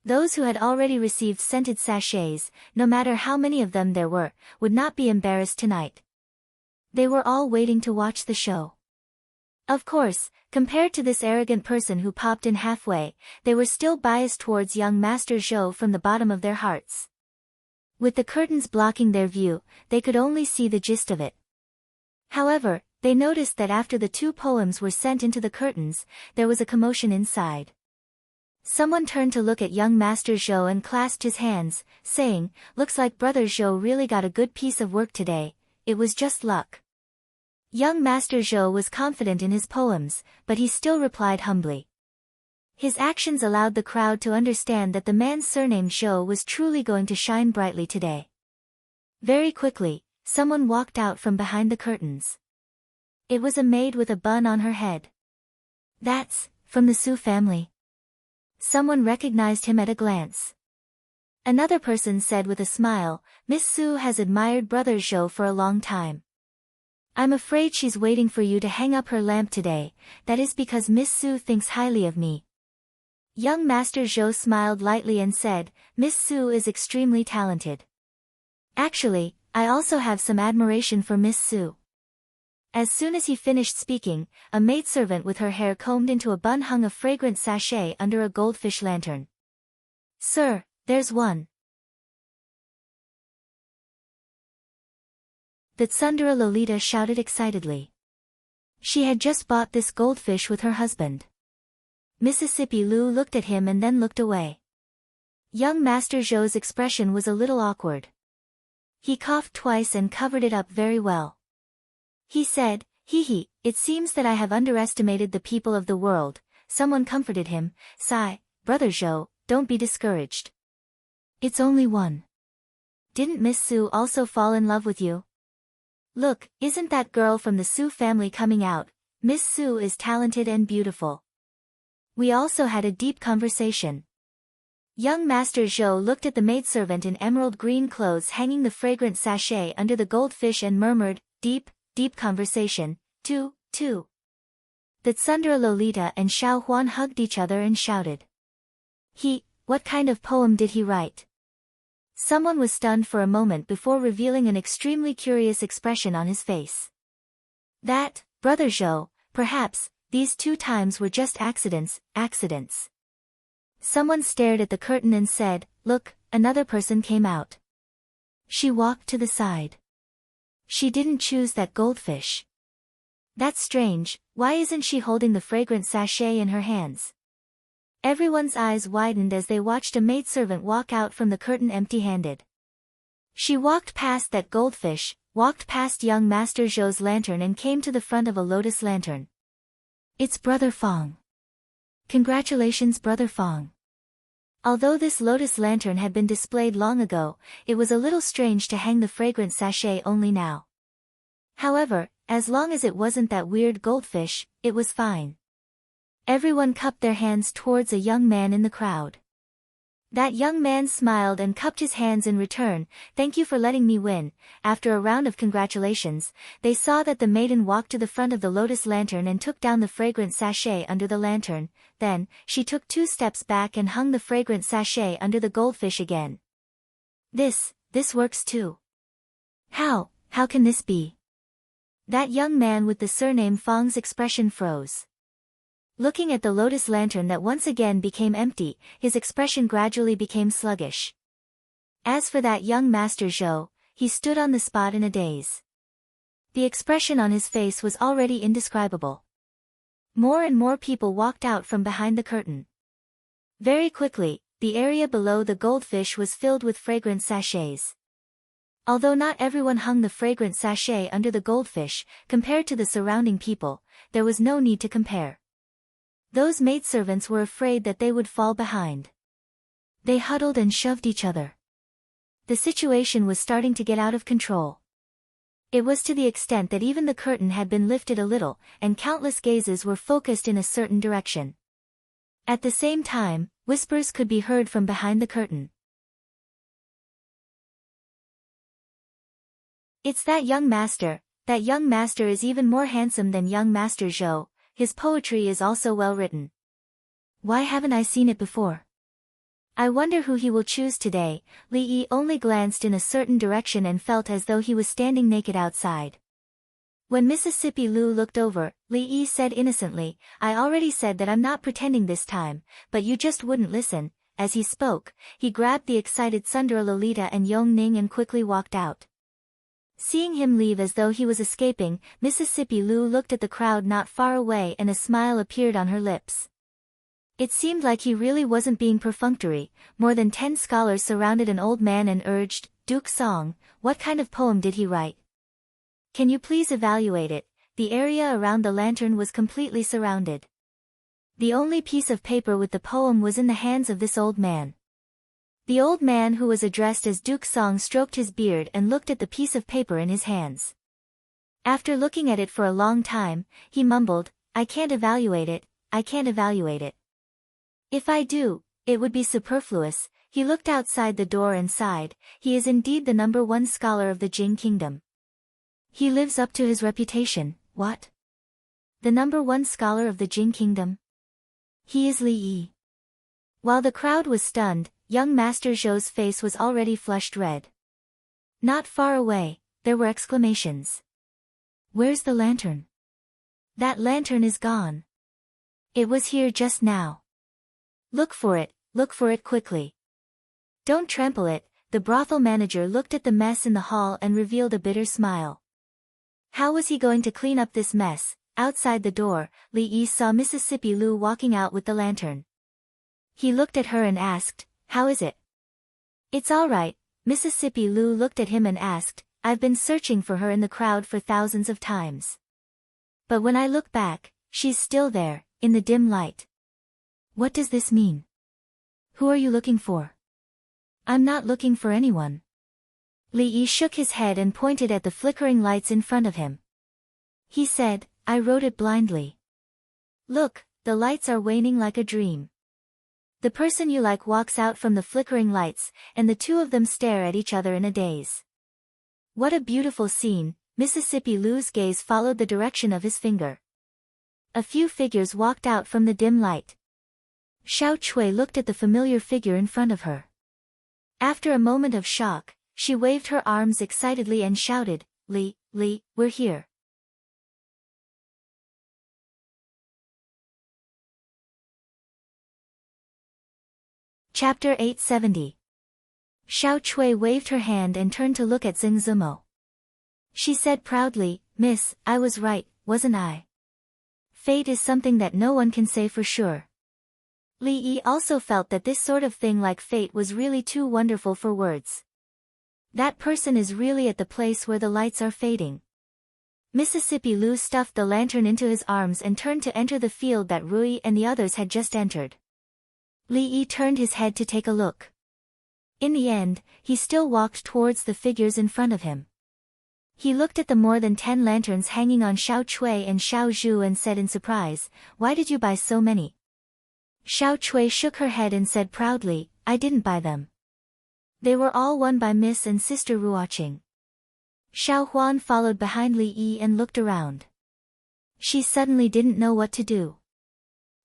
Those who had already received scented sachets, no matter how many of them there were, would not be embarrassed tonight. They were all waiting to watch the show. Of course, compared to this arrogant person who popped in halfway, they were still biased towards young Master Zhou from the bottom of their hearts. With the curtains blocking their view, they could only see the gist of it. However, they noticed that after the two poems were sent into the curtains, there was a commotion inside. Someone turned to look at young Master Zhou and clasped his hands, saying, Looks like Brother Zhou really got a good piece of work today, it was just luck. Young Master Zhou was confident in his poems, but he still replied humbly. His actions allowed the crowd to understand that the man's surname Zhou was truly going to shine brightly today. Very quickly, someone walked out from behind the curtains. It was a maid with a bun on her head. That's from the Su family. Someone recognized him at a glance. Another person said with a smile, Miss Su has admired Brother Zhou for a long time. I'm afraid she's waiting for you to hang up her lamp today, that is because Miss Su thinks highly of me. Young Master Zhou smiled lightly and said, Miss Su is extremely talented. Actually, I also have some admiration for Miss Su. As soon as he finished speaking, a maidservant with her hair combed into a bun hung a fragrant sachet under a goldfish lantern. Sir, there's one. The tsundere Lolita shouted excitedly. She had just bought this goldfish with her husband. Mississippi Lu looked at him and then looked away. Young Master Zhou's expression was a little awkward. He coughed twice and covered it up very well. He said, it seems that I have underestimated the people of the world. Someone comforted him, sigh, Brother Zhou, don't be discouraged. It's only one. Didn't Miss Su also fall in love with you? Look, isn't that girl from the Su family coming out? Miss Su is talented and beautiful. We also had a deep conversation. Young Master Zhou looked at the maidservant in emerald green clothes hanging the fragrant sachet under the goldfish and murmured, deep conversation, too. The Tsundere Lolita and Xiao Huan hugged each other and shouted. What kind of poem did he write? Someone was stunned for a moment before revealing an extremely curious expression on his face. That, Brother Zhou, perhaps, these 2 times were just accidents. Someone stared at the curtain and said, look, another person came out. She walked to the side. She didn't choose that goldfish. That's strange, why isn't she holding the fragrant sachet in her hands? Everyone's eyes widened as they watched a maidservant walk out from the curtain empty-handed. She walked past that goldfish, walked past young Master Zhou's lantern and came to the front of a lotus lantern. It's Brother Fong. Congratulations, Brother Fong. Although this lotus lantern had been displayed long ago, it was a little strange to hang the fragrant sachet only now. However, as long as it wasn't that weird goldfish, it was fine. Everyone cupped their hands towards a young man in the crowd. That young man smiled and cupped his hands in return. Thank you for letting me win. After a round of congratulations, they saw that the maiden walked to the front of the lotus lantern and took down the fragrant sachet under the lantern. Then, she took 2 steps back and hung the fragrant sachet under the goldfish again. This works too. How can this be? That young man with the surname Fong's expression froze. Looking at the lotus lantern that once again became empty, his expression gradually became sluggish. As for that young Master Zhou, he stood on the spot in a daze. The expression on his face was already indescribable. More and more people walked out from behind the curtain. Very quickly, the area below the goldfish was filled with fragrant sachets. Although not everyone hung the fragrant sachet under the goldfish, compared to the surrounding people, there was no need to compare. Those maidservants were afraid that they would fall behind. They huddled and shoved each other. The situation was starting to get out of control. It was to the extent that even the curtain had been lifted a little, and countless gazes were focused in a certain direction. At the same time, whispers could be heard from behind the curtain. It's that young master. That young master is even more handsome than young Master Zhou. His poetry is also well written. Why haven't I seen it before? I wonder who he will choose today. Li Yi only glanced in a certain direction and felt as though he was standing naked outside. When Mississippi Lu looked over, Li Yi said innocently, I already said that I'm not pretending this time, but you just wouldn't listen. As he spoke, he grabbed the excited Tsundere Lolita and Yong Ning and quickly walked out. Seeing him leave as though he was escaping, Mississippi Lu looked at the crowd not far away and a smile appeared on her lips. It seemed like he really wasn't being perfunctory. More than 10 scholars surrounded an old man and urged, Duke Song, what kind of poem did he write? Can you please evaluate it? The area around the lantern was completely surrounded. The only piece of paper with the poem was in the hands of this old man. The old man who was addressed as Duke Song stroked his beard and looked at the piece of paper in his hands. After looking at it for a long time, he mumbled, I can't evaluate it. If I do, it would be superfluous. He looked outside the door and sighed. He is indeed the #1 scholar of the Jing Kingdom. He lives up to his reputation. What? The #1 scholar of the Jing Kingdom? He is Li Yi. While the crowd was stunned, young Master Zhou's face was already flushed red. Not far away, there were exclamations. Where's the lantern? That lantern is gone. It was here just now. Look for it quickly. Don't trample it. The brothel manager looked at the mess in the hall and revealed a bitter smile. How was he going to clean up this mess? Outside the door, Li Yi saw Mississippi Lu walking out with the lantern. He looked at her and asked, How is it? It's all right. Mississippi Lu looked at him and asked, I've been searching for her in the crowd for thousands of times. But when I look back, she's still there, in the dim light. What does this mean? Who are you looking for? I'm not looking for anyone. Li Yi shook his head and pointed at the flickering lights in front of him. He said, I wrote it blindly. Look, the lights are waning like a dream. The person you like walks out from the flickering lights, and the two of them stare at each other in a daze. What a beautiful scene. Mississippi Lu's gaze followed the direction of his finger. A few figures walked out from the dim light. Xiao Chui looked at the familiar figure in front of her. After a moment of shock, she waved her arms excitedly and shouted, Li, we're here. Chapter 870. Xiao Chui waved her hand and turned to look at Zengzumo. She said proudly, Miss, I was right, wasn't I? Fate is something that no one can say for sure. Li Yi also felt that this sort of thing like fate was really too wonderful for words. That person is really at the place where the lights are fading. Mississippi Lu stuffed the lantern into his arms and turned to enter the field that Rui and the others had just entered. Li Yi turned his head to take a look. In the end, he still walked towards the figures in front of him. He looked at the more than 10 lanterns hanging on Xiao Chui and Xiao Zhu and said in surprise, Why did you buy so many? Xiao Chui shook her head and said proudly, I didn't buy them. They were all won by Miss and Sister Ruoqing. Xiao Huan followed behind Li Yi and looked around. She suddenly didn't know what to do.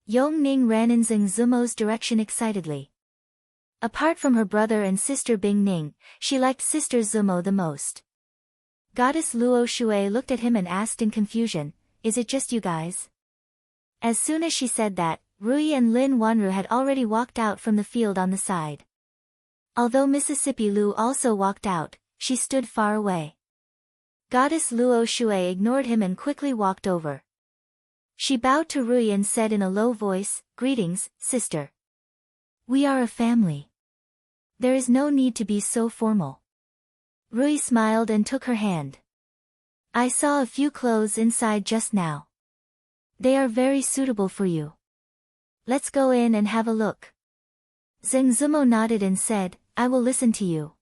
Yong Ning ran in Zengzumo's direction excitedly. Apart from her brother and sister Bing Ning, she liked Sister Zumo the most. Goddess Luo Shui looked at him and asked in confusion, Is it just you guys? As soon as she said that, Rui and Lin Wanru had already walked out from the field on the side. Although Mississippi Lu also walked out, she stood far away. Goddess Luo Shui ignored him and quickly walked over. She bowed to Rui and said in a low voice, Greetings, sister. We are a family. There is no need to be so formal. Rui smiled and took her hand. I saw a few clothes inside just now. They are very suitable for you. Let's go in and have a look. Zengzumo nodded and said, I will listen to you.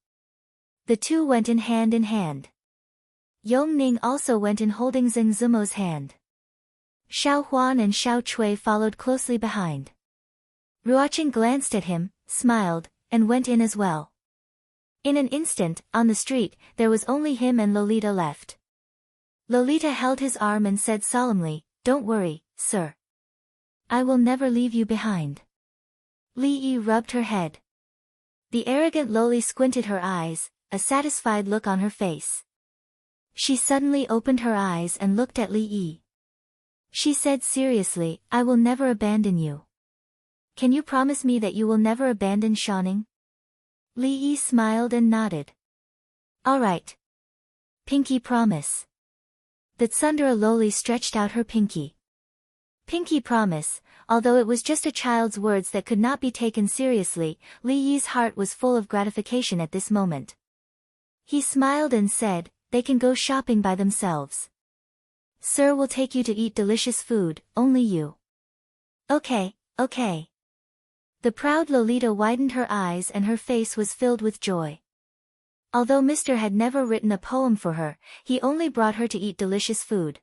The two went in hand in hand. Yong Ning also went in holding Zengzumo's hand. Xiao Huan and Xiao Chui followed closely behind. Ruoqing glanced at him, smiled, and went in as well. In an instant, on the street, there was only him and Lolita left. Lolita held his arm and said solemnly, Don't worry, sir. I will never leave you behind. Li Yi rubbed her head. The arrogant Loli squinted her eyes, a satisfied look on her face. She suddenly opened her eyes and looked at Li Yi. She said seriously, I will never abandon you. Can you promise me that you will never abandon Shanning? Li Yi smiled and nodded. All right. Pinky promise. The Tsundere Loli stretched out her pinky. Pinky promise, although it was just a child's words that could not be taken seriously, Li Yi's heart was full of gratification at this moment. He smiled and said, They can go shopping by themselves. Sir will take you to eat delicious food, only you. Okay. The proud Lolita widened her eyes and her face was filled with joy. Although Mr. had never written a poem for her, he only brought her to eat delicious food.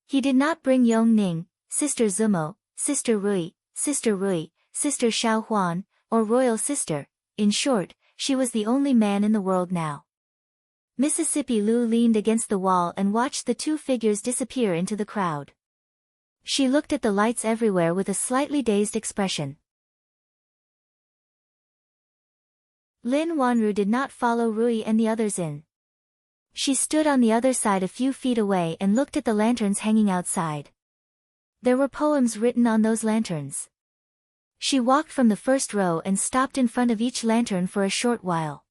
He did not bring Yong Ning, Sister Zumo, Sister Rui, Sister Xiao Huan, or Royal Sister. In short, she was the only man in the world now. Mississippi Lu leaned against the wall and watched the two figures disappear into the crowd. She looked at the lights everywhere with a slightly dazed expression. Lin Wanru did not follow Rui and the others in. She stood on the other side a few feet away and looked at the lanterns hanging outside. There were poems written on those lanterns. She walked from the first row and stopped in front of each lantern for a short while.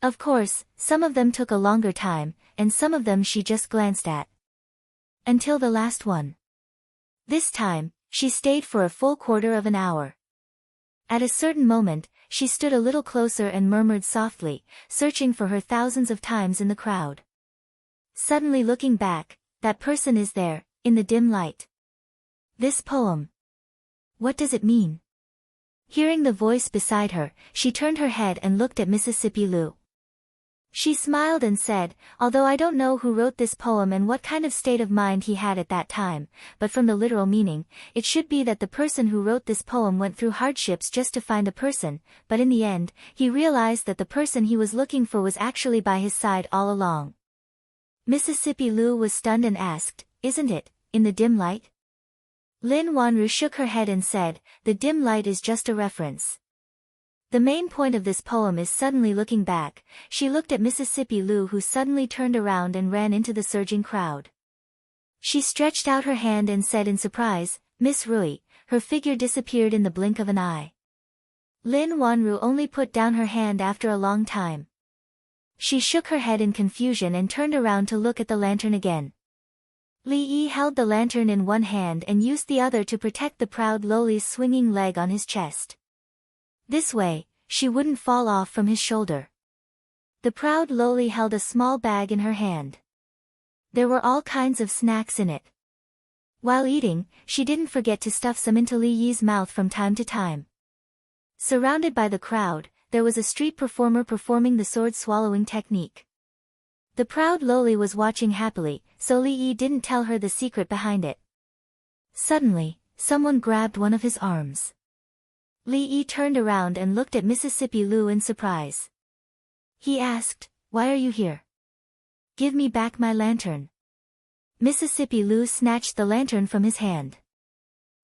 Of course, some of them took a longer time, and some of them she just glanced at. Until the last one. This time, she stayed for a full quarter of an hour. At a certain moment, she stood a little closer and murmured softly, searching for her thousands of times in the crowd. Suddenly looking back, that person is there, in the dim light. This poem. What does it mean? Hearing the voice beside her, she turned her head and looked at Mississippi Lu. She smiled and said, "Although I don't know who wrote this poem and what kind of state of mind he had at that time, but from the literal meaning, it should be that the person who wrote this poem went through hardships just to find a person, but in the end, he realized that the person he was looking for was actually by his side all along." Mississippi Lu was stunned and asked, "Isn't it, in the dim light?" Lin Wanru shook her head and said, "The dim light is just a reference. The main point of this poem is suddenly looking back." She looked at Mississippi Lu, who suddenly turned around and ran into the surging crowd. She stretched out her hand and said in surprise, "Miss Rui." Her figure disappeared in the blink of an eye. Lin Wanru only put down her hand after a long time. She shook her head in confusion and turned around to look at the lantern again. Li Yi held the lantern in one hand and used the other to protect the proud lowly's swinging leg on his chest. This way, she wouldn't fall off from his shoulder. The proud lowly held a small bag in her hand. There were all kinds of snacks in it. While eating, she didn't forget to stuff some into Li Yi's mouth from time to time. Surrounded by the crowd, there was a street performer performing the sword-swallowing technique. The proud lowly was watching happily, so Li Yi didn't tell her the secret behind it. Suddenly, someone grabbed one of his arms. Li Yi turned around and looked at Mississippi Lu in surprise. He asked, "Why are you here? Give me back my lantern." Mississippi Lu snatched the lantern from his hand.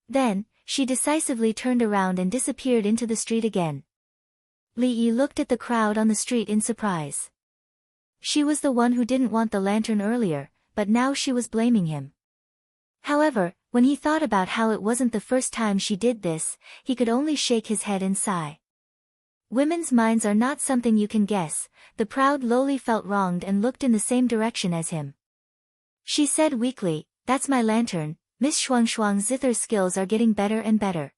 Then, she decisively turned around and disappeared into the street again. Li Yi looked at the crowd on the street in surprise. She was the one who didn't want the lantern earlier, but now she was blaming him. However, when he thought about how it wasn't the first time she did this, he could only shake his head and sigh. Women's minds are not something you can guess. The proud lowly felt wronged and looked in the same direction as him. She said weakly, "That's my lantern." Miss Shuangshuang's zither skills are getting better and better.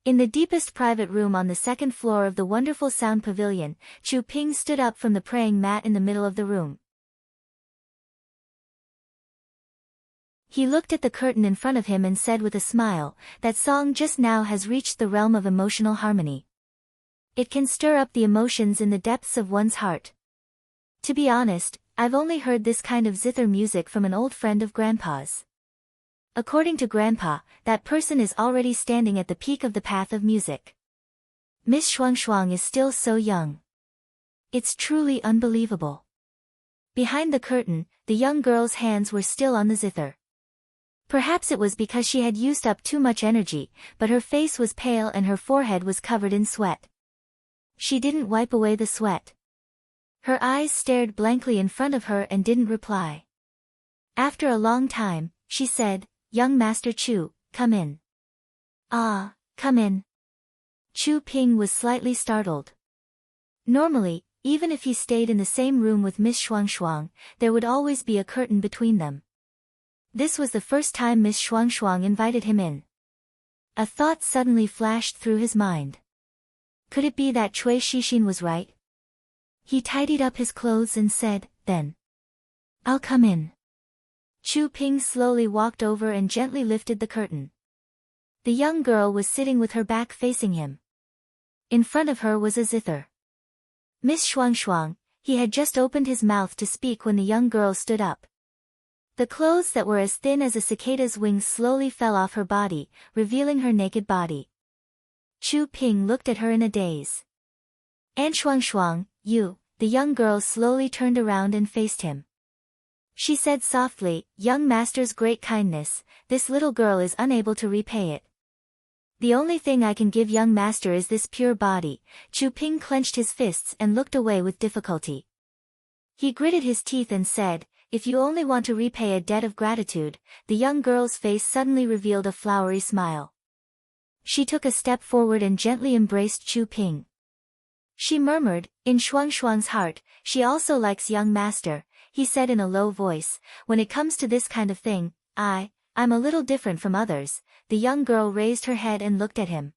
In the deepest private room on the second floor of the wonderful sound pavilion, Chu Ping stood up from the praying mat in the middle of the room. He looked at the curtain in front of him and said with a smile, "That song just now has reached the realm of emotional harmony. It can stir up the emotions in the depths of one's heart. To be honest, I've only heard this kind of zither music from an old friend of Grandpa's. According to Grandpa, that person is already standing at the peak of the path of music. Miss Shuangshuang is still so young. It's truly unbelievable." Behind the curtain, the young girl's hands were still on the zither. Perhaps it was because she had used up too much energy, but her face was pale and her forehead was covered in sweat. She didn't wipe away the sweat. Her eyes stared blankly in front of her and didn't reply. After a long time, she said, "Young Master Chu, come in." "Ah, come in." Chu Ping was slightly startled. Normally, even if he stayed in the same room with Miss Shuangshuang, there would always be a curtain between them. This was the first time Miss Shuangshuang invited him in. A thought suddenly flashed through his mind. Could it be that Cui Shixin was right? He tidied up his clothes and said, "Then I'll come in." Chu Ping slowly walked over and gently lifted the curtain. The young girl was sitting with her back facing him. In front of her was a zither. Miss Shuangshuang, he had just opened his mouth to speak when the young girl stood up. The clothes that were as thin as a cicada's wings slowly fell off her body, revealing her naked body. Chu Ping looked at her in a daze. "Aunt Shuangshuang, you," the young girl slowly turned around and faced him. She said softly, "Young master's great kindness, this little girl is unable to repay it. The only thing I can give young master is this pure body." Chu Ping clenched his fists and looked away with difficulty. He gritted his teeth and said, "If you only want to repay a debt of gratitude." The young girl's face suddenly revealed a flowery smile. She took a step forward and gently embraced Chu Ping. She murmured, "In Shuangshuang's heart, she also likes young master." He said in a low voice, "When it comes to this kind of thing, I'm a little different from others." The young girl raised her head and looked at him.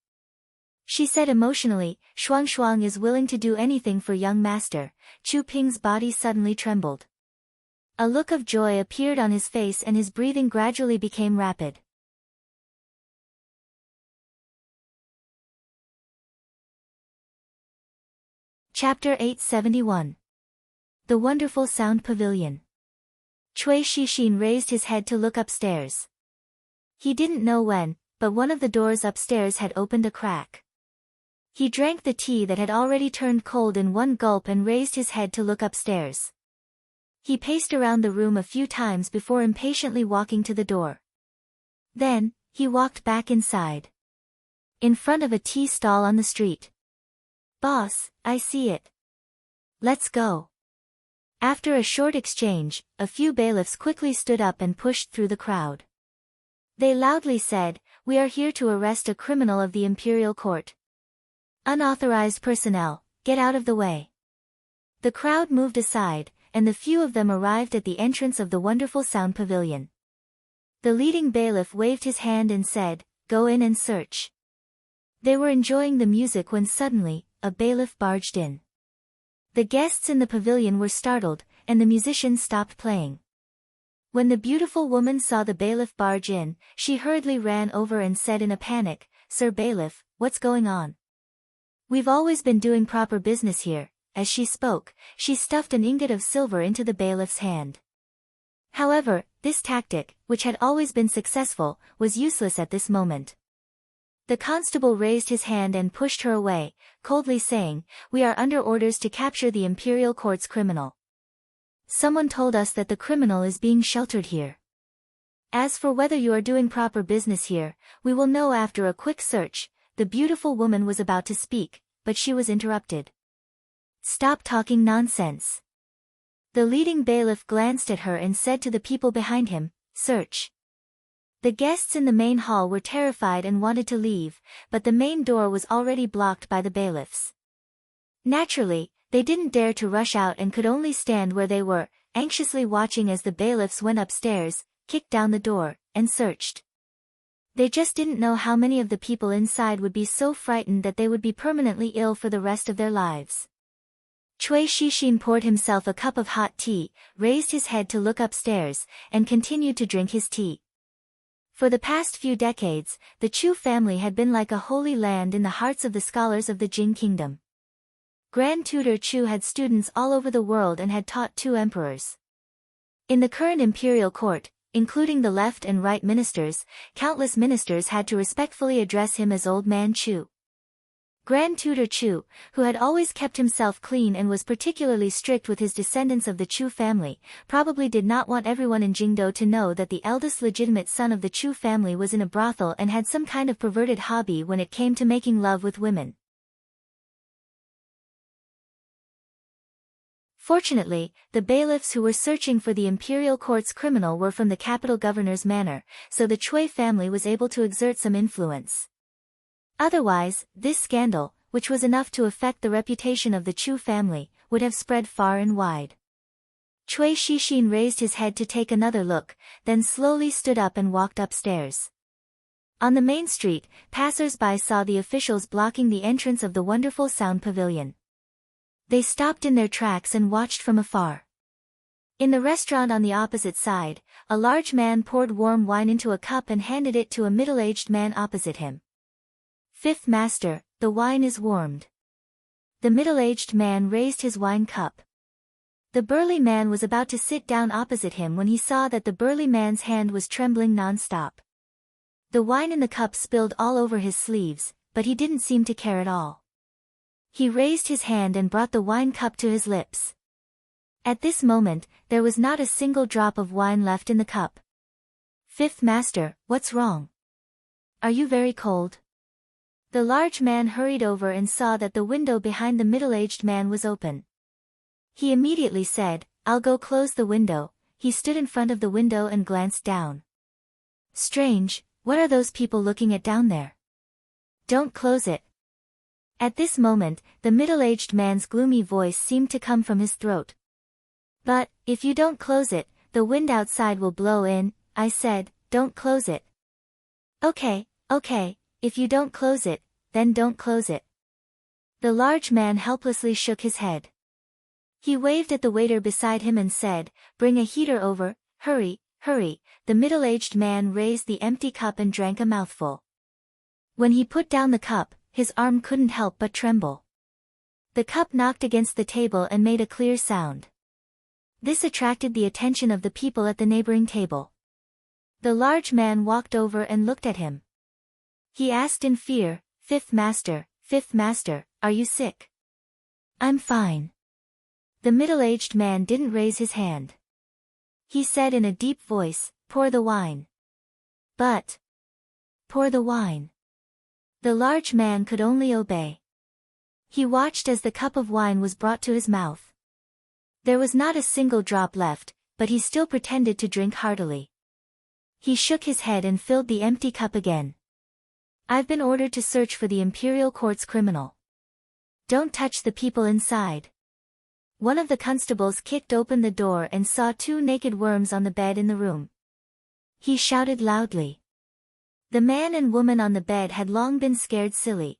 She said emotionally, "Shuangshuang is willing to do anything for young master." Chu Ping's body suddenly trembled. A look of joy appeared on his face and his breathing gradually became rapid. Chapter 871. The Wonderful Sound Pavilion. Cui Shixin raised his head to look upstairs. He didn't know when, but one of the doors upstairs had opened a crack. He drank the tea that had already turned cold in one gulp and raised his head to look upstairs. He paced around the room a few times before impatiently walking to the door. Then, he walked back inside. In front of a tea stall on the street. "Boss, I see it. Let's go." After a short exchange, a few bailiffs quickly stood up and pushed through the crowd. They loudly said, "We are here to arrest a criminal of the imperial court. Unauthorized personnel, get out of the way." The crowd moved aside, and the few of them arrived at the entrance of the wonderful sound pavilion. The leading bailiff waved his hand and said, "Go in and search." They were enjoying the music when suddenly, a bailiff barged in. The guests in the pavilion were startled, and the musicians stopped playing. When the beautiful woman saw the bailiff barge in, she hurriedly ran over and said in a panic, "Sir Bailiff, what's going on? We've always been doing proper business here." As she spoke, she stuffed an ingot of silver into the bailiff's hand. However, this tactic, which had always been successful, was useless at this moment. The constable raised his hand and pushed her away, coldly saying, "We are under orders to capture the imperial court's criminal. Someone told us that the criminal is being sheltered here. As for whether you are doing proper business here, we will know after a quick search." The beautiful woman was about to speak, but she was interrupted. "Stop talking nonsense." The leading bailiff glanced at her and said to the people behind him, "Search." The guests in the main hall were terrified and wanted to leave, but the main door was already blocked by the bailiffs. Naturally, they didn't dare to rush out and could only stand where they were, anxiously watching as the bailiffs went upstairs, kicked down the door, and searched. They just didn't know how many of the people inside would be so frightened that they would be permanently ill for the rest of their lives. Cui Shixin poured himself a cup of hot tea, raised his head to look upstairs, and continued to drink his tea. For the past few decades, the Chu family had been like a holy land in the hearts of the scholars of the Jin kingdom. Grand Tutor Chu had students all over the world and had taught 2 emperors. In the current imperial court, including the left and right ministers, countless ministers had to respectfully address him as Old Man Chu. Grand Tutor Chu, who had always kept himself clean and was particularly strict with his descendants of the Chu family, probably did not want everyone in Jingdo to know that the eldest legitimate son of the Chu family was in a brothel and had some kind of perverted hobby when it came to making love with women. Fortunately, the bailiffs who were searching for the imperial court's criminal were from the capital governor's manor, so the Cui family was able to exert some influence. Otherwise, this scandal, which was enough to affect the reputation of the Chu family, would have spread far and wide. Cui Shixin raised his head to take another look, then slowly stood up and walked upstairs. On the main street, passers-by saw the officials blocking the entrance of the wonderful sound pavilion. They stopped in their tracks and watched from afar. In the restaurant on the opposite side, a large man poured warm wine into a cup and handed it to a middle-aged man opposite him. "Fifth master, the wine is warmed." The middle-aged man raised his wine cup. The burly man was about to sit down opposite him when he saw that the burly man's hand was trembling non-stop. The wine in the cup spilled all over his sleeves, but he didn't seem to care at all. He raised his hand and brought the wine cup to his lips. At this moment, there was not a single drop of wine left in the cup. "Fifth master, what's wrong? Are you very cold?" The large man hurried over and saw that the window behind the middle-aged man was open. He immediately said, "I'll go close the window." He stood in front of the window and glanced down. "Strange, what are those people looking at down there? Don't close it." At this moment, the middle-aged man's gloomy voice seemed to come from his throat. "But, if you don't close it, the wind outside will blow in." I said, "Don't close it." Okay, if you don't close it, then don't close it." The large man helplessly shook his head. He waved at the waiter beside him and said, "Bring a heater over, hurry." The middle-aged man raised the empty cup and drank a mouthful. When he put down the cup, his arm couldn't help but tremble. The cup knocked against the table and made a clear sound. This attracted the attention of the people at the neighboring table. The large man walked over and looked at him. He asked in fear, Fifth Master, are you sick? I'm fine. The middle-aged man didn't raise his hand. He said in a deep voice, pour the wine. But. Pour the wine. The large man could only obey. He watched as the cup of wine was brought to his mouth. There was not a single drop left, but he still pretended to drink heartily. He shook his head and filled the empty cup again. I've been ordered to search for the imperial court's criminal. Don't touch the people inside. One of the constables kicked open the door and saw 2 naked worms on the bed in the room. He shouted loudly. The man and woman on the bed had long been scared silly.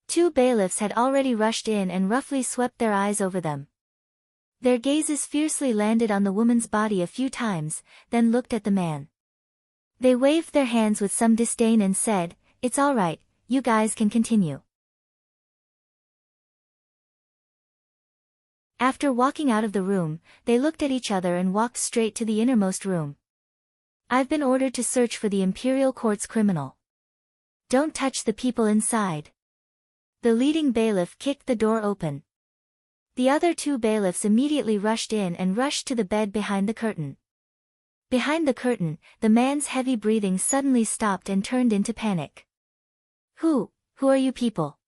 2 bailiffs had already rushed in and roughly swept their eyes over them. Their gazes fiercely landed on the woman's body a few times, then looked at the man. They waved their hands with some disdain and said, It's all right, you guys can continue. After walking out of the room, they looked at each other and walked straight to the innermost room. I've been ordered to search for the imperial court's criminal. Don't touch the people inside. The leading bailiff kicked the door open. The other 2 bailiffs immediately rushed in and rushed to the bed behind the curtain. Behind the curtain, the man's heavy breathing suddenly stopped and turned into panic. Who are you people?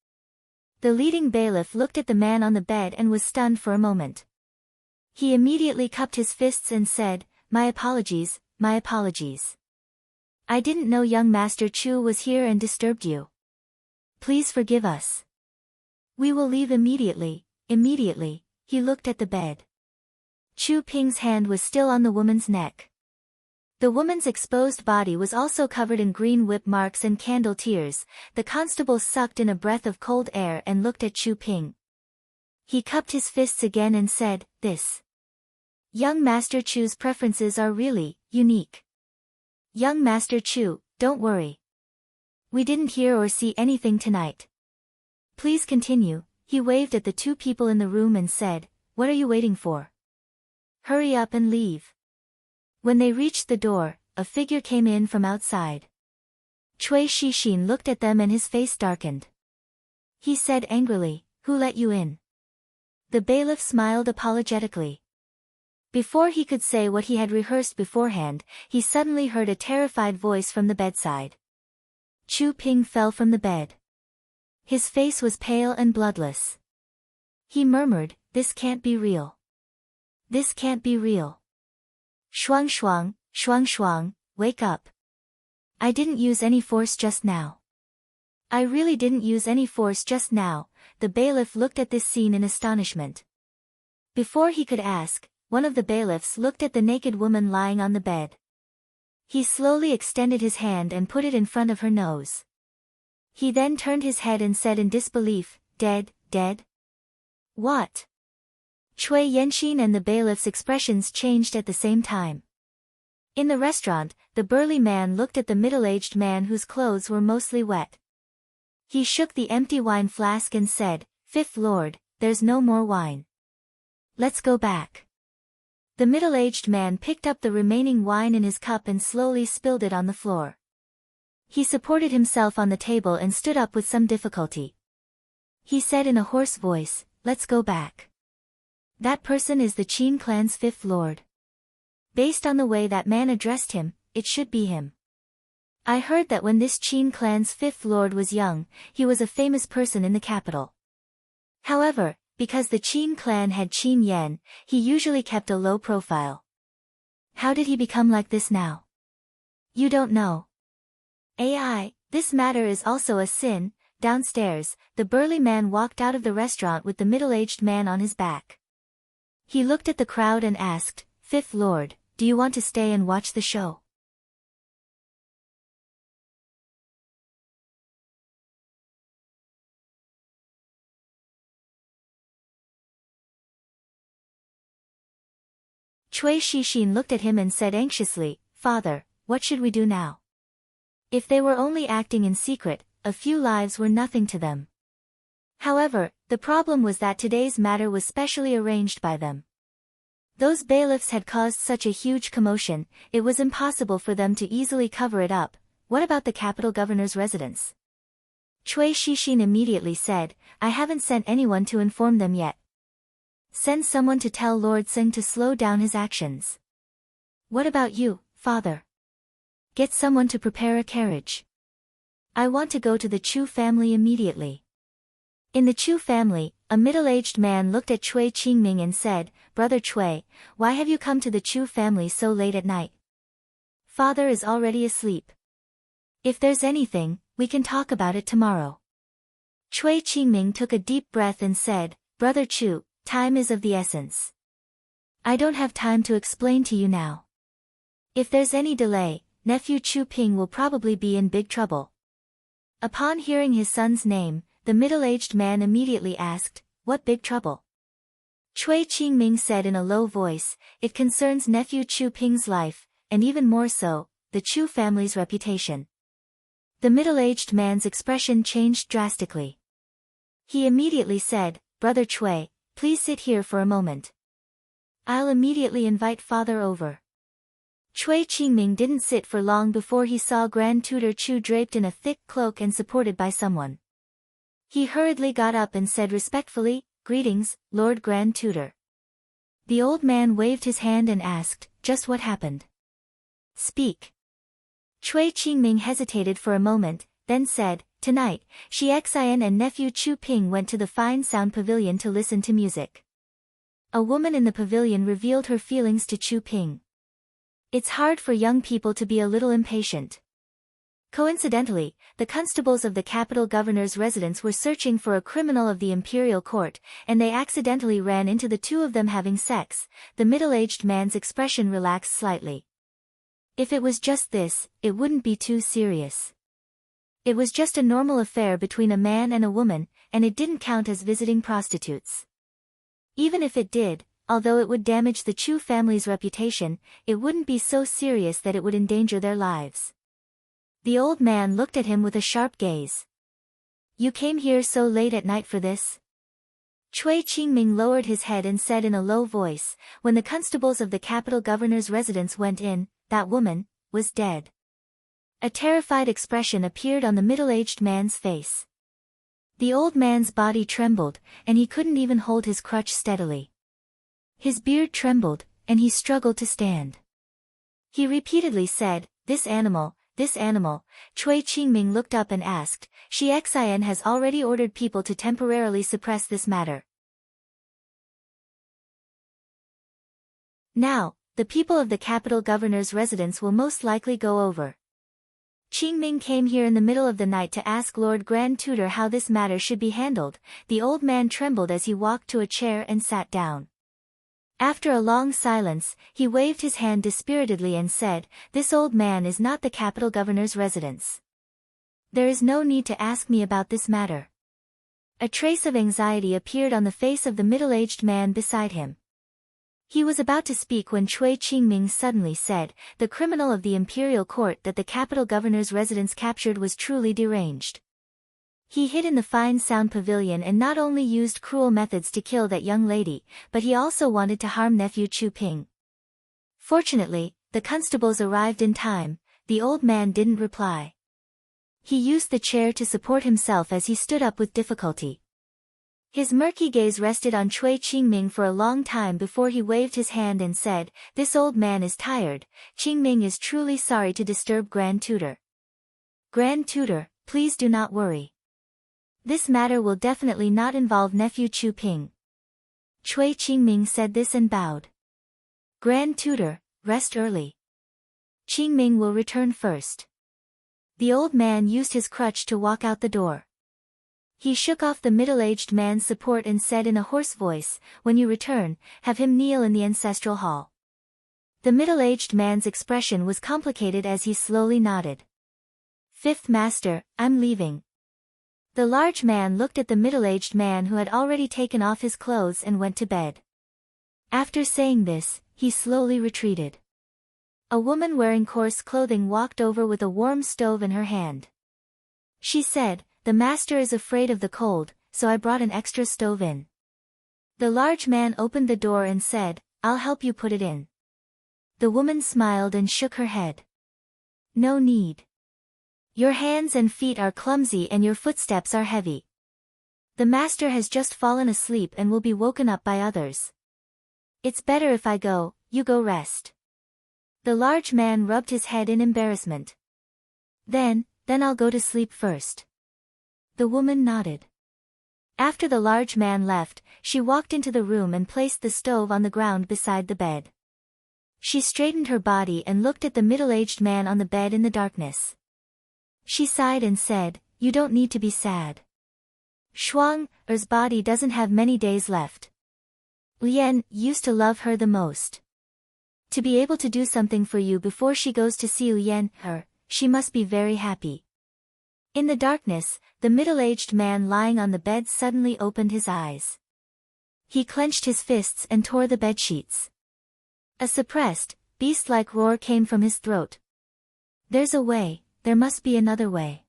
The leading bailiff looked at the man on the bed and was stunned for a moment. He immediately cupped his fists and said, My apologies. I didn't know young Master Chu was here and disturbed you. Please forgive us. We will leave immediately. Immediately, he looked at the bed. Chu Ping's hand was still on the woman's neck. The woman's exposed body was also covered in green whip marks and candle tears. The constable sucked in a breath of cold air and looked at Chu Ping. He cupped his fists again and said, This. Young Master Chu's preferences are really unique. Young Master Chu, don't worry. We didn't hear or see anything tonight. Please continue. He waved at the 2 people in the room and said, What are you waiting for? Hurry up and leave. When they reached the door, a figure came in from outside. Cui Shixin looked at them and his face darkened. He said angrily, Who let you in? The bailiff smiled apologetically. Before he could say what he had rehearsed beforehand, he suddenly heard a terrified voice from the bedside. Chu Ping fell from the bed. His face was pale and bloodless. He murmured, This can't be real. This can't be real. Shuang, wake up. I didn't use any force just now. I really didn't use any force just now. The bailiff looked at this scene in astonishment. Before he could ask, one of the bailiffs looked at the naked woman lying on the bed. He slowly extended his hand and put it in front of her nose. He then turned his head and said in disbelief, Dead? What? Cui Yenxin and the bailiff's expressions changed at the same time. In the restaurant, the burly man looked at the middle-aged man whose clothes were mostly wet. He shook the empty wine flask and said, Fifth Lord, there's no more wine. Let's go back. The middle-aged man picked up the remaining wine in his cup and slowly spilled it on the floor. He supported himself on the table and stood up with some difficulty. He said in a hoarse voice, Let's go back. That person is the Qin clan's 5th lord. Based on the way that man addressed him, it should be him. I heard that when this Qin clan's 5th lord was young, he was a famous person in the capital. However, because the Qin clan had Qin Yan, he usually kept a low profile. How did he become like this now? You don't know. AI, this matter is also a sin. Downstairs, the burly man walked out of the restaurant with the middle-aged man on his back. He looked at the crowd and asked, 5th lord, do you want to stay and watch the show? Cui Shixin looked at him and said anxiously, Father, what should we do now? If they were only acting in secret, a few lives were nothing to them. However, The problem was that today's matter was specially arranged by them. Those bailiffs had caused such a huge commotion, it was impossible for them to easily cover it up. What about the capital governor's residence? Cui Shixin immediately said, I haven't sent anyone to inform them yet. Send someone to tell Lord Seng to slow down his actions. What about you, father? Get someone to prepare a carriage. I want to go to the Chu family immediately. In the Chu family, a middle-aged man looked at Cui Qingming and said, Brother Cui, why have you come to the Chu family so late at night? Father is already asleep. If there's anything, we can talk about it tomorrow. Cui Qingming took a deep breath and said, Brother Chu, time is of the essence. I don't have time to explain to you now. If there's any delay, nephew Chu Ping will probably be in big trouble. Upon hearing his son's name, the middle-aged man immediately asked, What big trouble? Cui Qingming said in a low voice, It concerns nephew Chu Ping's life, and even more so, the Chu family's reputation. The middle-aged man's expression changed drastically. He immediately said, Brother Cui, please sit here for a moment. I'll immediately invite father over. Cui Qingming didn't sit for long before he saw Grand Tutor Chu draped in a thick cloak and supported by someone. He hurriedly got up and said respectfully, Greetings, Lord Grand Tutor. The old man waved his hand and asked, Just what happened? Speak. Cui Qingming hesitated for a moment, then said, Tonight, Xian and nephew Chu Ping went to the Fine Sound Pavilion to listen to music. A woman in the pavilion revealed her feelings to Chu Ping. It's hard for young people to be a little impatient. Coincidentally, the constables of the capital governor's residence were searching for a criminal of the imperial court, and they accidentally ran into the two of them having sex. The middle-aged man's expression relaxed slightly. If it was just this, it wouldn't be too serious. It was just a normal affair between a man and a woman, and it didn't count as visiting prostitutes. Even if it did, although it would damage the Chu family's reputation, it wouldn't be so serious that it would endanger their lives. The old man looked at him with a sharp gaze. You came here so late at night for this? Cui Qingming lowered his head and said in a low voice, When the constables of the capital governor's residence went in, that woman was dead. A terrified expression appeared on the middle-aged man's face. The old man's body trembled, and he couldn't even hold his crutch steadily. His beard trembled, and he struggled to stand. He repeatedly said, This animal. Cui Qingming looked up and asked, Xian has already ordered people to temporarily suppress this matter. Now, the people of the capital governor's residence will most likely go over. Qingming came here in the middle of the night to ask Lord Grand Tutor how this matter should be handled. The old man trembled as he walked to a chair and sat down. After a long silence, he waved his hand dispiritedly and said, This old man is not the capital governor's residence. There is no need to ask me about this matter. A trace of anxiety appeared on the face of the middle-aged man beside him. He was about to speak when Cui Qingming suddenly said, The criminal of the imperial court that the capital governor's residence captured was truly deranged. He hid in the Fine Sound Pavilion and not only used cruel methods to kill that young lady, but he also wanted to harm nephew Chu Ping. Fortunately, the constables arrived in time. The old man didn't reply. He used the chair to support himself as he stood up with difficulty. His murky gaze rested on Cui Qingming for a long time before he waved his hand and said, This old man is tired. Qingming is truly sorry to disturb Grand Tutor. Grand Tutor, please do not worry. This matter will definitely not involve nephew Chu Ping. Cui Qingming said this and bowed. Grand Tutor, rest early. Qingming will return first. The old man used his crutch to walk out the door. He shook off the middle-aged man's support and said in a hoarse voice, When you return, have him kneel in the ancestral hall. The middle-aged man's expression was complicated as he slowly nodded. Fifth Master, I'm leaving. The large man looked at the middle-aged man who had already taken off his clothes and went to bed. After saying this, he slowly retreated. A woman wearing coarse clothing walked over with a warm stove in her hand. She said, The master is afraid of the cold, so I brought an extra stove in. The large man opened the door and said, I'll help you put it in. The woman smiled and shook her head. No need. Your hands and feet are clumsy and your footsteps are heavy. The master has just fallen asleep and will be woken up by others. It's better if I go, you go rest. The large man rubbed his head in embarrassment. Then I'll go to sleep first. The woman nodded. After the large man left, she walked into the room and placed the stove on the ground beside the bed. She straightened her body and looked at the middle-aged man on the bed in the darkness. She sighed and said, You don't need to be sad. Shuang-er's body doesn't have many days left. Lian used to love her the most. To be able to do something for you before she goes to see Lian-er, she must be very happy. In the darkness, the middle-aged man lying on the bed suddenly opened his eyes. He clenched his fists and tore the bedsheets. A suppressed, beast-like roar came from his throat. There's a way, there must be another way.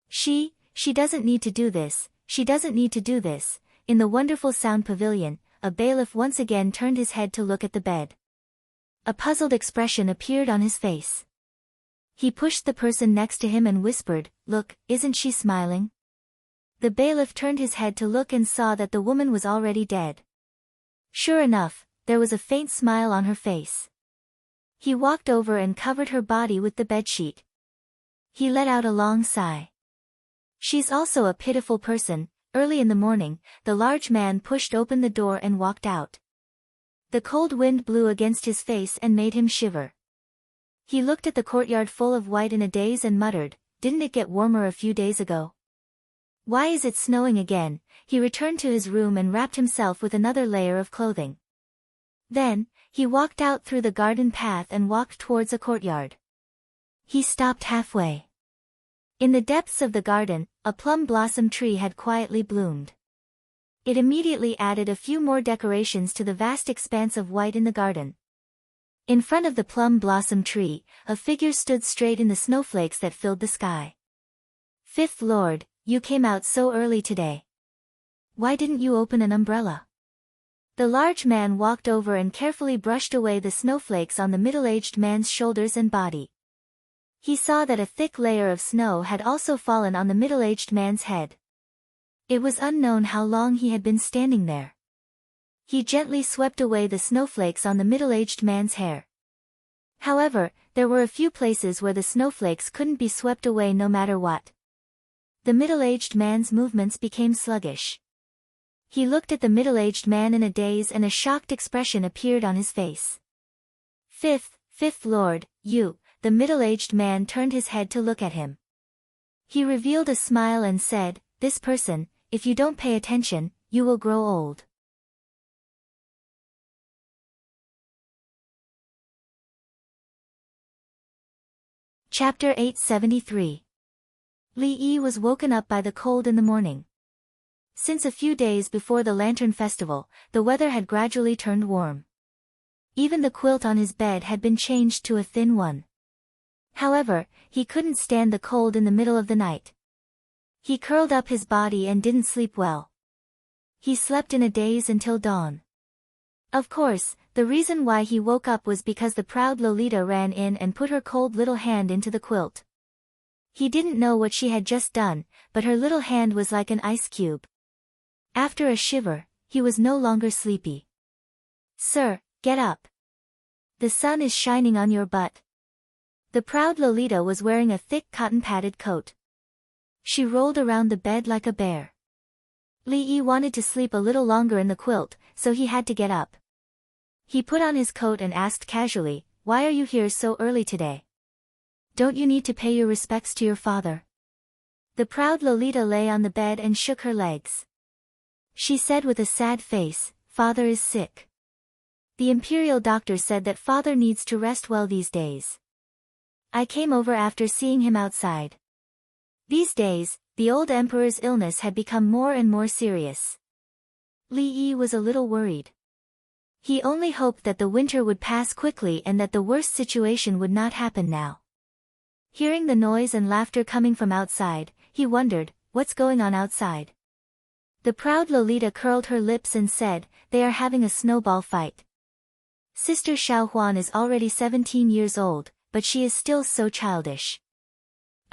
She doesn't need to do this, she doesn't need to do this. In the wonderful sound pavilion, a bailiff once again turned his head to look at the bed. A puzzled expression appeared on his face. He pushed the person next to him and whispered, Look, isn't she smiling? The bailiff turned his head to look and saw that the woman was already dead. Sure enough, there was a faint smile on her face. He walked over and covered her body with the bedsheet. He let out a long sigh. She's also a pitiful person. Early in the morning, the large man pushed open the door and walked out. The cold wind blew against his face and made him shiver. He looked at the courtyard full of white in a daze and muttered, Didn't it get warmer a few days ago? Why is it snowing again? He returned to his room and wrapped himself with another layer of clothing. Then, he walked out through the garden path and walked towards a courtyard. He stopped halfway. In the depths of the garden, a plum blossom tree had quietly bloomed. It immediately added a few more decorations to the vast expanse of white in the garden. In front of the plum blossom tree, a figure stood straight in the snowflakes that filled the sky. Fifth Lord, you came out so early today. Why didn't you open an umbrella? The large man walked over and carefully brushed away the snowflakes on the middle-aged man's shoulders and body. He saw that a thick layer of snow had also fallen on the middle-aged man's head. It was unknown how long he had been standing there. He gently swept away the snowflakes on the middle-aged man's hair. However, there were a few places where the snowflakes couldn't be swept away no matter what. The middle-aged man's movements became sluggish. He looked at the middle-aged man in a daze and a shocked expression appeared on his face. Fifth Lord, you. The middle-aged man turned his head to look at him. He revealed a smile and said, This person, if you don't pay attention, you will grow old. Chapter 873. Li Yi was woken up by the cold in the morning. Since a few days before the Lantern Festival, the weather had gradually turned warm. Even the quilt on his bed had been changed to a thin one. However, he couldn't stand the cold in the middle of the night. He curled up his body and didn't sleep well. He slept in a daze until dawn. Of course, the reason why he woke up was because the proud Lolita ran in and put her cold little hand into the quilt. He didn't know what she had just done, but her little hand was like an ice cube. After a shiver, he was no longer sleepy. Sir, get up. The sun is shining on your butt. The proud Lolita was wearing a thick cotton-padded coat. She rolled around the bed like a bear. Li Yi wanted to sleep a little longer in the quilt, so he had to get up. He put on his coat and asked casually, Why are you here so early today? Don't you need to pay your respects to your father? The proud Lolita lay on the bed and shook her legs. She said with a sad face, Father is sick. The imperial doctor said that father needs to rest well these days. I came over after seeing him outside. These days, the old emperor's illness had become more and more serious. Li Yi was a little worried. He only hoped that the winter would pass quickly and that the worst situation would not happen now. Hearing the noise and laughter coming from outside, he wondered, what's going on outside? The proud Lolita curled her lips and said, they are having a snowball fight. Sister Xiaohuan is already 17 years old, but she is still so childish.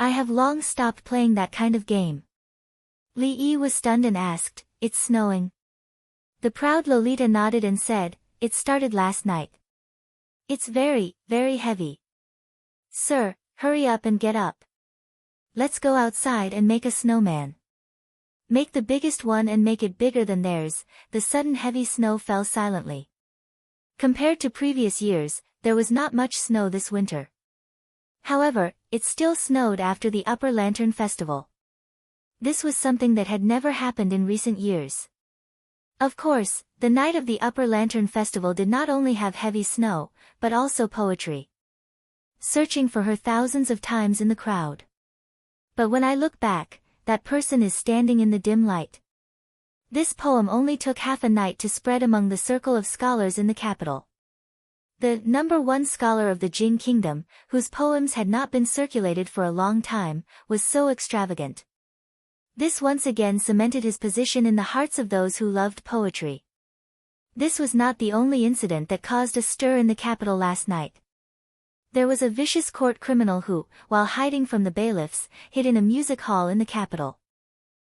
I have long stopped playing that kind of game. Li Yi was stunned and asked, it's snowing? The proud Lolita nodded and said, it started last night. It's very, very heavy. Sir, hurry up and get up. Let's go outside and make a snowman. Make the biggest one and make it bigger than theirs. The sudden heavy snow fell silently. Compared to previous years, there was not much snow this winter. However, it still snowed after the Upper Lantern Festival. This was something that had never happened in recent years. Of course, the night of the Upper Lantern Festival did not only have heavy snow, but also poetry. Searching for her thousands of times in the crowd. But when I look back, that person is standing in the dim light. This poem only took half a night to spread among the circle of scholars in the capital. The #1 scholar of the Jing Kingdom, whose poems had not been circulated for a long time, was so extravagant. This once again cemented his position in the hearts of those who loved poetry. This was not the only incident that caused a stir in the capital last night. There was a vicious court criminal who, while hiding from the bailiffs, hid in a music hall in the capital.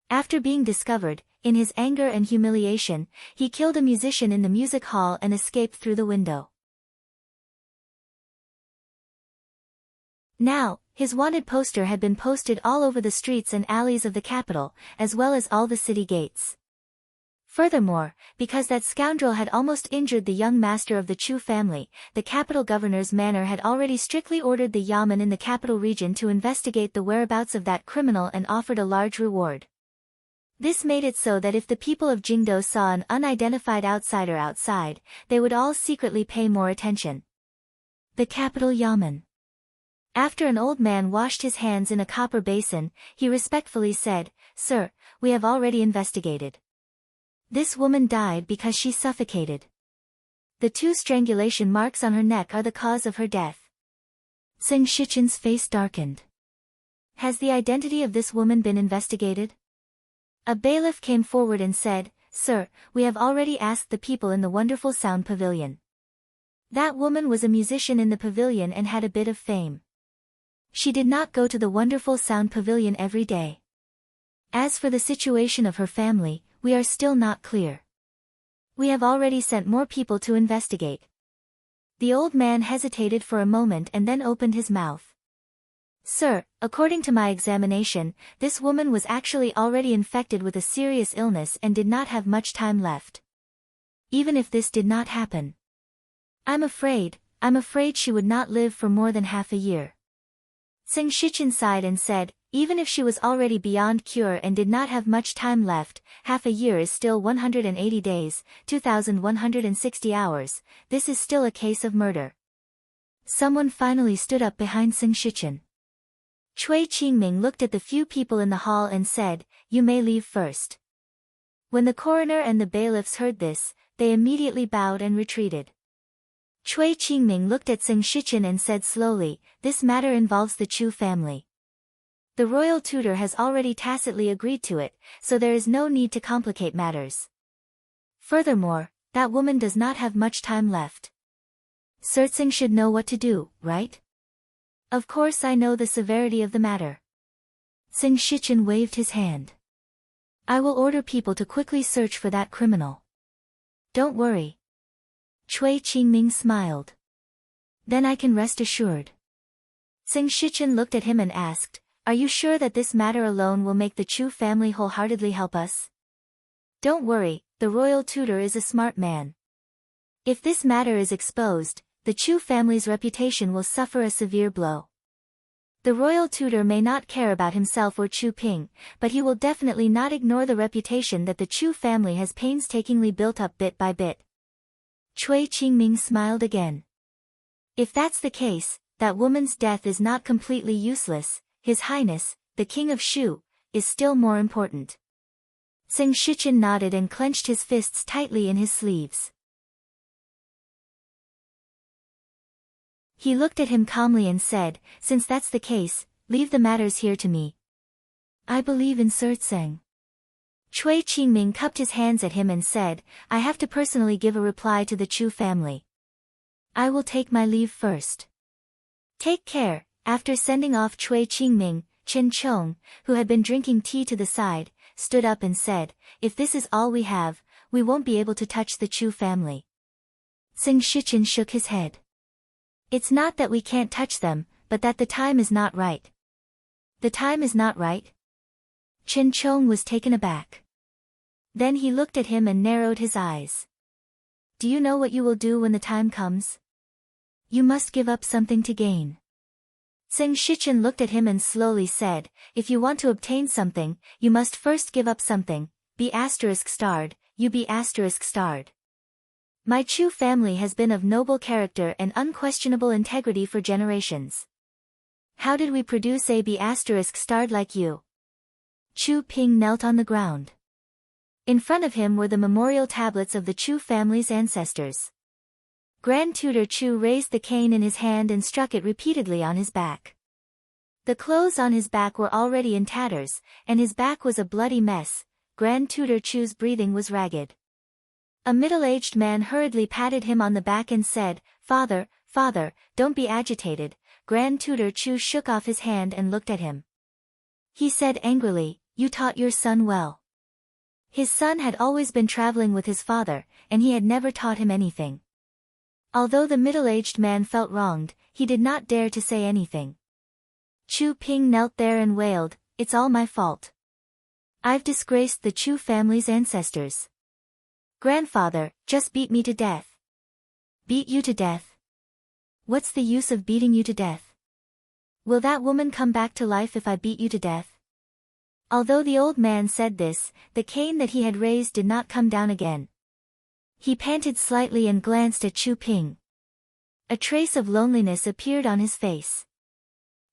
After being discovered, in his anger and humiliation, he killed a musician in the music hall and escaped through the window. Now, his wanted poster had been posted all over the streets and alleys of the capital, as well as all the city gates. Furthermore, because that scoundrel had almost injured the young master of the Chu family, the capital governor's manor had already strictly ordered the Yamen in the capital region to investigate the whereabouts of that criminal and offered a large reward. This made it so that if the people of Jingdo saw an unidentified outsider outside, they would all secretly pay more attention. The capital Yamen. After an old man washed his hands in a copper basin, he respectfully said, Sir, we have already investigated. This woman died because she suffocated. The 2 strangulation marks on her neck are the cause of her death. Sing Shichen's face darkened. Has the identity of this woman been investigated? A bailiff came forward and said, Sir, we have already asked the people in the wonderful sound pavilion. That woman was a musician in the pavilion and had a bit of fame. She did not go to the wonderful sound pavilion every day. As for the situation of her family, we are still not clear. We have already sent more people to investigate. The old man hesitated for a moment and then opened his mouth. Sir, according to my examination, this woman was actually already infected with a serious illness and did not have much time left. Even if this did not happen, I'm afraid she would not live for more than half a year. Sing Shichen sighed and said, even if she was already beyond cure and did not have much time left, half a year is still 180 days, 2,160 hours, this is still a case of murder. Someone finally stood up behind Sing Shichen. Cui Qingming looked at the few people in the hall and said, you may leave first. When the coroner and the bailiffs heard this, they immediately bowed and retreated. Cui Qingming looked at Sing Shichen and said slowly, this matter involves the Chu family. The royal tutor has already tacitly agreed to it, so there is no need to complicate matters. Furthermore, that woman does not have much time left. Sertsing should know what to do, right? Of course I know the severity of the matter. Sing Shichen waved his hand. I will order people to quickly search for that criminal. Don't worry. Cui Qingming smiled. Then I can rest assured. Sing Shichen looked at him and asked, are you sure that this matter alone will make the Chu family wholeheartedly help us? Don't worry, the royal tutor is a smart man. If this matter is exposed, the Chu family's reputation will suffer a severe blow. The royal tutor may not care about himself or Chu Ping, but he will definitely not ignore the reputation that the Chu family has painstakingly built up bit by bit. Cui Qingming smiled again. If that's the case, that woman's death is not completely useless. His Highness, the King of Shu, is still more important. Sing Shichen nodded and clenched his fists tightly in his sleeves. He looked at him calmly and said, since that's the case, leave the matters here to me. I believe in Sertseng. Cui Qingming cupped his hands at him and said, I have to personally give a reply to the Chu family. I will take my leave first. Take care. After sending off Cui Qingming, Chen Chong, who had been drinking tea to the side, stood up and said, if this is all we have, we won't be able to touch the Chu family. Sing Shichen shook his head. It's not that we can't touch them, but that the time is not right. The time is not right? Chen Chong was taken aback. Then he looked at him and narrowed his eyes. Do you know what you will do when the time comes? You must give up something to gain. Sing Shichen looked at him and slowly said, if you want to obtain something, you must first give up something. Be ****, you be ****. My Chu family has been of noble character and unquestionable integrity for generations. How did we produce a be **** like you? Chu Ping knelt on the ground. In front of him were the memorial tablets of the Chu family's ancestors. Grand Tutor Chu raised the cane in his hand and struck it repeatedly on his back. The clothes on his back were already in tatters, and his back was a bloody mess. Grand Tutor Chu's breathing was ragged. A middle-aged man hurriedly patted him on the back and said, Father, father, don't be agitated. Grand Tutor Chu shook off his hand and looked at him. He said angrily, you taught your son well. His son had always been traveling with his father, and he had never taught him anything. Although the middle-aged man felt wronged, he did not dare to say anything. Chu Ping knelt there and wailed, it's all my fault. I've disgraced the Chu family's ancestors. Grandfather, just beat me to death. Beat you to death? What's the use of beating you to death? Will that woman come back to life if I beat you to death? Although the old man said this, the cane that he had raised did not come down again. He panted slightly and glanced at Chu Ping. A trace of loneliness appeared on his face.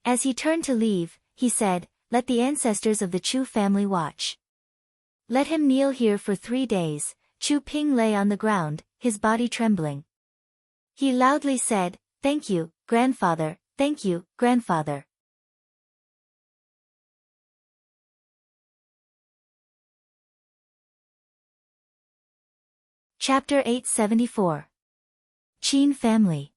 As he turned to leave, he said, let the ancestors of the Chu family watch. Let him kneel here for 3 days. Chu Ping lay on the ground, his body trembling. He loudly said, thank you, grandfather, thank you, grandfather. Chapter 874. Qin Family.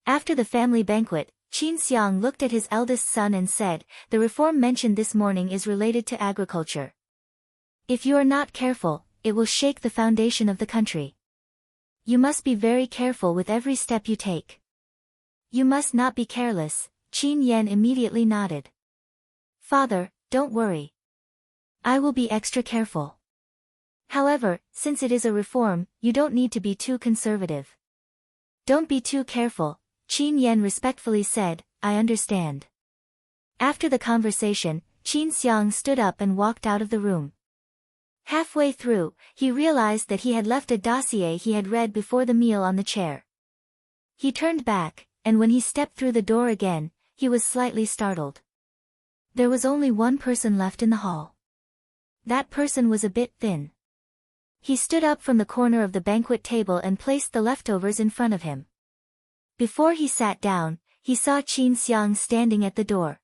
After the family banquet, Qin Xiang looked at his eldest son and said, the reform mentioned this morning is related to agriculture. If you are not careful, it will shake the foundation of the country. You must be very careful with every step you take. You must not be careless. Qin Yan immediately nodded. Father, don't worry. I will be extra careful. However, since it is a reform, you don't need to be too conservative. Don't be too careful, Qin Yan respectfully said, I understand. After the conversation, Qin Xiang stood up and walked out of the room. Halfway through, he realized that he had left a dossier he had read before the meal on the chair. He turned back, and when he stepped through the door again, he was slightly startled. There was only one person left in the hall. That person was a bit thin. He stood up from the corner of the banquet table and placed the leftovers in front of him. Before he sat down, he saw Qin Xiang standing at the door.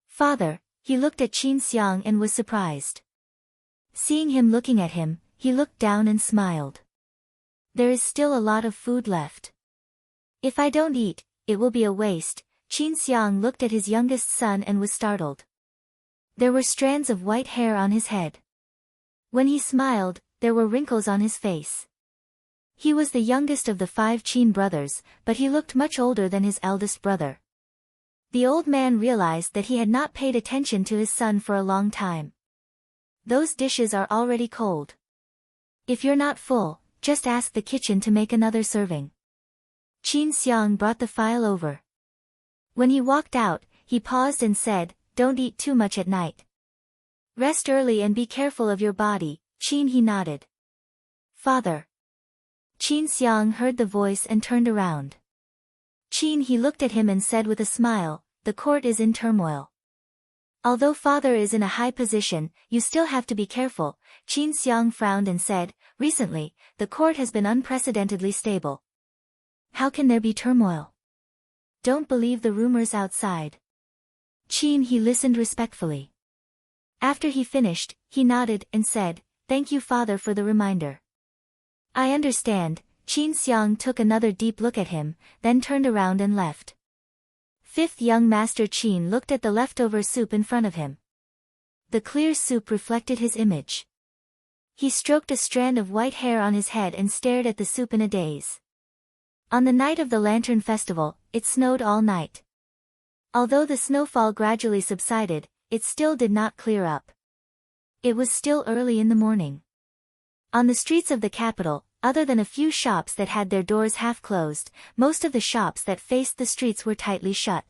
Father, he looked at Qin Xiang and was surprised. Seeing him looking at him, he looked down and smiled. There is still a lot of food left. If I don't eat, it will be a waste. Qin Xiang looked at his youngest son and was startled. There were strands of white hair on his head. When he smiled, there were wrinkles on his face. He was the youngest of the 5 Qin brothers, but he looked much older than his eldest brother. The old man realized that he had not paid attention to his son for a long time. Those dishes are already cold. If you're not full, just ask the kitchen to make another serving. Qin Xiang brought the file over. When he walked out, he paused and said, don't eat too much at night. Rest early and be careful of your body. Qin he nodded. Father. Qin Xiang heard the voice and turned around. Qin he looked at him and said with a smile, the court is in turmoil. Although father is in a high position, you still have to be careful. Qin Xiang frowned and said, recently, the court has been unprecedentedly stable. How can there be turmoil? Don't believe the rumors outside. Qin, he listened respectfully. After he finished, he nodded and said, "Thank you, father, for the reminder." "I understand." Qin Xiang took another deep look at him, then turned around and left. Fifth young master Qin looked at the leftover soup in front of him. The clear soup reflected his image. He stroked a strand of white hair on his head and stared at the soup in a daze. On the night of the Lantern Festival, it snowed all night. Although the snowfall gradually subsided, it still did not clear up. It was still early in the morning. On the streets of the capital, other than a few shops that had their doors half closed, most of the shops that faced the streets were tightly shut.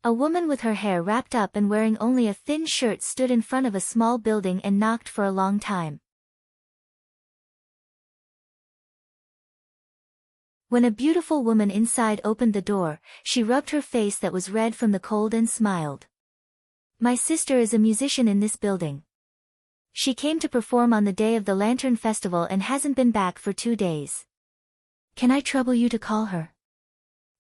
A woman with her hair wrapped up and wearing only a thin shirt stood in front of a small building and knocked for a long time. When a beautiful woman inside opened the door, she rubbed her face that was red from the cold and smiled. "My sister is a musician in this building. She came to perform on the day of the Lantern Festival and hasn't been back for 2 days. Can I trouble you to call her?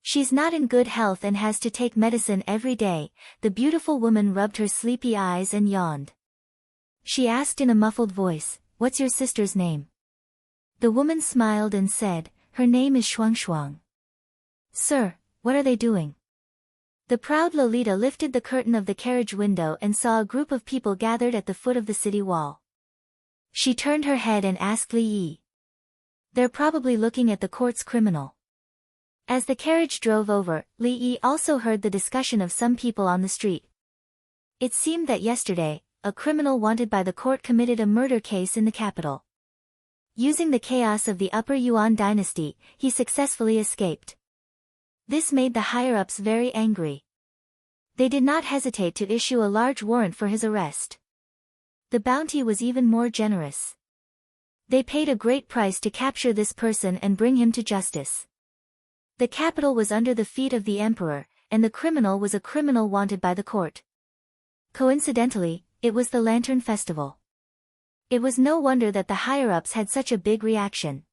She's not in good health and has to take medicine every day." The beautiful woman rubbed her sleepy eyes and yawned. She asked in a muffled voice, "What's your sister's name?" The woman smiled and said, "Her name is Shuang Shuang." "Sir, what are they doing?" The proud Lolita lifted the curtain of the carriage window and saw a group of people gathered at the foot of the city wall. She turned her head and asked Li Yi. "They're probably looking at the court's criminal." As the carriage drove over, Li Yi also heard the discussion of some people on the street. It seemed that yesterday, a criminal wanted by the court committed a murder case in the capital. Using the chaos of the Upper Yuan dynasty, he successfully escaped. This made the higher-ups very angry. They did not hesitate to issue a large warrant for his arrest. The bounty was even more generous. They paid a great price to capture this person and bring him to justice. The capital was under the feet of the emperor, and the criminal was a criminal wanted by the court. Coincidentally, it was the Lantern Festival. It was no wonder that the higher-ups had such a big reaction.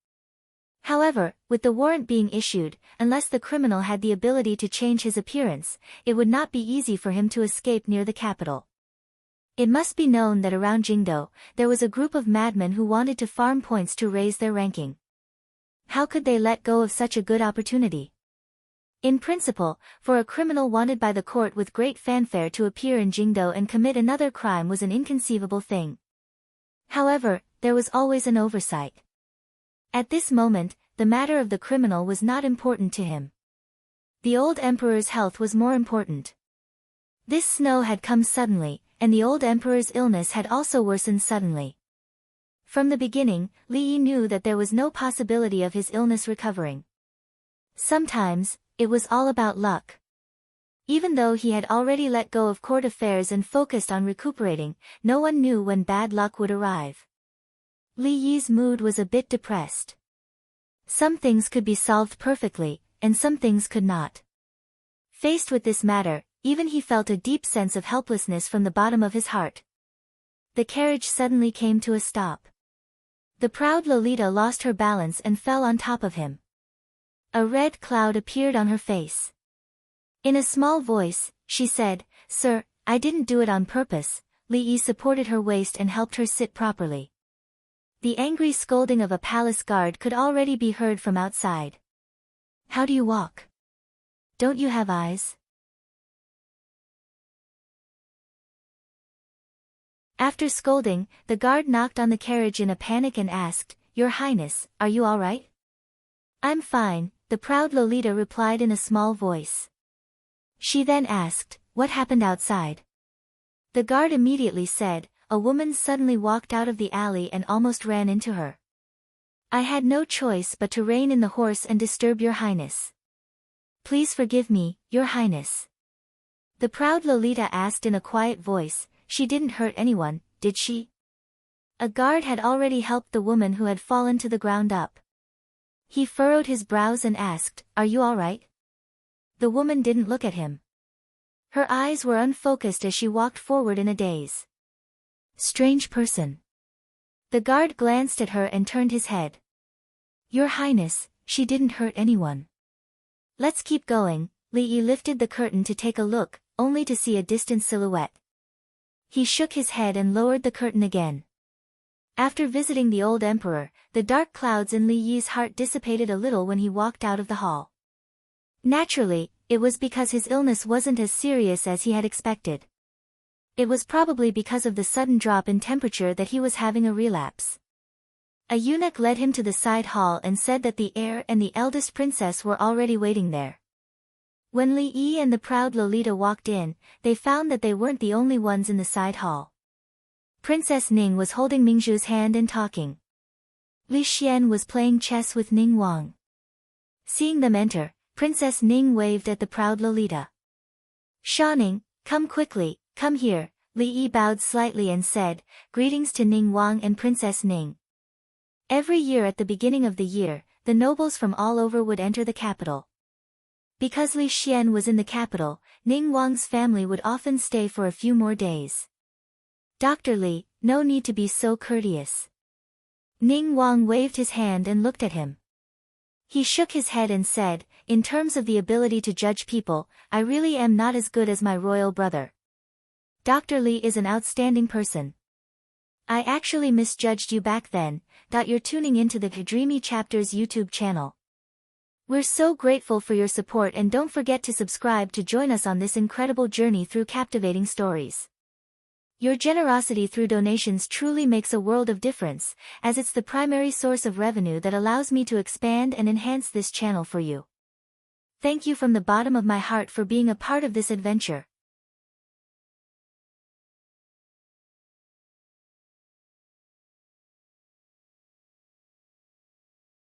However, with the warrant being issued, unless the criminal had the ability to change his appearance, it would not be easy for him to escape near the capital. It must be known that around Jingdo, there was a group of madmen who wanted to farm points to raise their ranking. How could they let go of such a good opportunity? In principle, for a criminal wanted by the court with great fanfare to appear in Jingdo and commit another crime was an inconceivable thing. However, there was always an oversight. At this moment, the matter of the criminal was not important to him. The old emperor's health was more important. This snow had come suddenly, and the old emperor's illness had also worsened suddenly. From the beginning, Li Yi knew that there was no possibility of his illness recovering. Sometimes, it was all about luck. Even though he had already let go of court affairs and focused on recuperating, no one knew when bad luck would arrive. Li Yi's mood was a bit depressed. Some things could be solved perfectly, and some things could not. Faced with this matter, even he felt a deep sense of helplessness from the bottom of his heart. The carriage suddenly came to a stop. The proud Lolita lost her balance and fell on top of him. A red cloud appeared on her face. In a small voice, she said, "Sir, I didn't do it on purpose." Li Yi supported her waist and helped her sit properly. The angry scolding of a palace guard could already be heard from outside. "How do you walk? Don't you have eyes?" After scolding, the guard knocked on the carriage in a panic and asked, "Your Highness, are you all right?" "I'm fine," the proud Lolita replied in a small voice. She then asked, "What happened outside?" The guard immediately said, "A woman suddenly walked out of the alley and almost ran into her. I had no choice but to rein in the horse and disturb your Highness. Please forgive me, your Highness." The proud Lolita asked in a quiet voice, "She didn't hurt anyone, did she?" A guard had already helped the woman who had fallen to the ground up. He furrowed his brows and asked, "Are you all right?" The woman didn't look at him. Her eyes were unfocused as she walked forward in a daze. Strange person. The guard glanced at her and turned his head. "Your Highness, she didn't hurt anyone. Let's keep going." Li Yi lifted the curtain to take a look, only to see a distant silhouette. He shook his head and lowered the curtain again. After visiting the old emperor, the dark clouds in Li Yi's heart dissipated a little when he walked out of the hall. Naturally, it was because his illness wasn't as serious as he had expected. It was probably because of the sudden drop in temperature that he was having a relapse. A eunuch led him to the side hall and said that the heir and the eldest princess were already waiting there. When Li Yi and the proud Lolita walked in, they found that they weren't the only ones in the side hall. Princess Ning was holding Mingzhu's hand and talking. Li Xian was playing chess with Ning Wang. Seeing them enter, Princess Ning waved at the proud Lolita. "Sha Ning, come quickly, come here." Li Yi bowed slightly and said, "Greetings to Ning Wang and Princess Ning." Every year at the beginning of the year, the nobles from all over would enter the capital. Because Li Xian was in the capital, Ning Wang's family would often stay for a few more days. "Dr. Li, no need to be so courteous." Ning Wang waved his hand and looked at him. He shook his head and said, "In terms of the ability to judge people, I really am not as good as my royal brother. Dr. Li is an outstanding person. I actually misjudged you back then." You're tuning into the Dreamy Chapters YouTube channel. We're so grateful for your support, and don't forget to subscribe to join us on this incredible journey through captivating stories. Your generosity through donations truly makes a world of difference, as it's the primary source of revenue that allows me to expand and enhance this channel for you. Thank you from the bottom of my heart for being a part of this adventure.